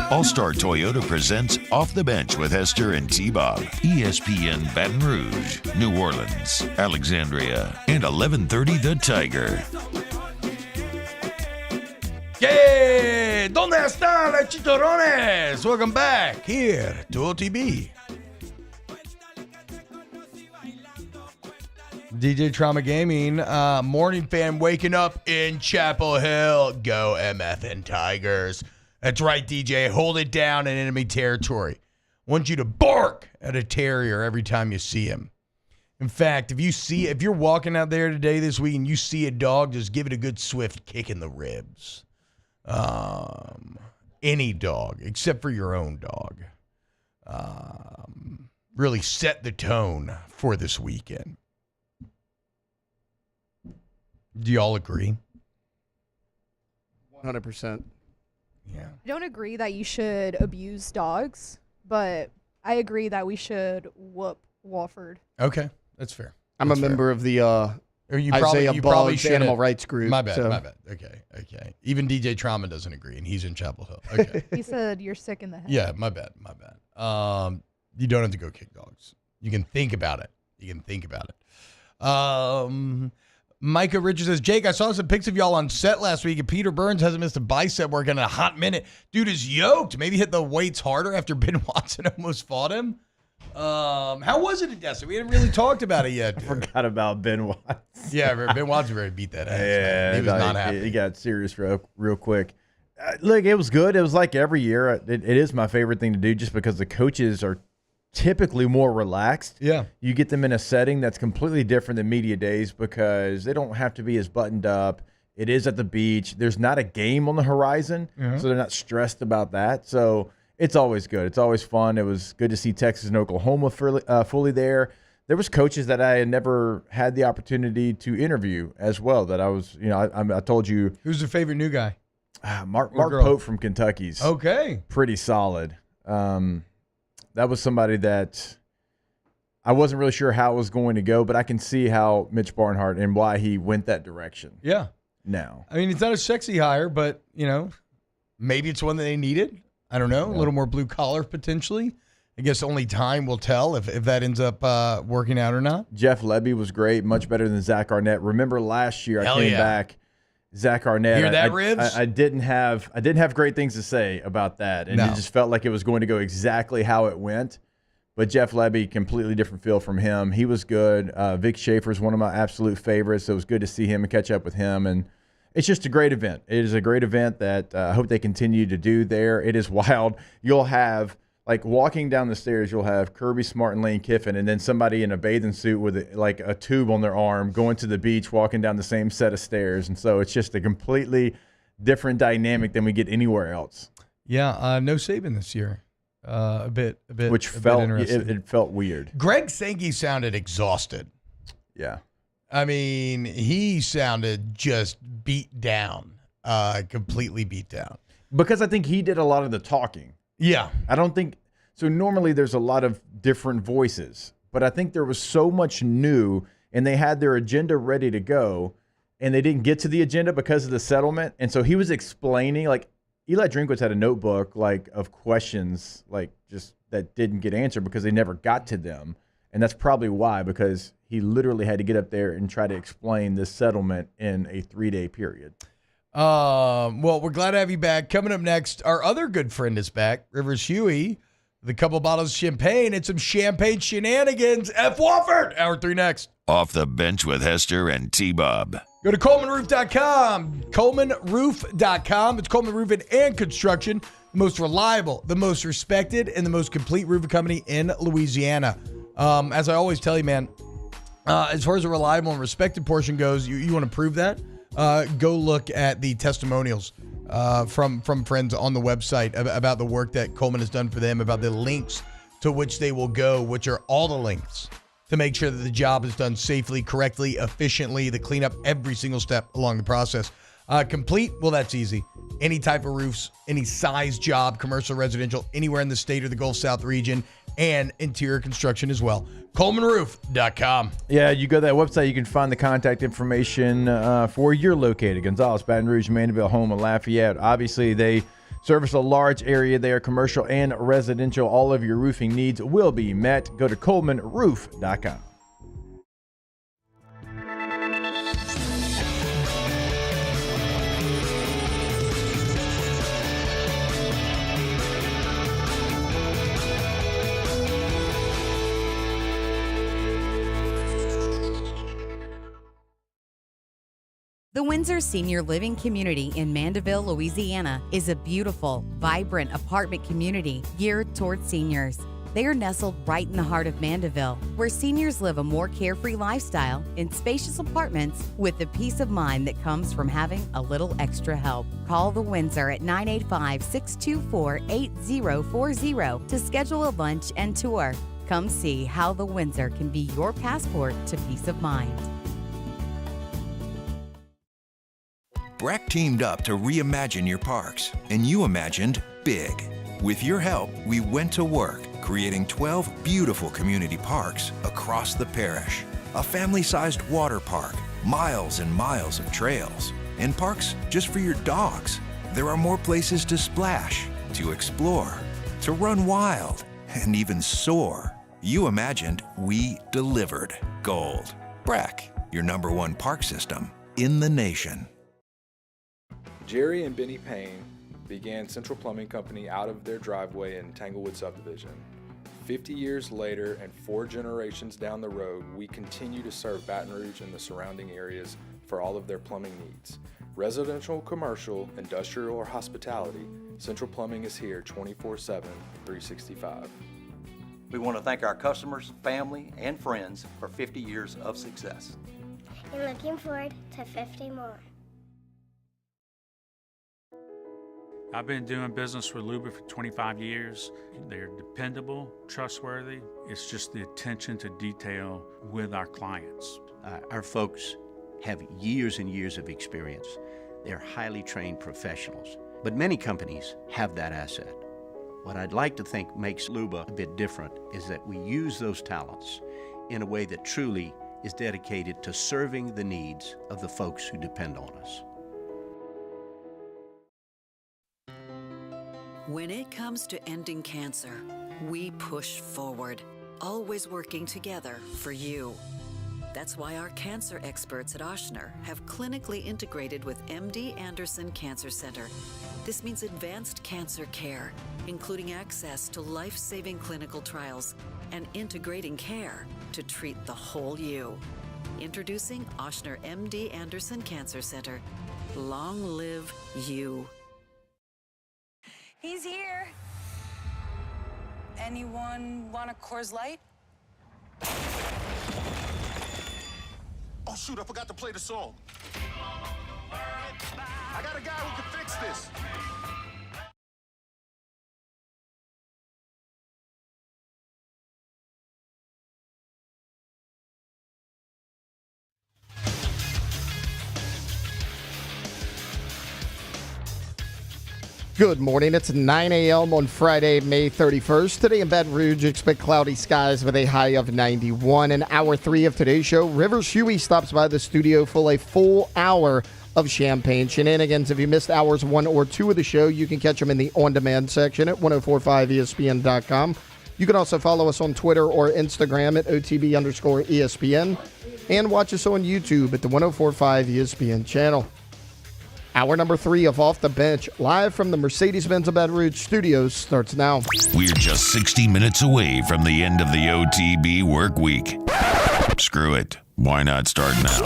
All-Star Toyota presents Off the Bench with Hester and T-Bob. ESPN Baton Rouge, New Orleans, Alexandria, and 1130 The Tiger. Yeah, ¿dónde están los chicharrones? Welcome back here to OTB. DJ Trauma Gaming, morning fan waking up in Chapel Hill. Go MF and Tigers. That's right, DJ. Hold it down in enemy territory. Want you to bark at a terrier every time you see him. In fact, if you're walking out there today this week and you see a dog, just give it a good swift kick in the ribs. Any dog, except for your own dog. Really set the tone for this weekend. Do y'all agree? 100%. Yeah. I don't agree that you should abuse dogs, but I agree that we should whoop Wofford. Okay, that's fair. I'm a member of the Isaiah Boggs animal rights group. My bad, so. my bad. Okay. Even DJ Trauma doesn't agree, and he's in Chapel Hill. Okay. He said you're sick in the head. Yeah, my bad. You don't have to go kick dogs. You can think about it. Micah Richards says, Jake, I saw some pics of y'all on set last week, and Peter Burns hasn't missed a bicep workout in a hot minute. Dude is yoked. Maybe hit the weights harder after Ben Watson almost fought him. How was it at Destin? We haven't really talked about it yet. Forgot about Ben Watson. Yeah, Ben Watson really beat that ass. Yeah, man. He was not happy. He got serious real quick. Look, it was good. It was like every year. It is my favorite thing to do just because the coaches are typically more relaxed. Yeah. You get them in a setting that's completely different than media days because they don't have to be as buttoned up. It is at the beach. There's not a game on the horizon, so they're not stressed about that. So it's always good. It's always fun. It was good to see Texas and Oklahoma fully there. There was coaches that I had never had the opportunity to interview as well that I was, I told you. Who's your favorite new guy? Mark Pope from Kentucky's pretty solid. That was somebody that I wasn't really sure how it was going to go, but I can see how Mitch Barnhart and why he went that direction. Yeah. Now. I mean, it's not a sexy hire, but, maybe it's one that they needed. I don't know. A little more blue collar potentially. I guess only time will tell if that ends up working out or not. Jeff Lebby was great, much better than Zach Arnett. Remember last year I came back. Zach Arnett. Hear that, Ribs? I didn't have great things to say about that, and it just felt like it was going to go exactly how it went. But Jeff Lebby, completely different feel from him. He was good. Vic Schaefer's one of my absolute favorites, so it was good to see him and catch up with him. And it's just a great event. It is a great event that I hope they continue to do there. It is wild. You'll have, like, walking down the stairs, you'll have Kirby Smart and Lane Kiffin, and then somebody in a bathing suit with a tube on their arm going to the beach, walking down the same set of stairs. And so it's just a completely different dynamic than we get anywhere else. Yeah, no Saban this year. A bit, which felt it felt weird. Greg Sankey sounded exhausted. Yeah, I mean, he sounded just beat down, completely beat down. Because I think he did a lot of the talking. Yeah, I don't think so. Normally, there's a lot of different voices, but I think there was so much new, and they had their agenda ready to go, and they didn't get to the agenda because of the settlement, and so he was explaining like. Eli Drinkwitz had a notebook of questions just that didn't get answered because they never got to them. And that's probably why, because he literally had to get up there and try to explain this settlement in a 3-day period. Well, we're glad to have you back. Coming up next, our other good friend is back, Rivers Huey, with a couple bottles of champagne and some champagne shenanigans. F. Wofford, hour 3 next. Off the Bench with Hester and T-Bob. Go to ColemanRoof.com. ColemanRoof.com. It's Coleman Roofing and Construction. The most reliable, the most respected, and the most complete roofing company in Louisiana. As I always tell you, man, as far as the reliable and respected portion goes, you want to prove that? Go look at the testimonials from friends on the website about the work that Coleman has done for them, about the links to which they will go, which are all the links to make sure that the job is done safely, correctly, efficiently, the cleanup every single step along the process. Complete? Well, that's easy. Any type of roofs, any size job, commercial, residential, anywhere in the state or the Gulf South region, and interior construction as well. ColemanRoof.com. Yeah, you go to that website, you can find the contact information for where you're located. Gonzales, Baton Rouge, Mandeville, Houma, Lafayette. Obviously, they service a large area there, commercial and residential. All of your roofing needs will be met. Go to ColemanRoof.com. The Windsor Senior Living Community in Mandeville, Louisiana is a beautiful, vibrant apartment community geared toward seniors. They are nestled right in the heart of Mandeville, where seniors live a more carefree lifestyle in spacious apartments with the peace of mind that comes from having a little extra help. Call the Windsor at 985-624-8040 to schedule a lunch and tour. Come see how the Windsor can be your passport to peace of mind. Breck teamed up to reimagine your parks, and you imagined big. With your help, we went to work, creating 12 beautiful community parks across the parish. A family-sized water park, miles and miles of trails, and parks just for your dogs. There are more places to splash, to explore, to run wild, and even soar. You imagined, we delivered. Gold. Breck, your #1 park system in the nation. Jerry and Benny Payne began Central Plumbing Company out of their driveway in Tanglewood Subdivision. 50 years later and 4 generations down the road, we continue to serve Baton Rouge and the surrounding areas for all of their plumbing needs. Residential, commercial, industrial, or hospitality, Central Plumbing is here 24/7, 365. We want to thank our customers, family, and friends for 50 years of success. And looking forward to 50 more. I've been doing business with Luba for 25 years. They're dependable, trustworthy. It's just the attention to detail with our clients. Our folks have years and years of experience. They're highly trained professionals, but many companies have that asset. What I'd like to think makes Luba a bit different is that we use those talents in a way that truly is dedicated to serving the needs of the folks who depend on us. When it comes to ending cancer, we push forward, always working together for you. That's why our cancer experts at Ochsner have clinically integrated with MD Anderson Cancer Center. This means advanced cancer care, including access to life-saving clinical trials and integrating care to treat the whole you. Introducing Ochsner MD Anderson Cancer Center. Long live you. He's here. Anyone want a Coors Light? Oh, shoot, I forgot to play the song. I got a guy who can fix this. Good morning. It's 9 a.m. on Friday, May 31st. Today in Baton Rouge, expect cloudy skies with a high of 91. In hour 3 of today's show, Rivers Huey stops by the studio for a full hour of Champagne Shenanigans. If you missed hours 1 or 2 of the show, you can catch them in the on-demand section at 1045ESPN.com. You can also follow us on Twitter or Instagram at OTB_ESPN and watch us on YouTube at the 1045 ESPN channel. Hour number 3 of Off the Bench, live from the Mercedes-Benz of Baton Rouge studios, starts now. We're just 60 minutes away from the end of the OTB work week. Screw it. Why not start now?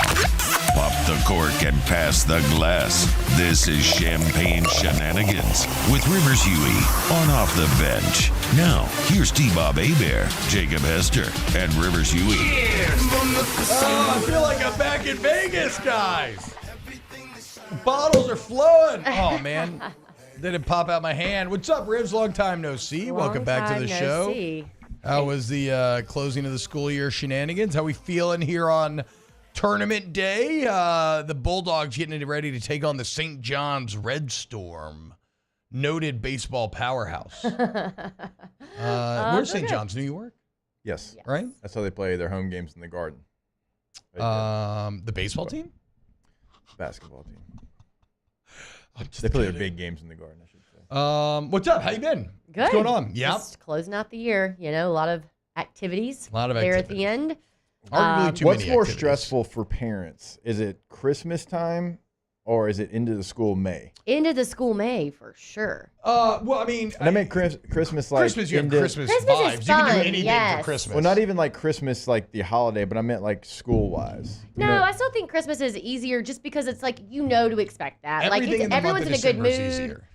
Pop the cork and pass the glass. This is Champagne Shenanigans with Rivers Huey on Off the Bench. Now, here's T-Bob Hebert, Jacob Hester, and Rivers Huey. Oh, I feel like I'm back in Vegas, guys. Bottles are flowing. Oh, man. Didn't pop out my hand. What's up, Rivs? Long time no see. Welcome back to the show. How was the closing of the school year shenanigans? How we feeling here on tournament day? The Bulldogs getting ready to take on the St. John's Red Storm. Noted baseball powerhouse. Where's St. John's, New York? Yes. Right? That's how they play their home games in the Garden. The baseball team? Basketball team. They play their big games in the Garden, I should say. What's up? How you been? Good. What's going on? Yeah. Just closing out the year. You know, a lot of activities. A lot of there activities. at the end. What's more stressful for parents? Is it Christmas time or is it into the school May? Into the school May for sure. Well, I mean, And I meant Christmas like Christmas, you have into- Christmas Christmas is vibes. You can fun, do anything yes. for Christmas. Well, not even like Christmas like the holiday, but I meant like school wise. No, I still think Christmas is easier just because it's like you know to expect that. Everything like in the everyone's in month a of good December is mood. easier.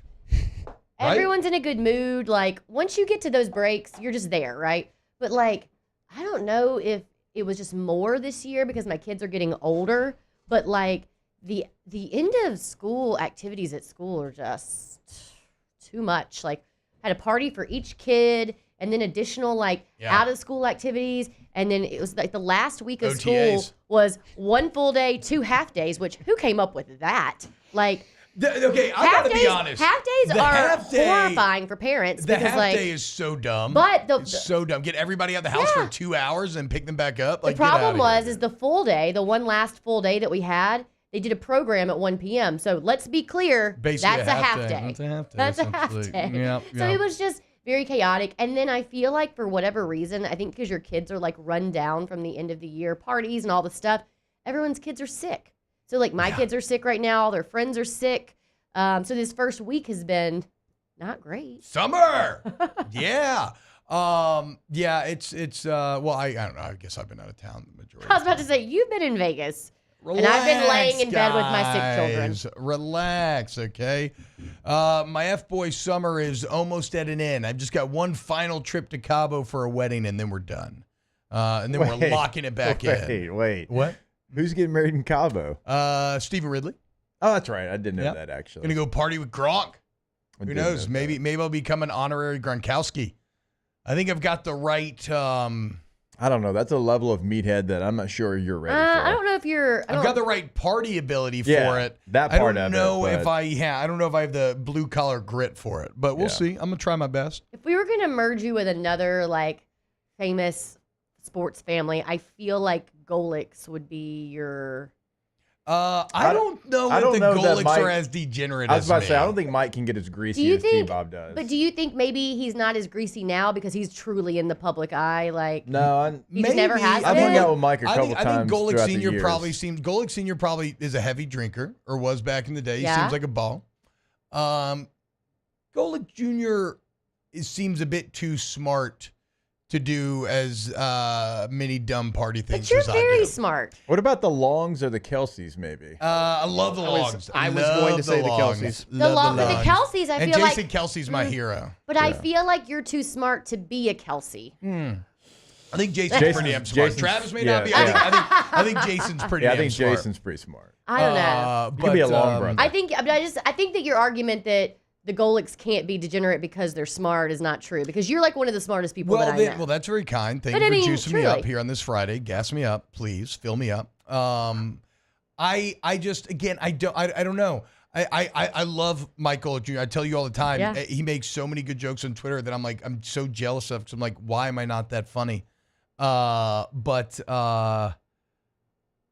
Right? Everyone's in a good mood. Like once you get to those breaks, you're just there, right? But like I don't know if it was just more this year because my kids are getting older, but like the end of school activities at school are just too much. Like had a party for each kid and then additional like out of school activities. And then it was like the last week of OTAs. school was 1 full day, 2 half days, which who came up with that? Like Okay, I gotta be honest. Half days The are half day- horrifying for parents The because half like day is so dumb. But it's so dumb. Get everybody out of the house for 2 hours and pick them back up. Like, the problem is the full day, the one last full day that we had, they did a program at 1 p.m. So let's be clear, Basically that's a a half half day. day. That's a half day, That's a half essentially. day. Yep, So yep. it was just very chaotic. And then I feel like for whatever reason, I think because your kids are like run down from the end of the year parties and all the stuff, everyone's kids are sick. So like my kids are sick right now. Their friends are sick. So this first week has been not great. Summer. Yeah. It's well, I don't know. I guess I've been out of town the majority. I was about to say, you've been in Vegas. Relax, and I've been laying in bed with my sick children. Relax, okay? My F-boy summer is almost at an end. I've just got one final trip to Cabo for a wedding, and then we're done. And then we're locking it back in. Wait. What? Who's getting married in Cabo? Stephen Ridley. Oh, that's right. I didn't know that, actually. Gonna go party with Gronk. Who knows? Maybe I'll become an honorary Gronkowski. I think I've got the right. I don't know. That's a level of meathead that I'm not sure you're ready for. I don't know if you're. I've got the right party ability for it. That part I don't of know it, if I don't know if I have the blue collar grit for it, but we'll see. I'm gonna try my best. If we were gonna merge you with another like famous sports family, I feel like Golix would be your. I don't know if the Golix are as degenerate as I was about me. to say, I don't think Mike can get as greasy as T-Bob does. But do you think maybe he's not as greasy now because he's truly in the public eye? Like he just never has I've been? hung out with Mike a couple I times think Golix throughout the Senior years. Golix Senior probably is a heavy drinker or was back in the day. He Yeah. seems like a ball. Golix Jr. seems a bit too smart to do as many dumb party things But you're as I very do. smart. What about the Longs or the Kelseys, maybe? I love the Longs. I was going to say the Kelseys. The Kelseys, I and feel Jason like Kelsey's my hero. But I feel like you're too smart to be a Kelsey. I think Jason's pretty damn smart. Travis may not be. yeah. I think Jason's pretty Yeah, I damn think smart. Jason's pretty smart. I don't know. He could be a long brother. I think that your argument that the Golix can't be degenerate because they're smart is not true, because you're like one of the smartest people that I know. Well, that's very kind. Thank But you I for mean, juicing me truly. up here on this Friday. Gas me up, please. Fill me up. I just again I don't know. I love Michael Jr. I tell you all the time. Yeah. He makes so many good jokes on Twitter that I'm so jealous of, because I'm like, why am I not that funny? But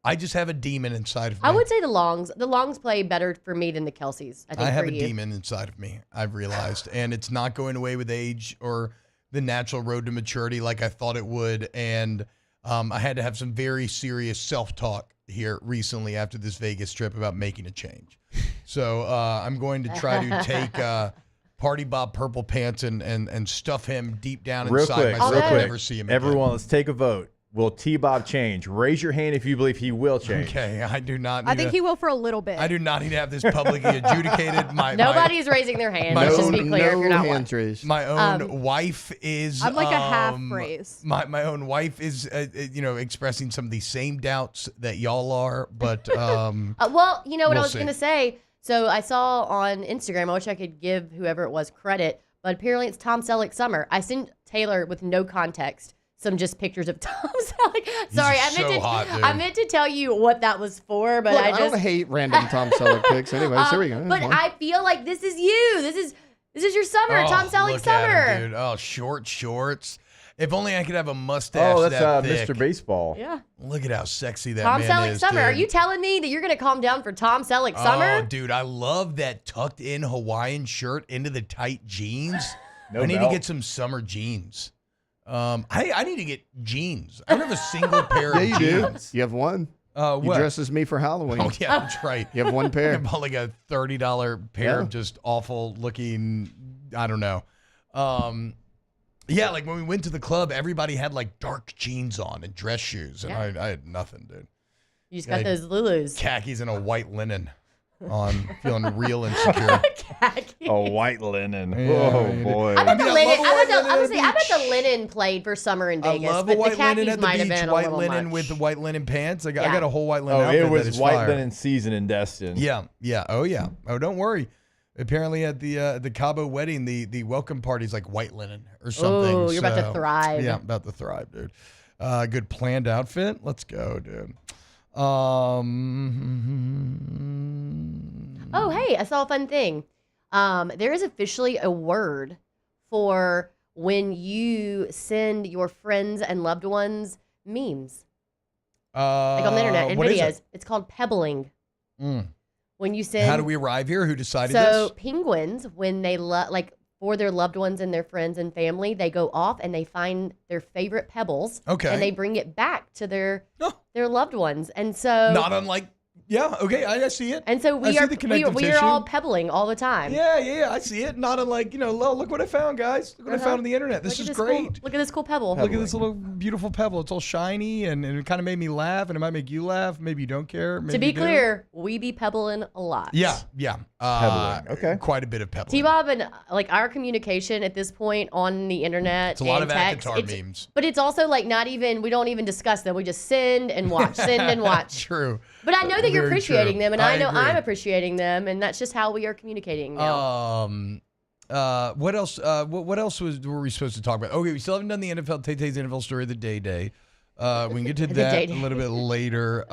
I just have a demon inside of me. I would say the Longs play better for me than the Kelseys. I think I have for a you. demon inside of me, I've realized, and it's not going away with age or the natural road to maturity like I thought it would. And I had to have some very serious self-talk here recently after this Vegas trip about making a change. So I'm going to try to take Party Bob Purple Pants and stuff him deep down inside myself and never see him again. Everyone, let's take a vote. Will T-Bob change? Raise your hand if you believe he will change. Okay, I do not need I think he will for a little bit. I do not need to have this publicly adjudicated. Nobody's raising their hand. Let's just be clear if you're not one. My own wife is. I'm like a half phrase. My own wife is, expressing some of the same doubts that y'all are, but Well, you know what we'll I was see. going to say? So I saw on Instagram, I wish I could give whoever it was credit, but apparently it's Tom Selleck summer. I sent Taylor with no context some just pictures of Tom Selleck. Sorry, I meant to tell you what that was for, but Look, I don't hate random Tom Selleck pics. Anyways, here we go. But I feel like this is you. This is your summer, Tom Selleck look summer. at him, dude. Oh, short shorts. If only I could have a mustache. Oh, that's that thick. Mr. Baseball. Yeah. Look at how sexy that Tom man Selleck is. summer. Dude. Are you telling me that you're going to calm down for Tom Selleck summer? Oh, dude, I love that tucked in Hawaiian shirt into the tight jeans. No I need belt. to get some summer jeans. I need to get jeans. I don't have a single pair of Yeah, you do. jeans. You have one. You What? dress as me for Halloween. Oh, yeah, that's right. You have one I pair. bought like a $30 pair Yeah. of just awful looking, I don't know. Yeah, like when we went to the club, everybody had like dark jeans on and dress shoes, and I had nothing, dude. You just I got had those Lulus. Khakis and a white linen on, feeling real insecure. A white linen. Yeah, oh, dude. boy. I bet the I linen. love a white linen I would say I at bet the the linen played for summer in Vegas. I love but a white the khakis linen at the might have beach. been a White little linen much. with the white linen pants. I got Yeah. a whole white linen Oh, outfit it that was is white fire. linen season in Destin. Yeah, yeah. Oh, yeah. Oh, don't worry. Apparently at the Cabo wedding, the welcome party's like white linen or something. Oh, you're about to so- thrive. Yeah, about to thrive, dude. Good planned outfit. Let's go, dude. Oh, Oh, hey, I saw a fun thing. There is officially a word for when you send your friends and loved ones memes. Like on the internet and what is videos. it? It's called pebbling. Mm. When you send. How do we arrive here? Who decided So this? penguins, when they like for their loved ones and their friends and family, they go off and they find their favorite pebbles. Okay. And they bring it back to their loved ones. And so Not unlike Yeah, okay, I see it. And so I see the connective we are tissue. all pebbling all the time. Yeah, I see it. Not unlike, look what I found, guys. Look what I found on the internet. This is great. Look at this cool pebble. Look at this little beautiful pebble. It's all shiny, and it kind of made me laugh, and it might make you laugh. Maybe you don't care. Maybe To be you do. clear, we be pebbling a lot. Yeah. Pebbling. Okay. Quite a bit of pebbling. T-Bob and our communication at this point on the internet. It's a lot and of text, Akatar memes. But it's also we don't even discuss them. We just send and watch, send and watch. True. But I know that you're Very appreciating true. them, and I know agree. I'm appreciating them, and that's just how we are communicating now. What else? What else were we supposed to talk about? Okay, we still haven't done the NFL Tay-Tay's NFL story of the day. We can get to that a little bit later.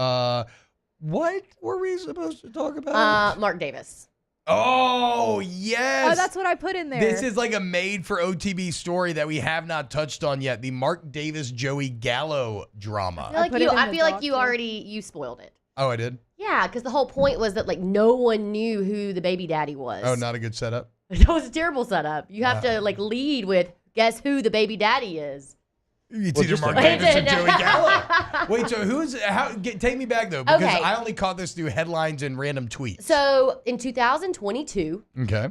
What were we supposed to talk about? Mark Davis. Oh, yes. Oh, that's what I put in there. This is like a made for OTB story that we have not touched on yet. The Mark Davis Joey Gallo drama. I feel like you already spoiled it. Oh, I did? Yeah, because the whole point was that no one knew who the baby daddy was. Oh, not a good setup? That was a terrible setup. You have to lead with guess who the baby daddy is. It's either Mark Davis or Joey Gallo. Wait, so take me back though, because Okay. I only caught this through headlines and random tweets. So in 2022, Okay.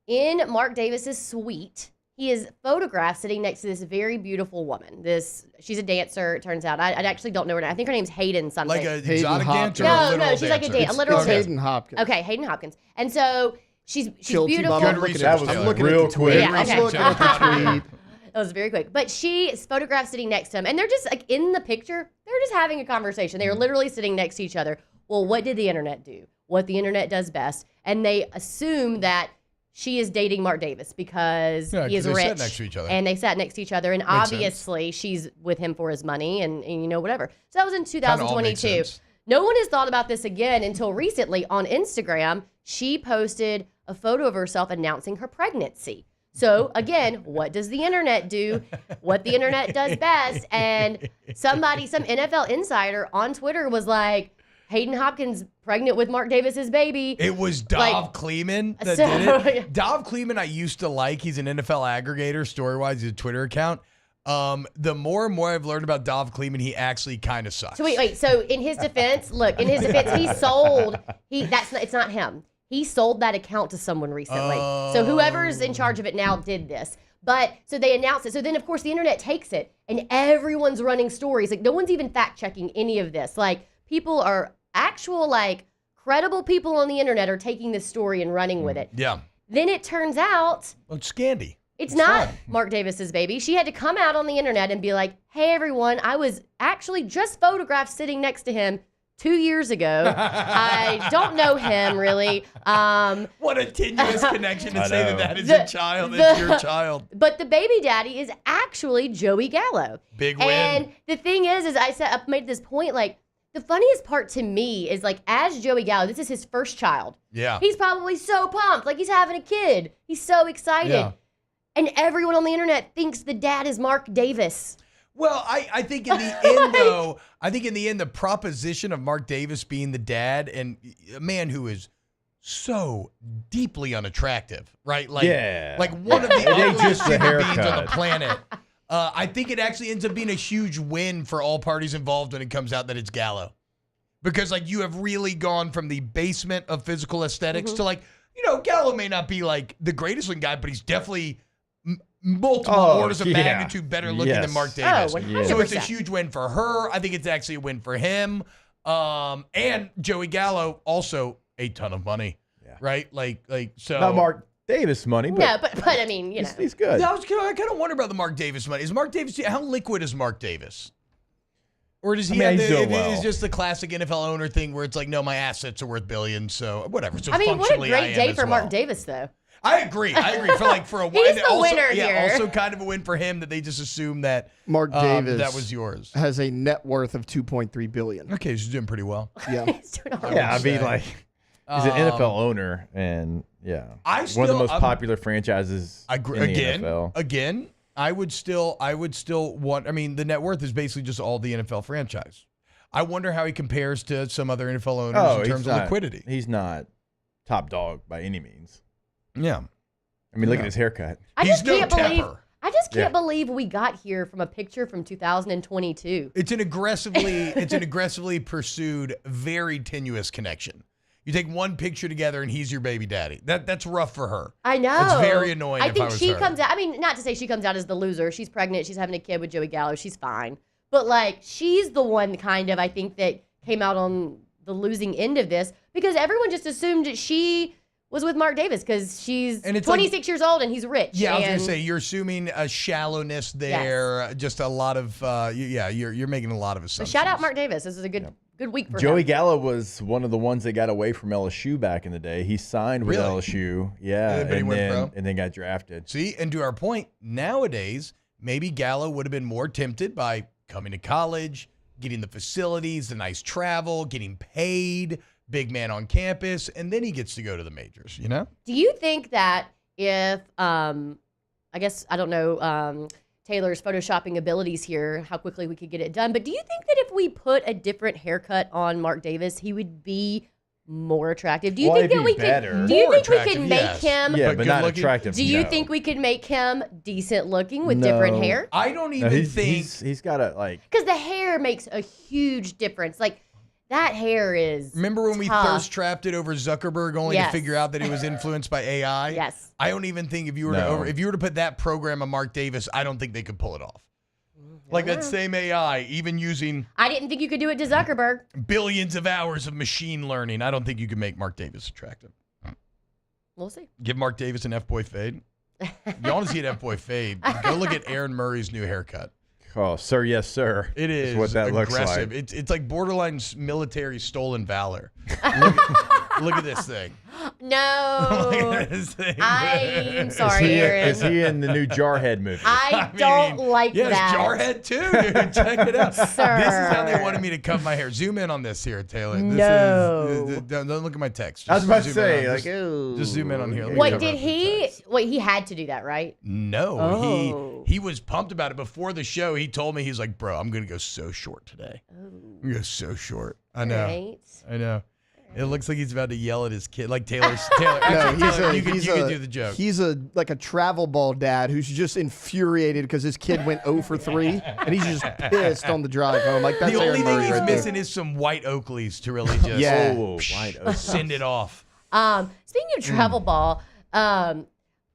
in Mark Davis's suite, he is photographed sitting next to this very beautiful woman. She's a dancer, it turns out. I actually don't know her name. I think her name's Hayden something. Like an exotic dancer? No, she's like a literal dancer. Hayden Hopkins. Okay, Hayden Hopkins. And so she's Chill, beautiful. T-Bob. I'm looking at the tweet. Yeah, okay. I'm looking at the tweet. That was very quick. But she is photographed sitting next to him. And they're just, in the picture, they're just having a conversation. They are literally sitting next to each other. Well, what did the internet do? What the internet does best. And they assume that she is dating Mark Davis because he is rich. They sat next to each other. And they sat next to each other. And Makes obviously, she's with him for his money and whatever. So that was in Kinda all makes 2022. sense. No one has thought about this again until recently on Instagram. She posted a photo of herself announcing her pregnancy. So again, what does the internet do? What the internet does best. And some NFL insider on Twitter was like, Hayden Hopkins pregnant with Mark Davis's baby. It was Dov Kleeman that did it. Dov Kleeman I used to like. He's an NFL aggregator, story-wise. He's a Twitter account. The more and more I've learned about Dov Kleeman, he actually kind of sucks. So wait. So in his defense, it's not him. He sold that account to someone recently. So whoever's in charge of it now did this. But so they announced it. So then, of course, the internet takes it and everyone's running stories. Like, no one's even fact checking any of this. Like, people are credible people on the internet are taking this story and running with it. Yeah. Then it turns out it's Scandi. It's not Mark Davis's baby. She had to come out on the internet and be like, hey, everyone, I was actually just photographed sitting next to him 2 years ago. I don't know him really. What a tenuous connection to say that is a child. It's your child. But the baby daddy is actually Joey Gallo. Big win. And the thing is I made this point, the funniest part to me is as Joey Gallo, this is his first child. Yeah. He's probably so pumped, he's having a kid. He's so excited. Yeah. And everyone on the internet thinks the dad is Mark Davis. Well, I think in the end, though, the proposition of Mark Davis being the dad and a man who is so deeply unattractive, right? Like one of the ugliest human beings on the planet. I think it actually ends up being a huge win for all parties involved when it comes out that it's Gallo. Because, you have really gone from the basement of physical aesthetics to, Gallo may not be, the greatest looking guy, but he's definitely multiple orders of magnitude better looking than Mark Davis. So it's a huge win for her. I think it's actually a win for him. And Joey Gallo, also a ton of money, right? So not Mark Davis money, but no, but I mean, he's good. I kind of wonder about the Mark Davis money. Is Mark Davis, how liquid is Mark Davis? Or does he have it's just the classic NFL owner thing where it's no, my assets are worth billions, so whatever. So what a functionally, great day for Mark Davis, though. I agree. For a while. He's the winner here. Also kind of a win for him that they just assume that Mark Davis that was yours. Has a net worth of $2.3 billion. Okay, he's doing pretty well. Yeah. He's doing all right. Yeah, he's an NFL owner, and one of the most popular franchises in the NFL. Again, I would still want. I mean, the net worth is basically just all the NFL franchise. I wonder how he compares to some other NFL owners in terms of liquidity. He's not top dog by any means. Yeah. I mean, look at his haircut. I just can't I just can't believe we got here from a picture from 2022. It's an aggressively pursued, very tenuous connection. You take one picture together and he's your baby daddy. That's rough for her. I know. It's very annoying. I think was she her. comes out. I mean, not to say she comes out as the loser. She's pregnant. She's having a kid with Joey Gallo. She's fine. But like, she's the one kind of, I think, that came out on the losing end of this because everyone just assumed that she was with Mark Davis because she's 26 years old and he's rich. Yeah, I was going to say, you're assuming a shallowness there, just a lot of, you're making a lot of assumptions. So shout out Mark Davis. This is a good week for him. Joey Gallo was one of the ones that got away from LSU back in the day. He signed with LSU. Yeah, and then got drafted. See, and to our point, nowadays, maybe Gallo would have been more tempted by coming to college, getting the facilities, the nice travel, getting paid, big man on campus, and then he gets to go to the majors, you know? Do you think that if, I guess, I don't know, Taylor's photoshopping abilities here, how quickly we could get it done, but do you think that if we put a different haircut on Mark Davis, he would be more attractive? Do you think that we could? Do you think we could make him? Yeah, but not attractive. Do you think we could make him decent looking with different hair? I don't even think he's got a because the hair makes a huge difference. Like that hair is. Remember when we tough. thirst trapped it over Zuckerberg only to figure out that he was influenced by AI? Yes. I don't even think if you were to put that program on Mark Davis, I don't think they could pull it off. Like that same AI, even using I didn't think you could do it to Zuckerberg. billions of hours of machine learning, I don't think you could make Mark Davis attractive. We'll see. Give Mark Davis an F-boy fade. You want to see an F-boy fade, go look at Aaron Murray's new haircut. Oh, sir, yes, sir. It is what that aggressive. looks like. It's like borderline military stolen valor. Look at this thing. No. Look at this thing. I'm sorry, Aaron. Is he in the new Jarhead movie? I don't like yes, that. Jarhead too, dude. Check it out. Sir. This is how they wanted me to cut my hair. Zoom in on this here, Taylor. Don't look at my text. I was about to zoom say, in on- like, just zoom in on here. Let me Wait, cover did up the he? text. Wait, he had to do that, right? No, Oh. he was pumped about it before the show. He told me, he's like, bro, I'm gonna go so short today. I'm gonna go so short. I know. Right. I know. It looks like he's about to yell at his kid, like Taylor. No, Actually, Taylor, you can do the joke. He's like a travel ball dad who's just infuriated because his kid went 0 for 3, and he's just pissed on the drive home. Like that's The only Aaron thing Murray he's right there. missing is some white Oakleys to really just white Oakleys. send it off. Speaking of travel ball,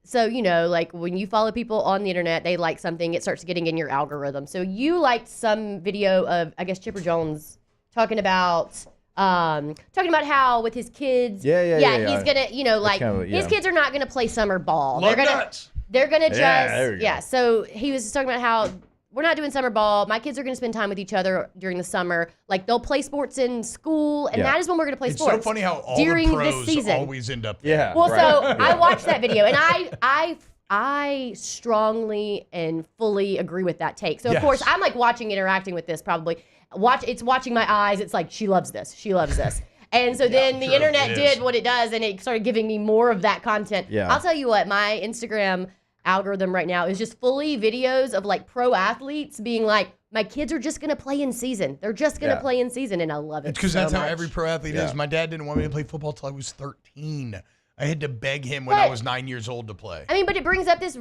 so you know, like when you follow people on the internet, they like something, it starts getting in your algorithm. So you liked some video of, I guess, Chipper Jones talking about how with his kids, yeah. he's gonna, you know, like his kids are not gonna play summer ball. Love They're gonna nuts. just there we go. So he was talking about how we're not doing summer ball. My kids are gonna spend time with each other during the summer. Like they'll play sports in school, and that is when we're gonna play It's sports. so funny how all during the pros this season. always end up there. Yeah. Well, right. so I watched that video, and I strongly and fully agree with that take. So of Yes. course I'm like interacting with this probably. It's watching my eyes. It's like she loves this. She loves this. And so then the true, internet it did is. what it does, and it started giving me more of that content. Yeah. I'll tell you what, my Instagram algorithm right now is just fully videos of like pro athletes being like, my kids are just gonna play in season. They're just gonna play in season, and I love it. It's because so that's how much. every pro athlete is. My dad didn't want me to play football till I was 13. I had to beg him when But- I was 9 years old to play. I mean, but it brings up this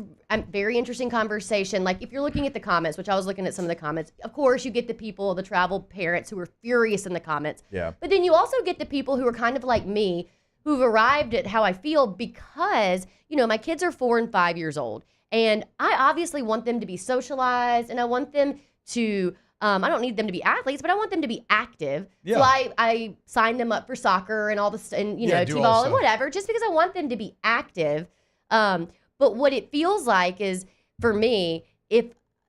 very interesting conversation. Like, if you're looking at the comments, which I was looking at some of the comments, of course, you get the people, the travel parents who are furious in the comments. Yeah. But then you also get the people who are kind of like me, who've arrived at how I feel because, you know, my kids are 4 and 5 years old. And I obviously want them to be socialized, and I want them to... I don't need them to be athletes, but I want them to be active. Yeah. So I sign them up for soccer and all this, and you know, do all t-ball and stuff. whatever, just because I want them to be active. But what it feels like is, for me, if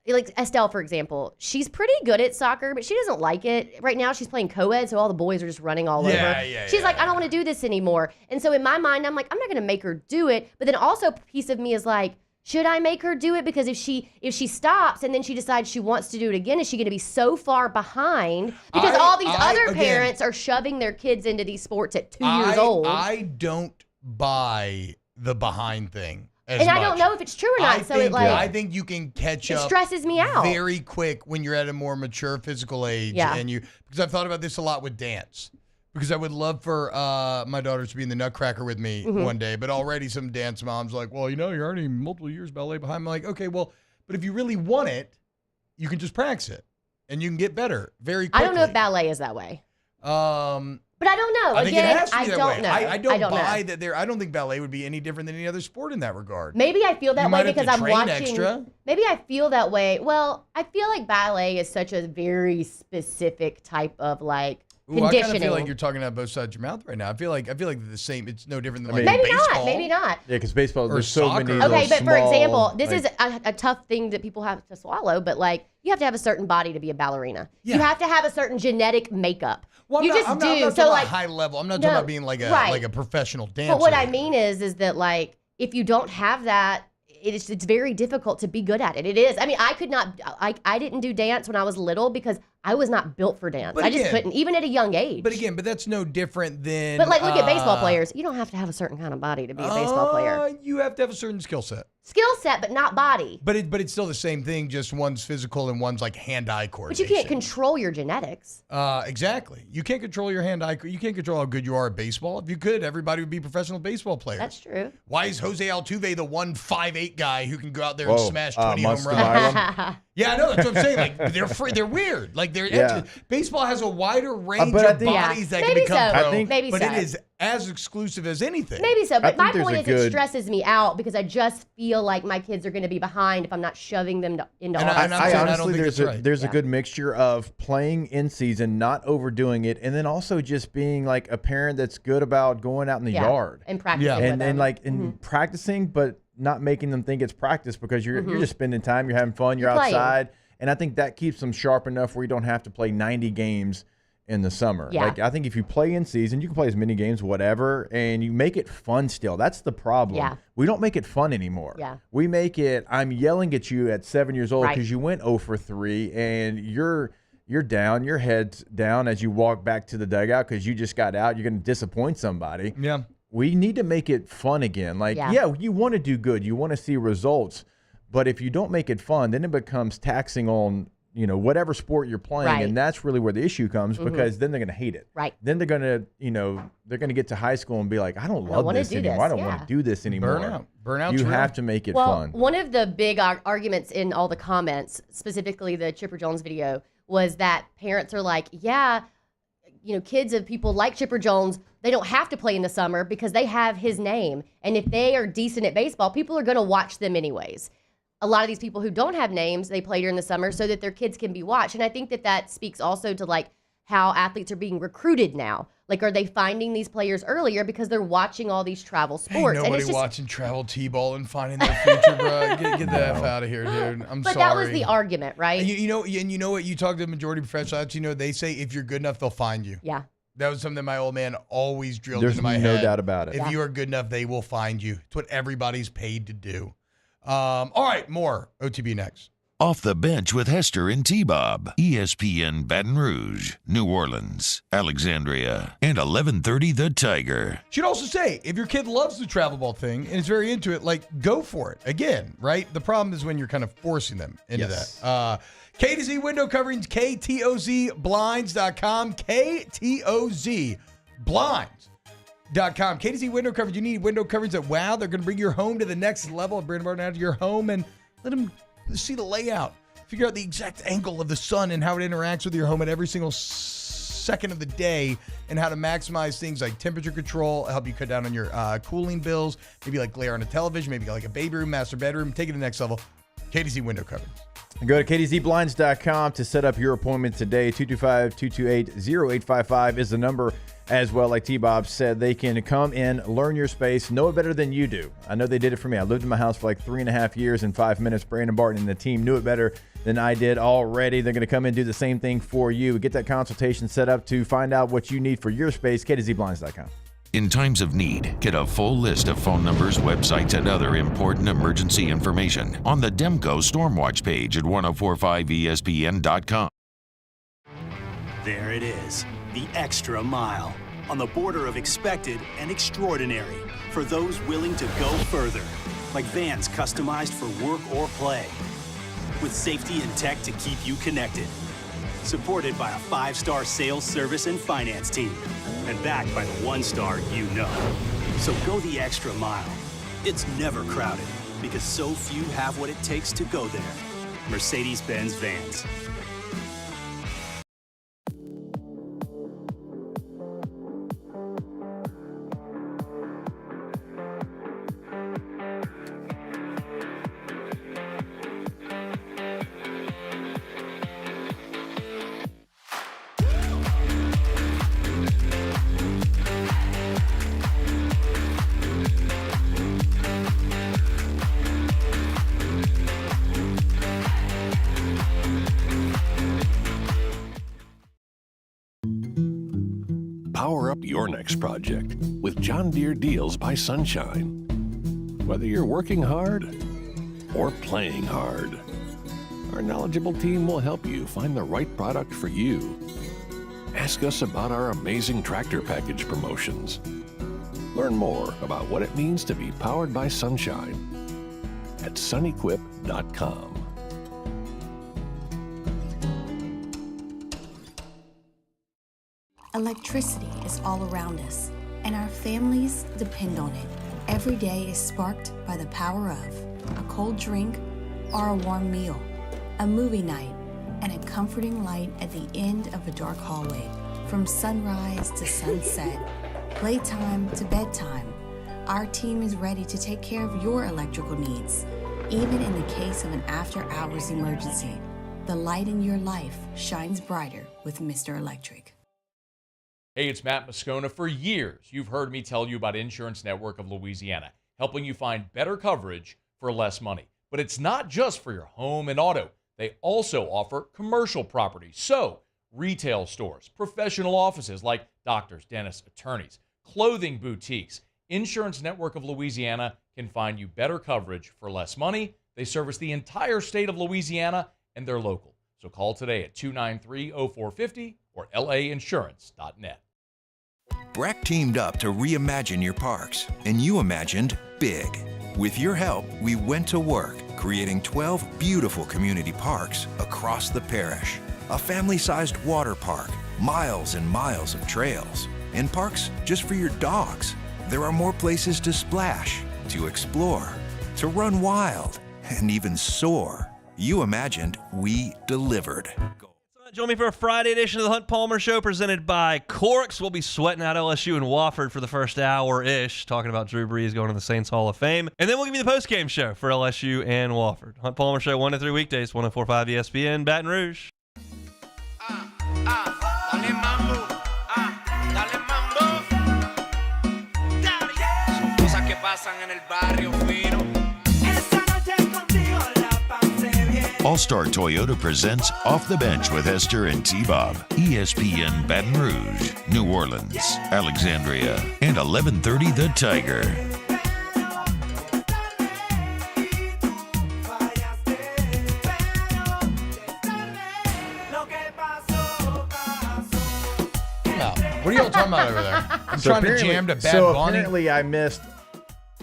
like Estelle, for example, she's pretty good at soccer, but she doesn't like it. Right now, she's playing co-ed, so all the boys are just running all over. She's like, I don't want to do this anymore. And so in my mind, I'm like, I'm not going to make her do it. But then also, a piece of me is like, should I make her do it? Because if she stops and then she decides she wants to do it again, is she going to be so far behind? Because all these other parents are shoving their kids into these sports at 2 years old. I don't buy the behind thing as and much. I don't know if it's true or not. I think you can catch up. It stresses me out very quick when you're at a more mature physical age. Yeah. And because I've thought about this a lot with dance. Because I would love for my daughters to be in the Nutcracker with me one day, but already some dance moms like, well, you know, you're already multiple years ballet behind. I'm like, okay, well, But if you really want it, you can just practice it, and you can get better very quickly. I don't know if ballet is that way. But I don't know. I think it has to be that way. Know. I don't buy know. that. I don't think ballet would be any different than any other sport in that regard. Maybe I feel that You way might have because to I'm train watching. extra. Maybe I feel that way. Well, I feel like ballet is such a very specific type of like Ooh, I conditioning. kind of feel like you're talking out both sides of your mouth right now. I feel like they're the same. It's no different than maybe baseball. not. Maybe not. Yeah, because baseball, Or there's so many. soccer. Okay, but for small, example, this like- is a tough thing that people have to swallow. But like, you have to have a certain body to be a ballerina. Yeah. You have to have a certain genetic makeup. Well, you I'm just not, do. I'm not so talking like about high level. I'm not No, talking about being like a professional dancer. But what I mean is that like if you don't have that, it's very difficult to be good at it. It is. I mean, I could not. I didn't do dance when I was little because I was not built for dance. But I just again- couldn't, even at a young age. But that's no different than. But like, look at baseball players. You don't have to have a certain kind of body to be a baseball player. You have to have a certain skill set. Skill set, but not body. But it's still the same thing. Just one's physical and one's like hand-eye But coordination. you can't control your genetics. Exactly. You can't control your hand-eye. You can't control how good you are at baseball. If you could, everybody would be professional baseball players. That's true. Why is Jose Altuve the 1.58 guy who can go out there and Whoa, smash 20 home Munster runs? Island? Yeah, I know. That's what I'm saying. Like they're weird. Like they're Yeah. baseball has a wider range but I of think- bodies that can Maybe become so. pro. Maybe but so. it is as exclusive as anything. Maybe so, but I my think there's point a is it good- stresses me out because I just feel like my kids are going to be behind if I'm not shoving them into And all I- this I'm saying I don't honestly, think there's it's right. there's Yeah. a good mixture of playing in season, not overdoing it, and then also just being like a parent that's good about going out in the Yeah, yard and practicing with and them. like Mm-hmm. practicing, but not making them think it's practice because you're just spending time, you're having fun, you're You're playing. outside, and I think that keeps them sharp enough where you don't have to play 90 games in the summer. Yeah. Like I think if you play in season, you can play as many games, whatever, and you make it fun still. That's the problem. Yeah. We don't make it fun anymore. Yeah. We make it, I'm yelling at you at 7 years old Right. because you went 0 for 3 and you're down, your head's down as you walk back to the dugout because you just got out. You're going to disappoint somebody. Yeah. We need to make it fun again. Like, Yeah. you want to do good. You want to see results. But if you don't make it fun, then it becomes taxing on, whatever sport you're playing. Right. And that's really where the issue comes because then they're going to hate it. Right. Then they're going to, they're going to get to high school and be like, I don't love wanna this do anymore. this, I don't yeah. want to do this anymore. Burnout's You real. have to make it Well, fun. one of the big arguments in all the comments, specifically the Chipper Jones video, was that parents are like, yeah, kids of people like Chipper Jones, they don't have to play in the summer because they have his name. And if they are decent at baseball, people are going to watch them anyways. A lot of these people who don't have names, they play during the summer so that their kids can be watched. And I think that speaks also to like how athletes are being recruited now. Like, are they finding these players earlier because they're watching all these travel sports? Ain't and nobody it's just, watching travel T-ball and finding their future, bro. Get the F out of here, dude. I'm but sorry. that was the argument, right? And you know what? You talk to the majority of professional athletes, they say if you're good enough, they'll find you. Yeah. That was something that my old man always drilled There's into my no head. doubt about it. If Yeah. you are good enough, they will find you. It's what everybody's paid to do. All right, more OTB next. Off the Bench with Hester and T-Bob. ESPN Baton Rouge, New Orleans, Alexandria, and 1130 The Tiger. Should also say, if your kid loves the travel ball thing and is very into it, like, go for it. Again, right? The problem is when you're kind of forcing them into that. K to Z window coverings, KTOZblinds.com, KTOZblinds.com. K to Z window coverage. You need window coverings that, wow, they're going to bring your home to the next level. Brandon Barton out of your home and let them see the layout. Figure out the exact angle of the sun and how it interacts with your home at every single second of the day, and how to maximize things like temperature control, help you cut down on your cooling bills, maybe like glare on a television, maybe like a baby room, master bedroom, take it to the next level. KTZ window coverings. Go to KTZblinds.com to set up your appointment today. 225-228-0855 is the number as well. Like T-Bob said, they can come in, learn your space, know it better than you do. I know they did it for me. I lived in my house for like 3.5 years in 5 minutes. Brandon Barton and the team knew it better than I did already. They're going to come in and do the same thing for you. Get that consultation set up to find out what you need for your space. KTZblinds.com. In times of need, get a full list of phone numbers, websites, and other important emergency information on the Demco Stormwatch page at 1045ESPN.com. There it is, the extra mile, on the border of expected and extraordinary for those willing to go further, like vans customized for work or play, with safety and tech to keep you connected. Supported by a 5-star sales, service, and finance team, and backed by the 1-star you know. So go the extra mile. It's never crowded, because so few have what it takes to go there. Mercedes-Benz Vans. Power up your next project with John Deere Deals by Sunshine. Whether you're working hard or playing hard, our knowledgeable team will help you find the right product for you. Ask us about our amazing tractor package promotions. Learn more about what it means to be powered by Sunshine at sunequip.com. Electricity is all around us, and our families depend on it. Every day is sparked by the power of a cold drink or a warm meal, a movie night, and a comforting light at the end of a dark hallway. From sunrise to sunset, playtime to bedtime, our team is ready to take care of your electrical needs. Even in the case of an after-hours emergency, the light in your life shines brighter with Mr. Electric. Hey, it's Matt Moscona. For years, you've heard me tell you about Insurance Network of Louisiana, helping you find better coverage for less money. But it's not just for your home and auto. They also offer commercial property. So, retail stores, professional offices like doctors, dentists, attorneys, clothing boutiques. Insurance Network of Louisiana can find you better coverage for less money. They service the entire state of Louisiana, and they're local. So call today at 293-0450 or lainsurance.net. Breck teamed up to reimagine your parks, and you imagined big. With your help, we went to work, creating 12 beautiful community parks across the parish. A family-sized water park, miles and miles of trails, and parks just for your dogs. There are more places to splash, to explore, to run wild, and even soar. You imagined, we delivered. Join me for a Friday edition of the Hunt Palmer Show presented by Corks. We'll be sweating out LSU and Wofford for the first hour-ish, talking about Drew Brees going to the Saints Hall of Fame. And then we'll give you the post-game show for LSU and Wofford. Hunt Palmer Show 1 to 3 weekdays, 104.5 ESPN, Baton Rouge. Dale mambo, dale mambo. Son cosas que pasan en el barrio fino. Esta noche contigo la pasé bien. All-Star Toyota presents Off the Bench with Hester and T-Bob. ESPN Baton Rouge, New Orleans, Alexandria, and 1130 The Tiger. What are y'all talking about over there? I'm trying to jam to Bad Bunny. Apparently I missed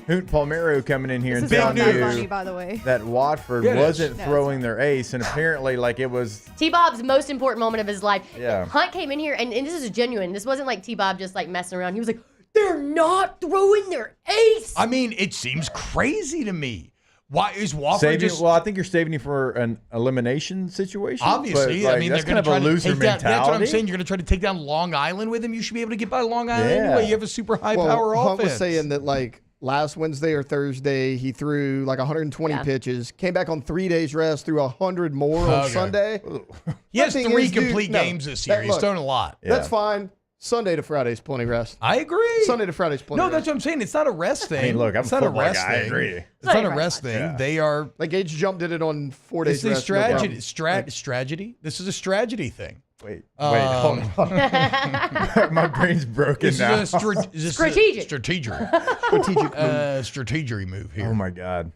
Hoot Palmero coming in here This and is telling not Bad you Bunny, by the way. that Watford wasn't throwing their ace, and apparently like it was T-Bob's most important moment of his life. Yeah. Hunt came in here, and this is genuine. This wasn't like T-Bob just like messing around. He was like, they're not throwing their ace. I mean, it seems crazy to me. Why is Wofford saving. just... Well, I think you're saving you for an elimination situation. Obviously, but, like, I mean, that's they're going kind to of try a to loser take down. mentality. That's what I'm saying. You're going to try to take down Long Island with him. You should be able to get by Long Island anyway. You have a super high power Hunt offense. was saying that like last Wednesday or Thursday, he threw like 120 pitches, came back on 3 days rest, threw 100 more on Sunday. He has Thing 3 is, dude, complete games this year. He's thrown a lot. That's fine. Sunday to Friday's plenty rest. I agree. Sunday to Friday's plenty No, rest. that's what I'm saying. It's not a rest thing. I mean, look, I'm it's a not a football rest guy. I thing. agree. It's not a rest thing. Yeah. They are. Like Gage Jump did it on 4 days It's a rest. strategy. Strategy. This is a strategy thing. Wait, hold on. My brain's broken This now. is a strategic move here. Oh my God.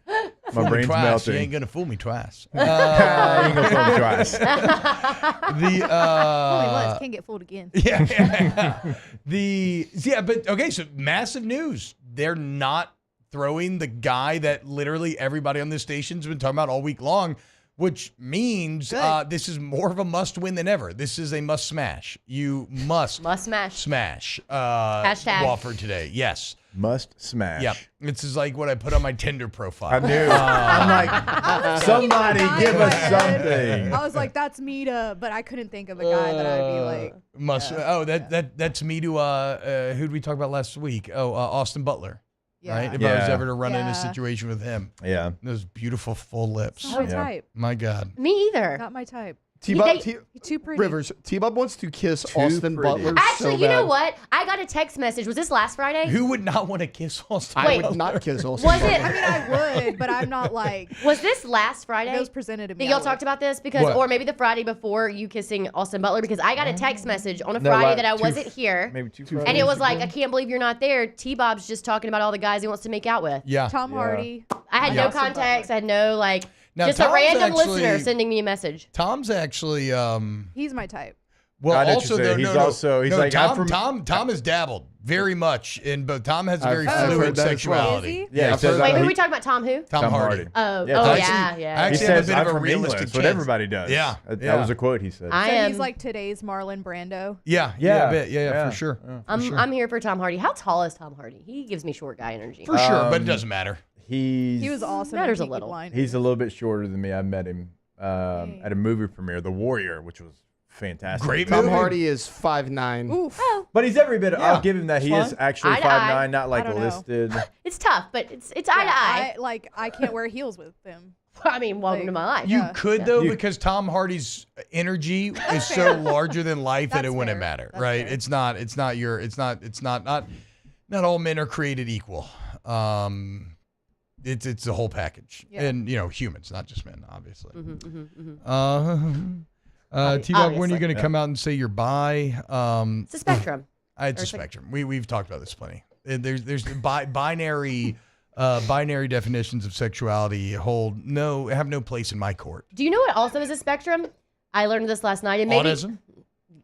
Fool My me brain's twice. melting. You ain't gonna fool me twice. You ain't gonna fool me twice. Only once, can't get fooled again. But okay, so massive news. They're not throwing the guy that literally everybody on this station's been talking about all week long. which means this is more of a must-win than ever. This is a must-smash. You must smash Hashtag Wofford today. Yes. Must smash. Yep. This is like what I put on my Tinder profile. I knew. I'm like, somebody give us something. I was like, that's me but I couldn't think of a guy that I'd be like. That's me to who did we talk about last week? Austin Butler. Yeah. Right? If I was ever to run into a situation with him. Yeah. Those beautiful full lips. Not my type. My God. Me either. Not my type. T-Bob, too pretty. Rivers, T-Bob wants to kiss Austin Butler Actually, so you know bad. what? I got a text message. Was this last Friday? Who would not want to kiss Austin I Butler? would not kiss Austin Was Butler. it? I mean, I would, but I'm not like. Was this last Friday? It was presented to me. That y'all talked about this because, What? or maybe the Friday before you kissing Austin Butler, because I got a text message on a Friday that I wasn't here, Maybe two and Fridays it was like, ago. I can't believe you're not there. T-Bob's just talking about all the guys he wants to make out with. Yeah. Tom Hardy. I had no context. I had no like. Now, Just a Tom's random actually- listener sending me a message. Tom's actually He's my type. well I know what also you're saying. though, He's like, I'm Tom has dabbled very much in both. Tom has a very I've fluid heard that as well. sexuality. Is he? Yeah, I've he says heard Wait, that. who are we talking about? Tom who? Tom Hardy. Oh, Yeah, oh Tom- yeah. I He actually have a says, bit I'm of a from realistic England. That's what chance. everybody does. Yeah. That was a quote he said. I So am. he's like today's Marlon Brando. Yeah, Yeah. a bit. Yeah, Yeah. for sure. I'm here for Tom Hardy. How tall is Tom Hardy? He gives me short guy energy. For sure, but it doesn't matter. He was awesome. Matters in a Peaky little. Blinders. He's a little bit shorter than me. I met him at a movie premiere, The Warrior, which was fantastic. Great Tom movie. Hardy is 5'9". Oof. But he's every bit. Yeah, I'll give him that. He it's is fine. actually Eye to eye. 5'9", not like I don't know. listed. It's tough, but it's eye to eye. I can't wear heels with him. I mean, welcome to my life. You Yeah. could though, because Tom Hardy's energy is so larger than life that it That's wouldn't fair. matter, That's right? fair. Not all men are created equal. It's a whole package, Yeah. and humans, not just men, obviously. T-Bob, when are you Obviously. going to come out and say you're bi? It's a spectrum. It's Or a it's like- spectrum. We've talked about this plenty. There's binary definitions of sexuality have no place in my court. Do you know what also is a spectrum? I learned this last night. And maybe, Autism?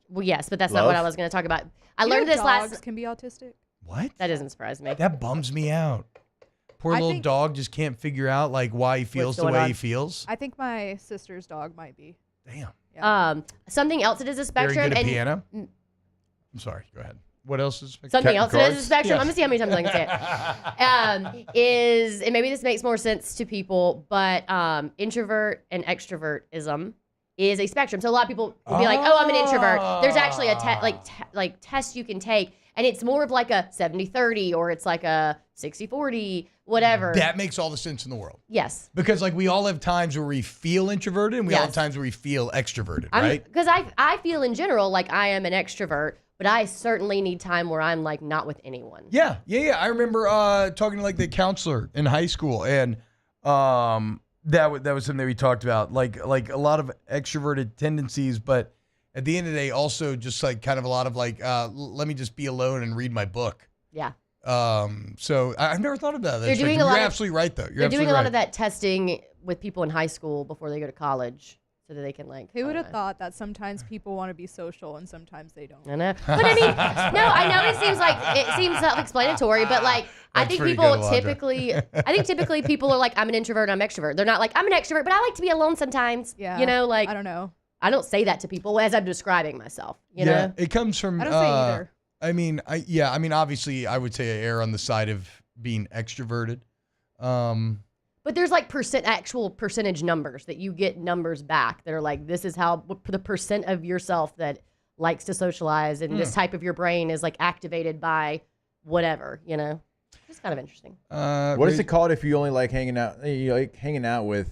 Well, yes, but that's not what I was going to talk about. I learned this dogs last. can be autistic. What? That doesn't surprise me. That bums me out. Poor I little think- dog just can't figure out why he feels the going way on? he feels. I think my sister's dog might be. Damn. Something else that is a Very spectrum. good at and piano. I'm sorry. Go ahead. What else is a spectrum? Something else that is a cards? spectrum. Yes. I'm gonna see how many times I can say it. Is, and maybe this makes more sense to people, but introvert and extrovertism is a spectrum. So a lot of people will be like, "Oh, I'm an introvert." There's actually a test you can take, and it's more of like a 70-30 or it's like a 60-40, whatever. That makes all the sense in the world. Yes. Because we all have times where we feel introverted and we all have Yes. times where we feel extroverted, right? Because I feel in general like I am an extrovert, but I certainly need time where I'm like not with anyone. Yeah. I remember talking to the counselor in high school, and that was something that we talked about, like a lot of extroverted tendencies, but at the end of the day, also just kind of a lot of let me just be alone and read my book. Yeah. So I've never thought about that. They're doing You're a lot absolutely right, though. They're doing a lot of that testing with people in high school before they go to college, so that they can Who would have thought that sometimes people want to be social and sometimes they don't? I know. But I mean, no, I know it seems self-explanatory, but I That's think pretty people good, Alondra. typically people are like, I'm an introvert, I'm extrovert. They're not like, I'm an extrovert, but I like to be alone sometimes. Yeah. I don't know. I don't say that to people as I'm describing myself. You Yeah, know? it comes from. I don't say either. I mean, obviously, I would say I err on the side of being extroverted. But there's actual percentage numbers that you get numbers back that are like, this is how the percent of yourself that likes to socialize and this type of your brain is activated by whatever, It's kind of interesting. What is it called if you only like hanging out? You like hanging out with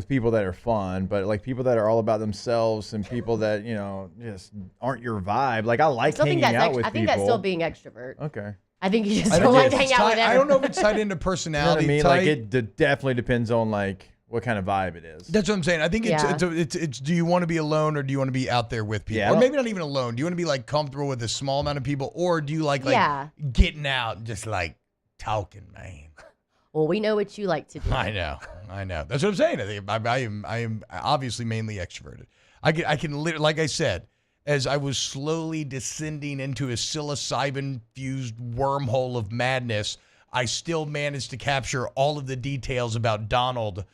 people that are fun, but people that are all about themselves and people that just aren't your vibe. I like hanging out with people. I think that's still being extrovert. Okay. I think you just I don't know like to if hang it's out with tied- I everyone. don't know if it's tied into You know what I personality mean? type. It definitely depends on what kind of vibe it is. That's what I'm saying. I think Yeah. it's do you want to be alone or do you want to be out there with people? Yeah, I or don't- maybe not even alone. Do you want to be comfortable with a small amount of people, or do you like Yeah. getting out and just talking, man? Well, we know what you like to do. I know. That's what I'm saying. I am obviously mainly extroverted. I can literally, like I said, as I was slowly descending into a psilocybin-fused wormhole of madness, I still managed to capture all of the details about Donald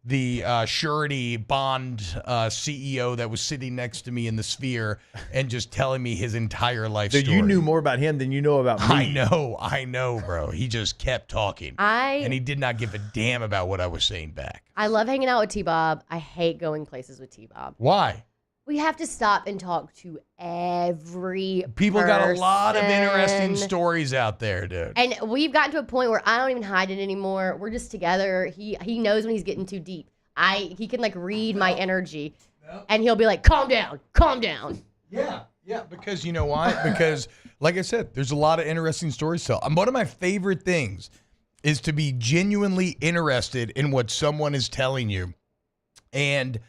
the surety bond CEO that was sitting next to me in the Sphere and just telling me his entire life story. So you knew more about him than you know about me. I know, bro. He just kept talking. And he did not give a damn about what I was saying back. I love hanging out with T-Bob. I hate going places with T-Bob. Why? We have to stop and talk to every People got a lot of person. interesting stories out there, dude. And we've gotten to a point where I don't even hide it anymore. We're just together. He knows when he's getting too deep. He can like read my energy, and he'll be like, "Calm down, calm down." Yeah, because you know why? Because, like I said, there's a lot of interesting stories to tell. One of my favorite things is to be genuinely interested in what someone is telling you, and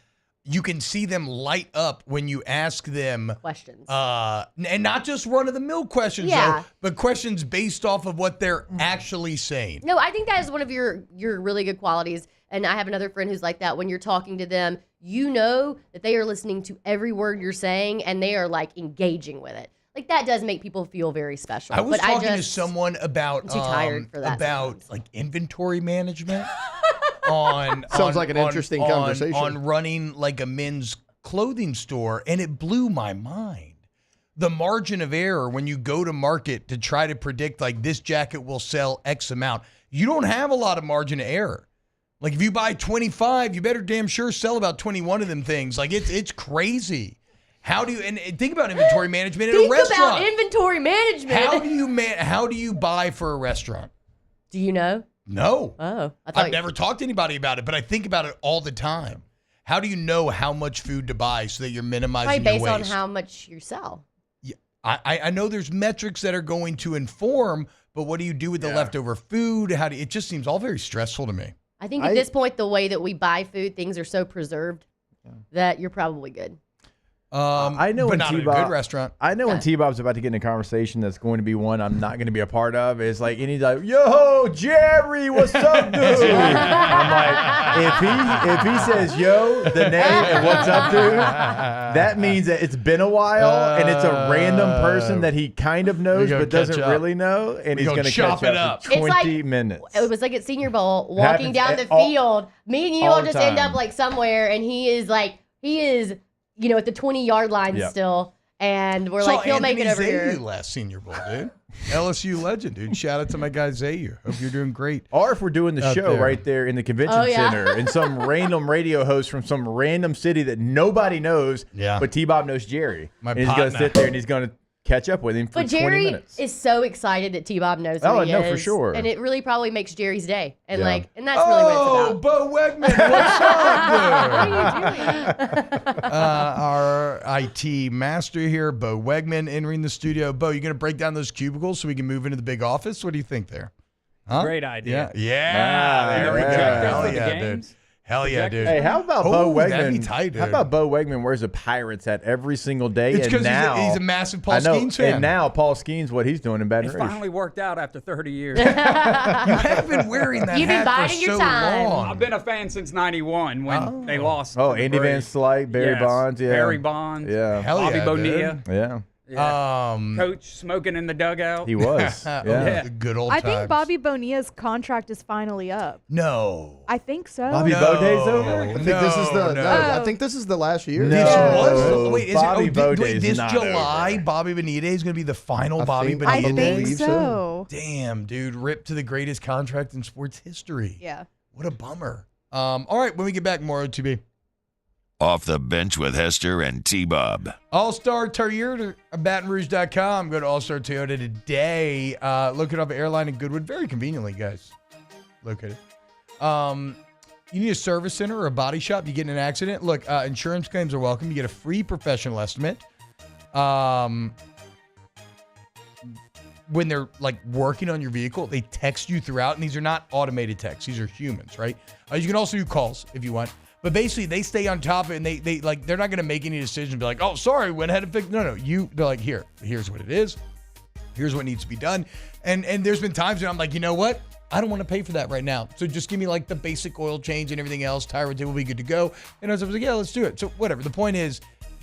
you can see them light up when you ask them questions. And not just run-of-the-mill questions, Yeah. though, but questions based off of what they're actually saying. No, I think that is one of your really good qualities. And I have another friend who's like that. When you're talking to them, you know that they are listening to every word you're saying, and they are like engaging with it. Like that does make people feel very special. I was but talking to someone about I'm too tired for that about like inventory management. Sounds like an interesting conversation. On running like a men's clothing store, and it blew my mind. The margin of error when you go to market to try to predict like this jacket will sell X amount, you don't have a lot of margin of error. Like if you buy 25, you better damn sure sell about 21 of them things. Like it's crazy. How do you and think about inventory management at a restaurant? Think about inventory management. How do you buy for a restaurant? Do you know? No. Oh, I've never talked to anybody about it, but I think about it all the time. How do you know how much food to buy so that you're minimizing Probably your based waste? on how much you sell. Yeah, I know there's metrics that are going to inform, but what do you do with the leftover food? It just seems all very stressful to me. I think at this point, the way that we buy food, things are so preserved that you're probably good. I know but when not at a T-Bob, good restaurant. I know when T-Bob's about to get in a conversation that's going to be one I'm not going to be a part of. It's like, and he's like, "Yo, Jerry, what's up, dude?" I'm like, if he says "yo," the name and "what's up, dude," that means that it's been a while and it's a random person that he kind of knows but doesn't really know, and he's going to catch up for 20 minutes. It was like at Senior Bowl, walking happens down the all- field. Me and you all will the just end time. up like somewhere, and he is, at the 20-yard line Yep. still. And we're Saw like, he'll make it over Anthony Zayu here. last Senior Bowl, dude. LSU legend, dude. Shout out to my guy Zayu. Hope you're doing great. Or if we're doing the out show there. right there in the convention Oh, yeah. center, and some random radio host from some random city that nobody knows, but T-Bob knows Jerry. My and he's going to partner. sit there and he's going to catch up with him for But 20 Jerry minutes. is so excited that T-Bob knows who Oh, he no, is. for sure. And it really probably makes Jerry's day. And Yeah. and that's really what it's about. Bo Wegman, what's up, What are you doing? Our IT master here, Bo Wegman, entering the studio. Bo, you going to break down those cubicles so we can move into the big office? What do you think there? Huh? Great idea. Yeah. There we go. Hell for the yeah, games. dude. Hell yeah, dude. Hey, how about Bo Wegman? That'd be tight, dude. How about Bo Wegman wears a Pirates hat every single day? It's and 'cause now he's a massive Paul I know, Skeens fan. And now Paul Skeens, what he's doing in Baton It's Rouge. finally worked out after 30 years. You have been wearing that You've been hat for biding your so time. long. I've been a fan since '91 when they lost. Oh, to the Andy Van Braves. Slyke, Barry Yes, Bonds, yeah. Barry Bonds. Yeah. Hell Bobby yeah, Bonilla. dude. Yeah. Yeah. Coach smoking in the dugout. He was. Oh, Yeah. the good old I times. think Bobby Bonilla's contract is finally up. No. I think so. Bobby Boday's over? I think this is the. No. I think this is the last year. This was. Wait, is Bobby it? Boday's This not July, over. Bobby Bonilla is going to be the final Bobby think- Bonilla. I think believe so. Damn, dude, rip to the greatest contract in sports history. Yeah. What a bummer. All right, when we get back, more OTB. Off the bench with Hester and T-Bob. All-Star Toyota at BatonRouge.com. Go to All-Star Toyota today. Look it up at Airline in Goodwood. Very conveniently, guys. Located. You need a service center or a body shop. You get in an accident. Look, insurance claims are welcome. You get a free professional estimate. When they're like working on your vehicle, they text you throughout, and these are not automated texts. These are humans, right? You can also do calls if you want. But basically, they stay on top of it, and they like they're not going to make any decisions. Be like, oh, sorry, went ahead and fixed. No, they're like, here's what it is. Here's what needs to be done. And there's been times when I'm like, you know what? I don't want to pay for that right now. So just give me like the basic oil change and everything else. Tire rotate will be good to go. And I was like, yeah, let's do it. So whatever. The point is,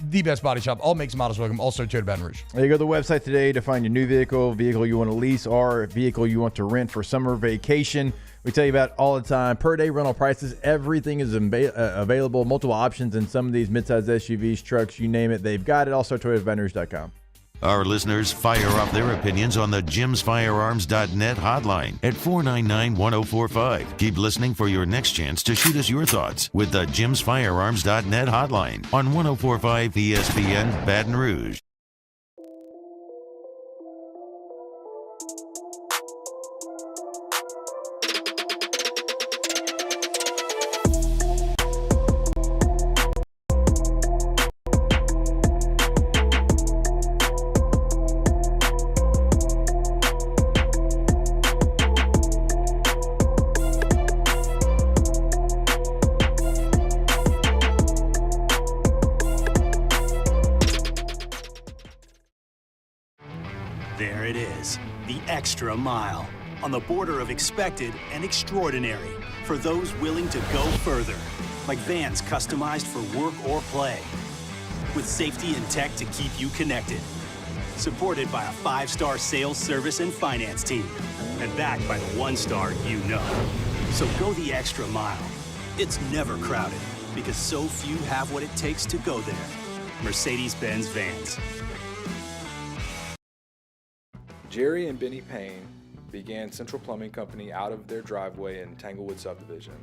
the best body shop. All makes and models welcome. Also, Toyota Baton Rouge. There you go to the website today to find your new vehicle you want to lease, or a vehicle you want to rent for summer vacation. We tell you about all the time. Per day rental prices, everything is available. Multiple options in some of these midsize SUVs, trucks, you name it. They've got it. Also, ToyotaBatonRouge.com. Our listeners fire off their opinions on the JimsFirearms.net hotline at 499-1045. Keep listening for your next chance to shoot us your thoughts with the JimsFirearms.net hotline on 1045 ESPN Baton Rouge. There it is, the extra mile, on the border of expected and extraordinary, for those willing to go further, like vans customized for work or play, with safety and tech to keep you connected, supported by a 5-star sales, service, and finance team, and backed by the 1-star you know. So go the extra mile. It's never crowded, because so few have what it takes to go there. Mercedes-Benz Vans. Jerry and Benny Payne began Central Plumbing Company out of their driveway in Tanglewood subdivision.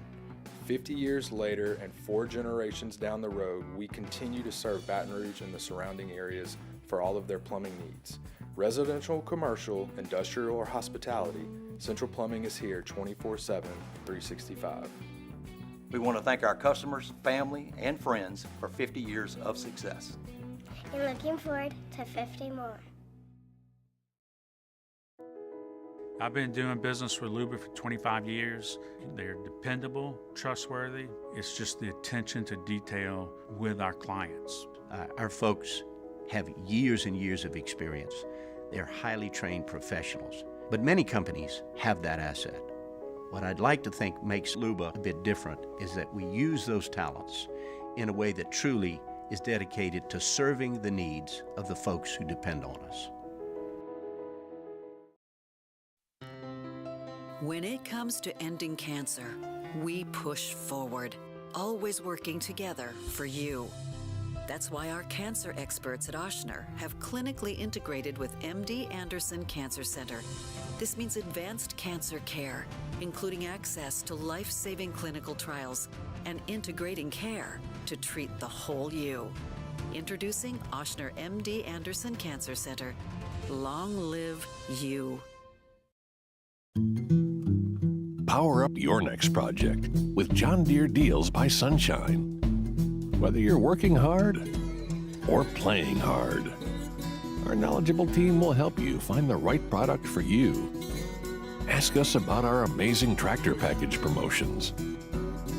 50 years later and 4 generations down the road, we continue to serve Baton Rouge and the surrounding areas for all of their plumbing needs. Residential, commercial, industrial, or hospitality, Central Plumbing is here 24/7, 365. We want to thank our customers, family, and friends for 50 years of success. And looking forward to 50 more. I've been doing business with Luba for 25 years. They're dependable, trustworthy. It's just the attention to detail with our clients. Our folks have years and years of experience. They're highly trained professionals, but many companies have that asset. What I'd like to think makes Luba a bit different is that we use those talents in a way that truly is dedicated to serving the needs of the folks who depend on us. When it comes to ending cancer, we push forward, always working together for you. That's why our cancer experts at Ochsner have clinically integrated with MD Anderson Cancer Center. This means advanced cancer care, including access to life-saving clinical trials and integrating care to treat the whole you. Introducing Ochsner MD Anderson Cancer Center. Long live you. Power up your next project with John Deere Deals by Sunshine. Whether you're working hard or playing hard, our knowledgeable team will help you find the right product for you. Ask us about our amazing tractor package promotions.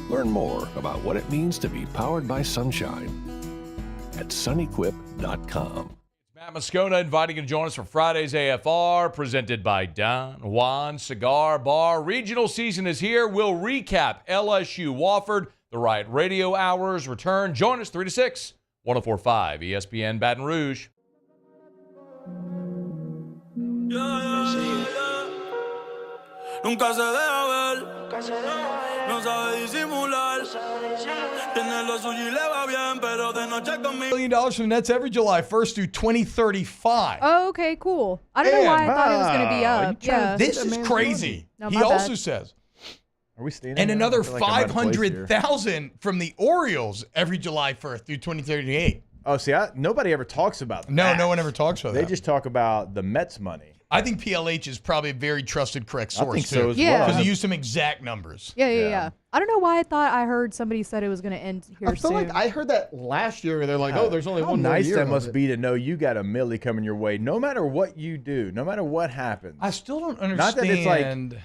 Learn more about what it means to be powered by sunshine at sunequip.com. Matt Moscona inviting you to join us for Friday's AFR, presented by Don Juan Cigar Bar. Regional season is here. We'll recap LSU-Wofford. The Riot Radio Hours return. Join us 3 to 6, 104.5 ESPN Baton Rouge. Nunca se deja ver, no sabe disimular. Tiene lo suyo y le va bien, pero de noche conmigo. $1 million from the Nets every July 1st through 2035. Oh, okay, cool. I don't know why I thought it was going to be up. Yeah. This is crazy. No, He my also bad. says, Are we staying? and in there? another I feel like I'm out of place here. 500,000 from the Orioles every July 1st through 2038. Oh, see, nobody ever talks about that. No, no one ever talks about They that. just talk about the Mets money. I think PLH is probably a very trusted, correct source, I think too. so as Yeah. well. Because he used some exact numbers. Yeah. I don't know why I thought I heard somebody said it was going to end here I feel soon. like I heard that last year. They're like, oh, there's only How one more nice year that of must it. be to know you got a milli coming your way, no matter what you do, no matter what happens. I still don't understand. Not that it's like,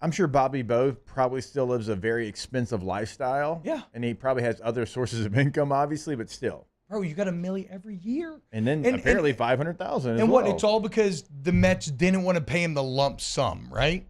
I'm sure Bobby Bo probably still lives a very expensive lifestyle. Yeah. And he probably has other sources of income, obviously, but still. Bro, you got $1 million every year. And then apparently 500,000 And what? It's all because the Mets didn't want to pay him the lump sum, right?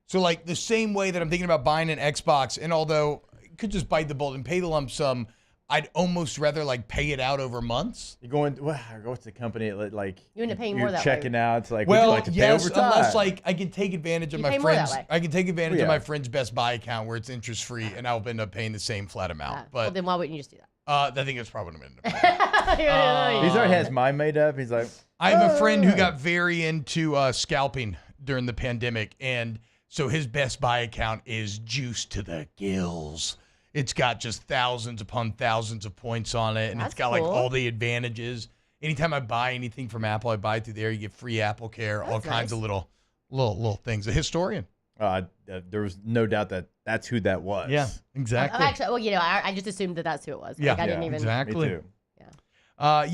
So, like, the same way that I'm thinking about buying an Xbox, and although I could just bite the bullet and pay the lump sum, I'd almost rather like pay it out over months. You're going, what's the company like? You end up paying more that checking way. out. It's like, well, would you like to pay yes, overtime? unless like I can take advantage of You my pay more that friend's. way. I can take advantage Yeah. of my friend's Best Buy account where it's interest free, and I'll end up paying the same flat amount. Well, But then why wouldn't you just do that? I think it's probably what I'm gonna end up doing. He's already has mine made up. He's like, I have a friend who got very into scalping during the pandemic, and so his Best Buy account is juiced to the gills. It's got just thousands upon thousands of points on it, and That's it's got like cool. all the advantages. Anytime I buy anything from Apple, I buy it through there. You get free Apple Care, all That's kinds nice. of little things. A historian. there was no doubt that that's who that was. Yeah, exactly. Actually, I just assumed that that's who it was. Yeah, I didn't even. exactly. Me too.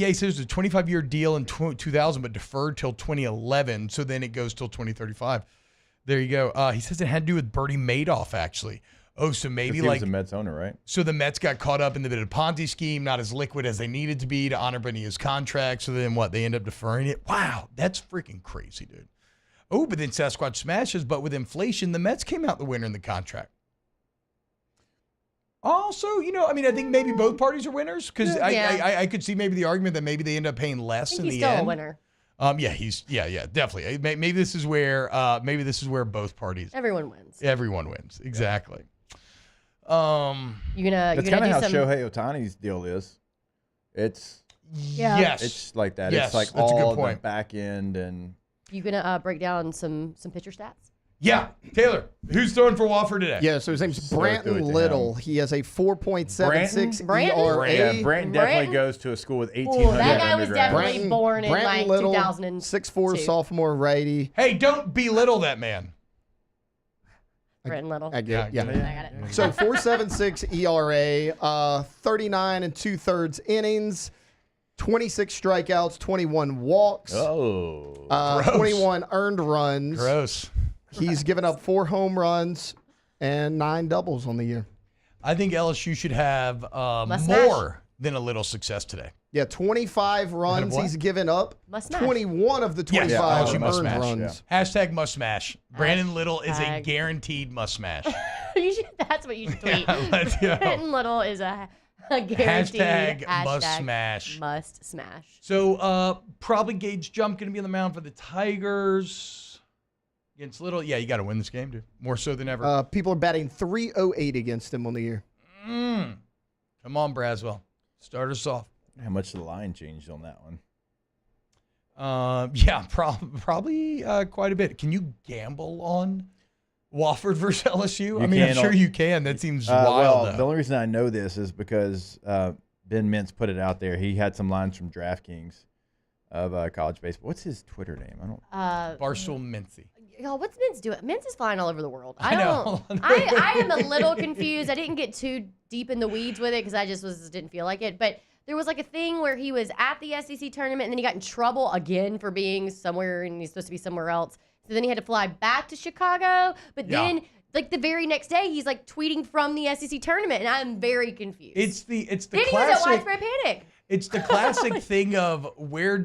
He says it's a 25-year deal in 2000, but deferred till 2011. So then it goes till 2035. There you go. He says it had to do with Bernie Madoff, actually. Oh, so maybe He like was the Mets owner, right? so the Mets got caught up in the bit of Ponzi scheme, not as liquid as they needed to be to honor Bonnia's contract. So then what? They end up deferring it. Wow, that's freaking crazy, dude. Oh, but then Sasquatch smashes. But with inflation, the Mets came out the winner in the contract. Also, I think maybe both parties are winners because Yeah. I could see maybe the argument that maybe they end up paying less I think in he's the still end. a winner. Yeah, definitely. Maybe this is where both parties. Everyone wins. Everyone wins. Exactly. You gonna That's you kind gonna of do how some? Shohei Ohtani's deal is. It's Yeah. Yes. it's like that. Yes, It's like that's a good all the point. back end and You gonna break down some pitcher stats? Yeah, Taylor, who's throwing for Wofford today? Yeah, so his name's So throw it Branton to Little. He has a 4.76 Branton? ERA. yeah, Branton definitely Branton? goes to a school with 1,800 Ooh, that guy was undergrads. definitely born in Branton like Little, 2002. 6'4" sophomore righty. Hey, don't belittle that man. Branton Little. I get it. Yeah. I got it. So 4.76 ERA, 39 2/3 innings, 26 strikeouts, 21 walks, Oh. Gross. 21 earned runs. Gross. He's given up 4 home runs and 9 doubles on the year. I think LSU should have Must more than a little success today. Yeah, 25 runs what? he's given up. Must smash. 21 of the Yes, 25 LSU must earned smash. runs. Hashtag must smash. Brandon Little is a Hashtag. guaranteed must smash. That's what you should tweet. Yeah, let's go. Branton Little is a guaranteed Hashtag must smash. Must smash. So probably Gage Jump going to be on the mound for the Tigers. Against Little. Yeah, you got to win this game, dude. More so than ever. People are batting 308 against him on the year. Come on, Braswell. Start us off. How much the line changed on that one? Yeah, probably quite a bit. Can you gamble on Wofford versus LSU? I mean, I'm sure you can. That seems wild. Well, though. the only reason I know this is because Ben Mintz put it out there. He had some lines from DraftKings of college baseball. What's his Twitter name? I don't. Barstool Mincy. Y'all, what's Mintz doing? Mintz is flying all over the world. I know. I am a little confused. I didn't get too deep in the weeds with it because I just didn't feel like it. But there was like a thing where he was at the SEC tournament and then he got in trouble again for being somewhere and he's supposed to be somewhere else. So then he had to fly back to Chicago. But then, like the very next day, he's like tweeting from the SEC tournament, and I'm very confused. It's the then classic. he was at widespread panic. It's the classic thing of where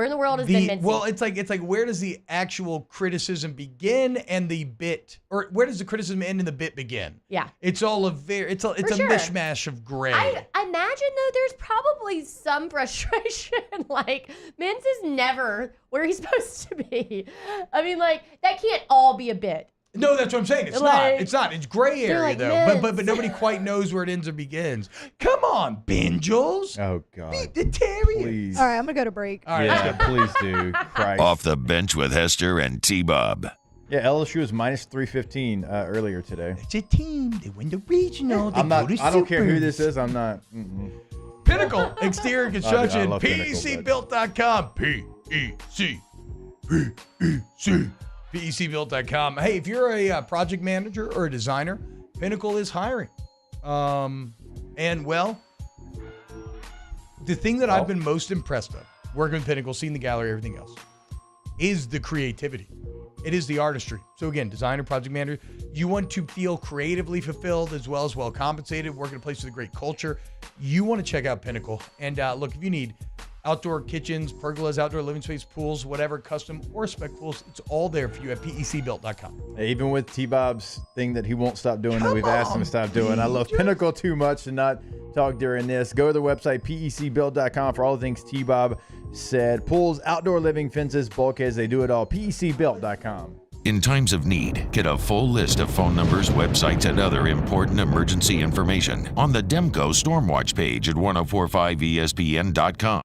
in the world has Ben Mintz? Well, it's like where does the actual criticism begin and the bit, or where does the criticism end and the bit begin? Yeah. It's all it's a sure. mishmash of gray. I imagine though there's probably some frustration. Like Mintz is never where he's supposed to be. I mean, like that can't all be a bit. No, that's what I'm saying. It's Like, not. It's not. It's gray area like, though. Mintz. But nobody quite knows where it ends or begins. Come on, Benjels. Oh God. Beat the Terriers. Please. All right, I'm going to go to break. All right. Yeah, please do. Christ. Off the bench with Hester and T-Bob. Yeah, LSU was minus 315 earlier today. It's a team. They win the regional. They I'm not. go to I don't care who Supers. this is. I'm not. Pinnacle Exterior Construction. love Pinnacle, PECbuilt.com. PEC. PECbuilt.com. Hey, if you're a project manager or a designer, Pinnacle is hiring. And well, the thing that I've been most impressed with, working with Pinnacle, seeing the gallery, everything else, is the creativity. It is the artistry. So again, designer, project manager, you want to feel creatively fulfilled as well compensated, work in a place with a great culture. You want to check out Pinnacle. And look, if you need outdoor kitchens, pergolas, outdoor living space, pools, whatever, custom or spec pools. It's all there for you at PECbuilt.com. Even with T-Bob's thing that he won't stop doing that we've asked him to stop doing. I love Pinnacle too much to not talk during this. Go to the website, PECbuilt.com, for all the things T-Bob said. Pools, outdoor living, fences, bulkheads, they do it all. PECbuilt.com. In times of need, get a full list of phone numbers, websites, and other important emergency information on the Demco Stormwatch page at 1045ESPN.com.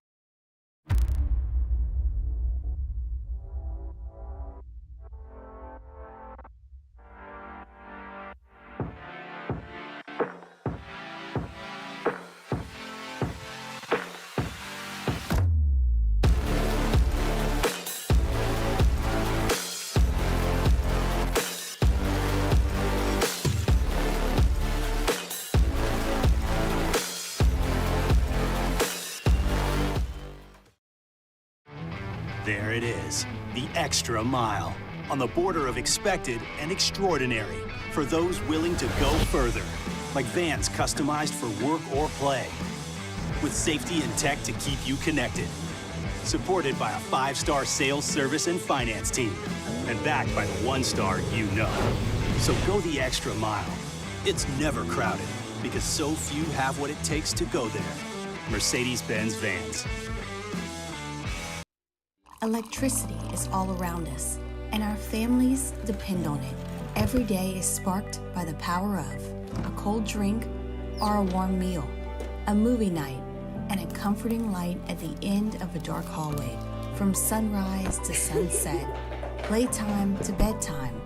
There it is, the extra mile, on the border of expected and extraordinary, for those willing to go further, like vans customized for work or play, with safety and tech to keep you connected, supported by a 5-star sales, service, and finance team, and backed by the 1-star you know. So go the extra mile. It's never crowded, because so few have what it takes to go there. Mercedes-Benz Vans. Electricity is all around us, and our families depend on it. Every day is sparked by the power of a cold drink or a warm meal, a movie night, and a comforting light at the end of a dark hallway. From sunrise to sunset, playtime to bedtime,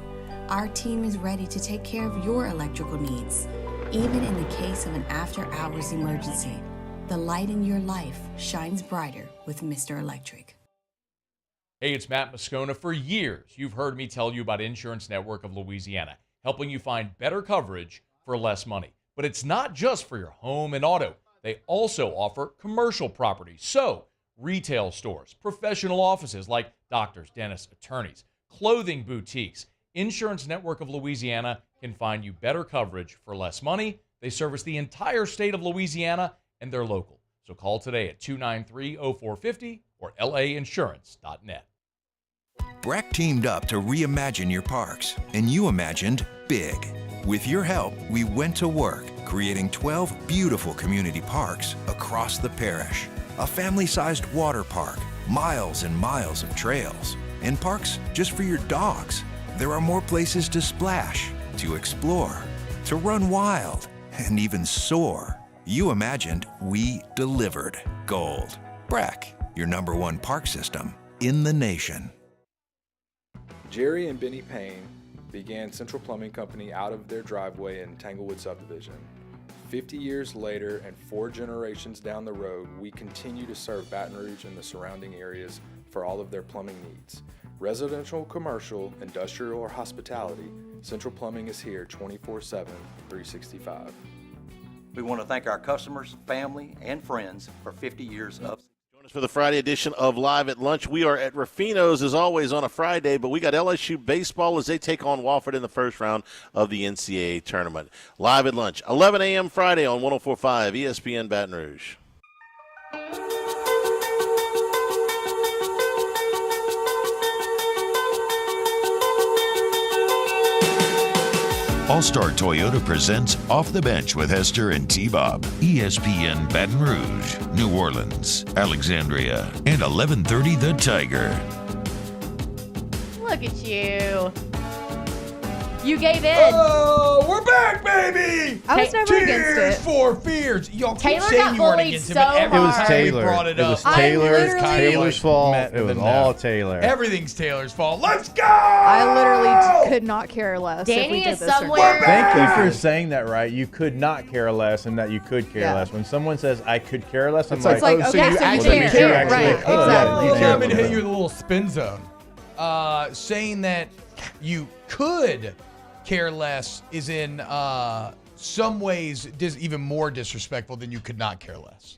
our team is ready to take care of your electrical needs. Even in the case of an after-hours emergency, the light in your life shines brighter with Mr. Electric. Hey, it's Matt Moscona. For years, you've heard me tell you about Insurance Network of Louisiana, helping you find better coverage for less money. But it's not just for your home and auto. They also offer commercial property. So, retail stores, professional offices like doctors, dentists, attorneys, clothing boutiques. Insurance Network of Louisiana can find you better coverage for less money. They service the entire state of Louisiana, and they're local. So call today at 293-0450 or lainsurance.net. Breck teamed up to reimagine your parks, and you imagined big. With your help, we went to work, creating 12 beautiful community parks across the parish. A family-sized water park, miles and miles of trails, and parks just for your dogs. There are more places to splash, to explore, to run wild, and even soar. You imagined, we delivered. Gold. Breck, your #1 park system in the nation. Jerry and Benny Payne began Central Plumbing Company out of their driveway in Tanglewood Subdivision. 50 years later and 4 generations down the road, we continue to serve Baton Rouge and the surrounding areas for all of their plumbing needs. Residential, commercial, industrial, or hospitality, Central Plumbing is here 24/7, 365. We want to thank our customers, family, and friends for 50 years of For the Friday edition of Live at Lunch, we are at Ruffino's as always on a Friday, but we got LSU baseball as they take on Wofford in the first round of the NCAA tournament. Live at Lunch, 11 a.m. Friday on 104.5 ESPN Baton Rouge. All-Star Toyota presents Off the Bench with Hester and T-Bob. ESPN Baton Rouge, New Orleans, Alexandria, and 1130 The Tiger. Look at you. You gave in. Oh, we're back, baby! I was never against Tears it. for fears. Y'all keep Taylor saying got you weren't bullied against it, so but every It was hard. time we Taylor. brought it It up, was Taylor. Taylor's fault. met It was the all nerve. Taylor. Everything's Taylor's fault. Let's go! I literally could not care less if Danny we did is this or somewhere- not. Thank you for saying that right. You could not care less and that you could care Yeah. less. When someone says, I could care less, I'm It's like, oh, okay, so so you you actually care. care. Right, Yeah, exactly. you Allow care. me to hit you with a little spin zone. Saying that you could care less is in some ways even more disrespectful than you could not care less.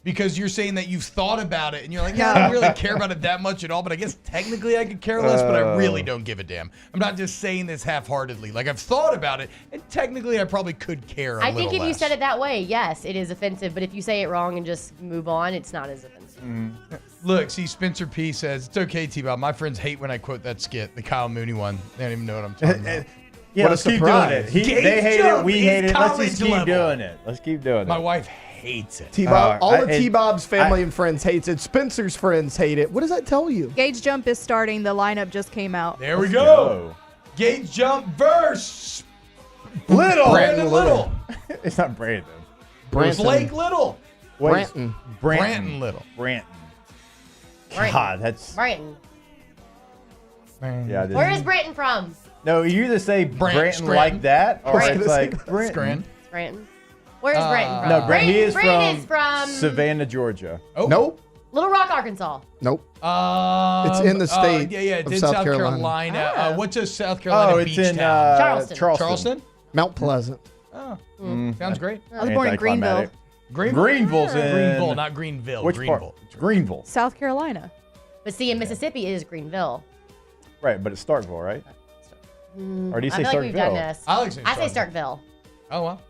Because you're saying that you've thought about it and you're like, yeah, I don't really care about it that much at all, but I guess technically I could care less, but I really don't give a damn. I'm not just saying this half-heartedly. Like, I've thought about it, and technically I probably could care a I little think if you less. said it that way, yes, it is offensive. But if you say it wrong and just move on, it's not as offensive. Look, see, Spencer P says, it's okay, T-Bob. My friends hate when I quote that skit, the Kyle Mooney one. They don't even know what I'm talking about. Yeah, let's keep doing it. They hate it. We hate it. Let's just keep doing it. Let's keep doing it. My wife hates it. T-Bob, all of T-Bob's family and friends hates it. Spencer's friends hate it. What does that tell you? Gauge Jump is starting. The lineup just came out. There we go. Gauge Jump versus Brandon Little. It's not Brandon. Blake Little. Branton. Branton Little. Branton. Branton. God, that's... Branton. Yeah, Where is Branton from? No, you either say Branton like that, or it's like Branton. Scranton. Where is Branton from? No, he is Branton from Savannah, Georgia. Nope. Little Rock, Arkansas. Nope. It's in the state it's of in South Carolina. What's a South Carolina beach it's in town? Charleston. Mount Pleasant. Oh, sounds great. I was born in Greenville. Greenville's in... Greenville, not Greenville. Which Greenville. part? It's Greenville. South Carolina. But see, in Mississippi is Greenville. Right, but it's Starkville, right? Or do you say I feel like we've done Starkville? this. I say Starkville. Oh, well.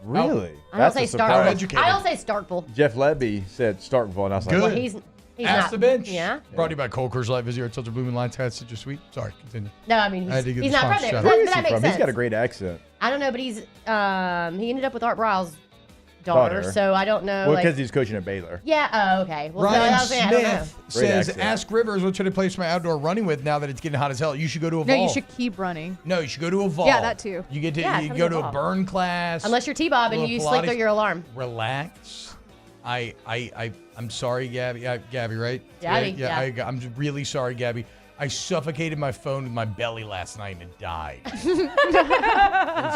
Really? I don't say surprise. Starkville. I don't say Starkville. Jeff Levy said Starkville, and I was like, Good. Well, he's Ask not. the bench. Yeah. Brought to you by Cole Coors Light. Visit your Tilted Blooming Lights. Hats at your suite. Sorry, continue. No, I mean, I had to get he's the not from sponsor there. shout But out. that makes sense. He's got a great accent. I don't know, but he ended up with Art Briles' daughter, so I don't know. Well, like, because he's coaching at Baylor. yeah. Oh, okay. Well, Ryan no, I was saying, I don't know. Smith says, ask Rivers what should I place my outdoor running with now that it's getting hot as hell. You should go to Evolve. No, you should keep running. No, you should go to Evolve. Yeah, that too. You get to Yeah, you come go to to a Evolve. burn class. Unless you're T-Bob and little you sleep Pilates. through your alarm. Relax. I'm sorry, Gabby. Gabby, right? Gabby, Yeah. yeah. I'm really sorry, Gabby. I suffocated my phone with my belly last night and it died. And so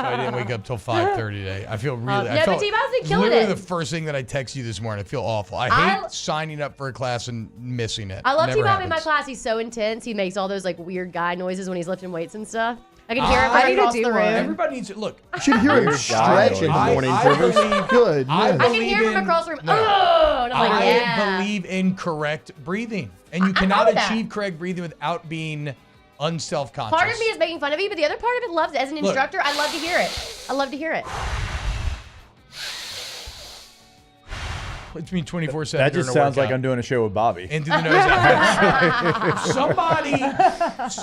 I didn't wake up till 5:30 today. I feel really. I yeah, felt but T-Bob's been killing literally it. the first thing that I text you this morning. I feel awful. I hate signing up for a class and missing it. I love Never T-Bob in my happens. class. He's so intense. He makes all those like weird guy noises when he's lifting weights and stuff. I can hear him I right need to across do the one. room. Everybody needs to look. You should hear him Weird stretch in the guy. morning, I Rivers. believe- Good. I yes. I can hear him believe in- across the room. No. Oh, and I'm like, I yeah. believe in correct breathing, and you I'm cannot fine with that. achieve correct breathing without being unself-conscious. Part of me is making fun of you, but the other part of it loves it. As an Look. instructor, I love to hear it. I love to hear it. It's me 24/7. That during just a sounds like workout. I'm doing a show with Bobby. Into the nose.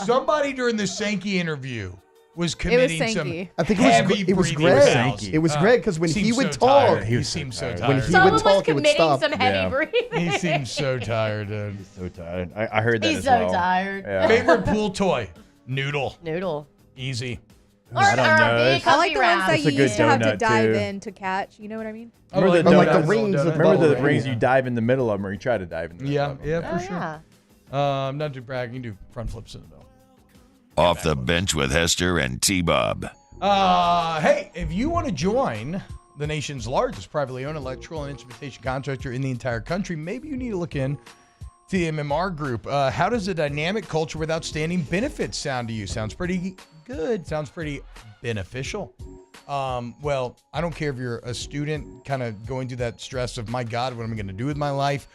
somebody during the Sankey interview was committing some Sankey. I think heavy it was breathing Greg. fouls. It was Greg because when he seems would so talk, tired. He seemed so tired. when he Someone would was talk, it would committing stop. some heavy breathing. He seems so tired, dude. He's so tired. I heard that He's as so well. tired. Yeah. Favorite pool toy? Noodle. Noodle. Easy. Or, I don't or know. a big It's- I like the ones that It's a you good used to have to donut, dive too. in to catch. You know what I mean? Oh, like the donuts, rings little of donuts. Remember the Bubble rings wrap. you dive in the middle of them, or you try to dive in the middle Yeah, of them? yeah, for Oh, sure. yeah. Not too brag. You can do front flips in the middle. Off the bench with Hester and T-Bob. Hey, if you want to join the nation's largest privately owned electrical and instrumentation contractor in the entire country, maybe you need to look in to the MMR Group. How does a dynamic culture with outstanding benefits sound to you? Sounds pretty good. Sounds pretty beneficial. Well, I don't care if you're a student kind of going through that stress of, my God, what am I going to do with my life?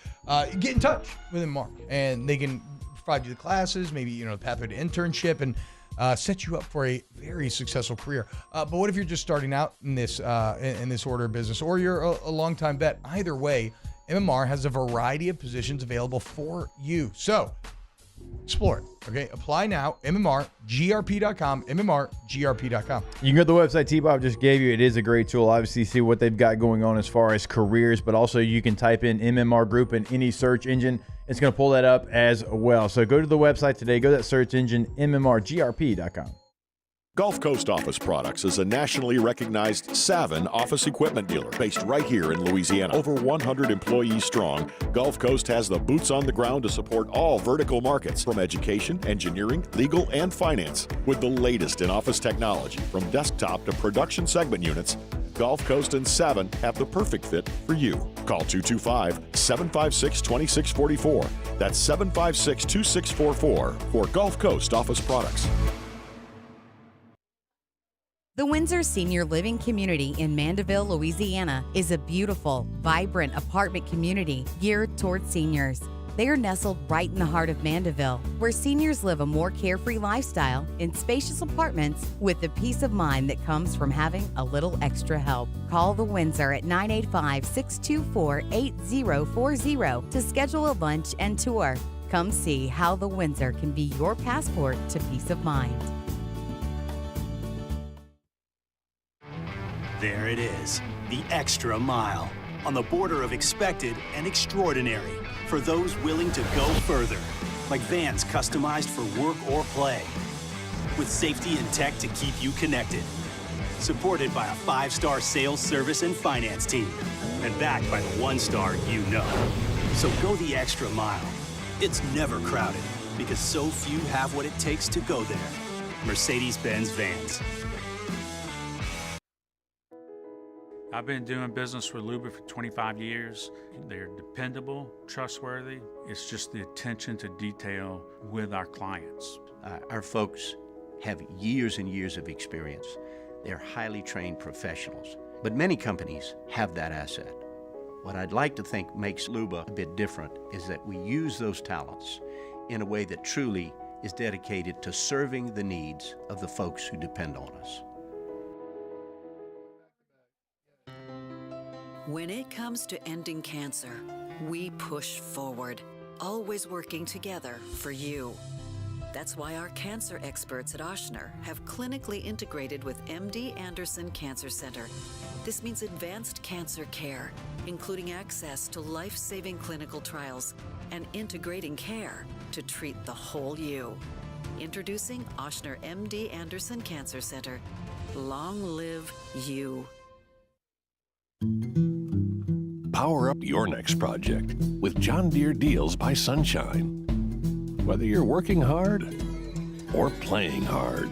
Get in touch with MMR, and they can provide you the classes, maybe, the pathway to internship, and set you up for a very successful career. But what if you're just starting out in this order of business, or you're a longtime vet? Either way, MMR has a variety of positions available for you. So explore it. Okay, apply now. MMRGRP.com. MMRGRP.com. You can go to the website T-Bob just gave you. It is a great tool. Obviously, see what they've got going on as far as careers, but also you can type in MMR Group in any search engine. It's going to pull that up as well. So go to the website today. Go to that search engine, MMRGRP.com. Gulf Coast Office Products is a nationally recognized Savin office equipment dealer based right here in Louisiana. Over 100 employees strong, Gulf Coast has the boots on the ground to support all vertical markets, from education, engineering, legal, and finance. With the latest in office technology, from desktop to production segment units, Gulf Coast and Savin have the perfect fit for you. Call 225-756-2644. That's 756-2644 for Gulf Coast Office Products. The Windsor Senior Living Community in Mandeville, Louisiana is a beautiful, vibrant apartment community geared toward seniors. They are nestled right in the heart of Mandeville, where seniors live a more carefree lifestyle in spacious apartments with the peace of mind that comes from having a little extra help. Call the Windsor at 985-624-8040 to schedule a lunch and tour. Come see how the Windsor can be your passport to peace of mind. There it is, the extra mile, on the border of expected and extraordinary, for those willing to go further, like vans customized for work or play, with safety and tech to keep you connected, supported by a 5-star sales, service, and finance team, and backed by the 1-star you know. So go the extra mile. It's never crowded, because so few have what it takes to go there. Mercedes-Benz Vans. I've been doing business with Luba for 25 years. They're dependable, trustworthy. It's just the attention to detail with our clients. Our folks have years and years of experience. They're highly trained professionals, but many companies have that asset. What I'd like to think makes Luba a bit different is that we use those talents in a way that truly is dedicated to serving the needs of the folks who depend on us. When it comes to ending cancer, we push forward, always working together for you. That's why our cancer experts at Ochsner have clinically integrated with MD Anderson Cancer Center. This means advanced cancer care, including access to life-saving clinical trials and integrating care to treat the whole you. Introducing Ochsner MD Anderson Cancer Center. Long live you. Power up your next project with John Deere Deals by Sunshine. Whether you're working hard or playing hard.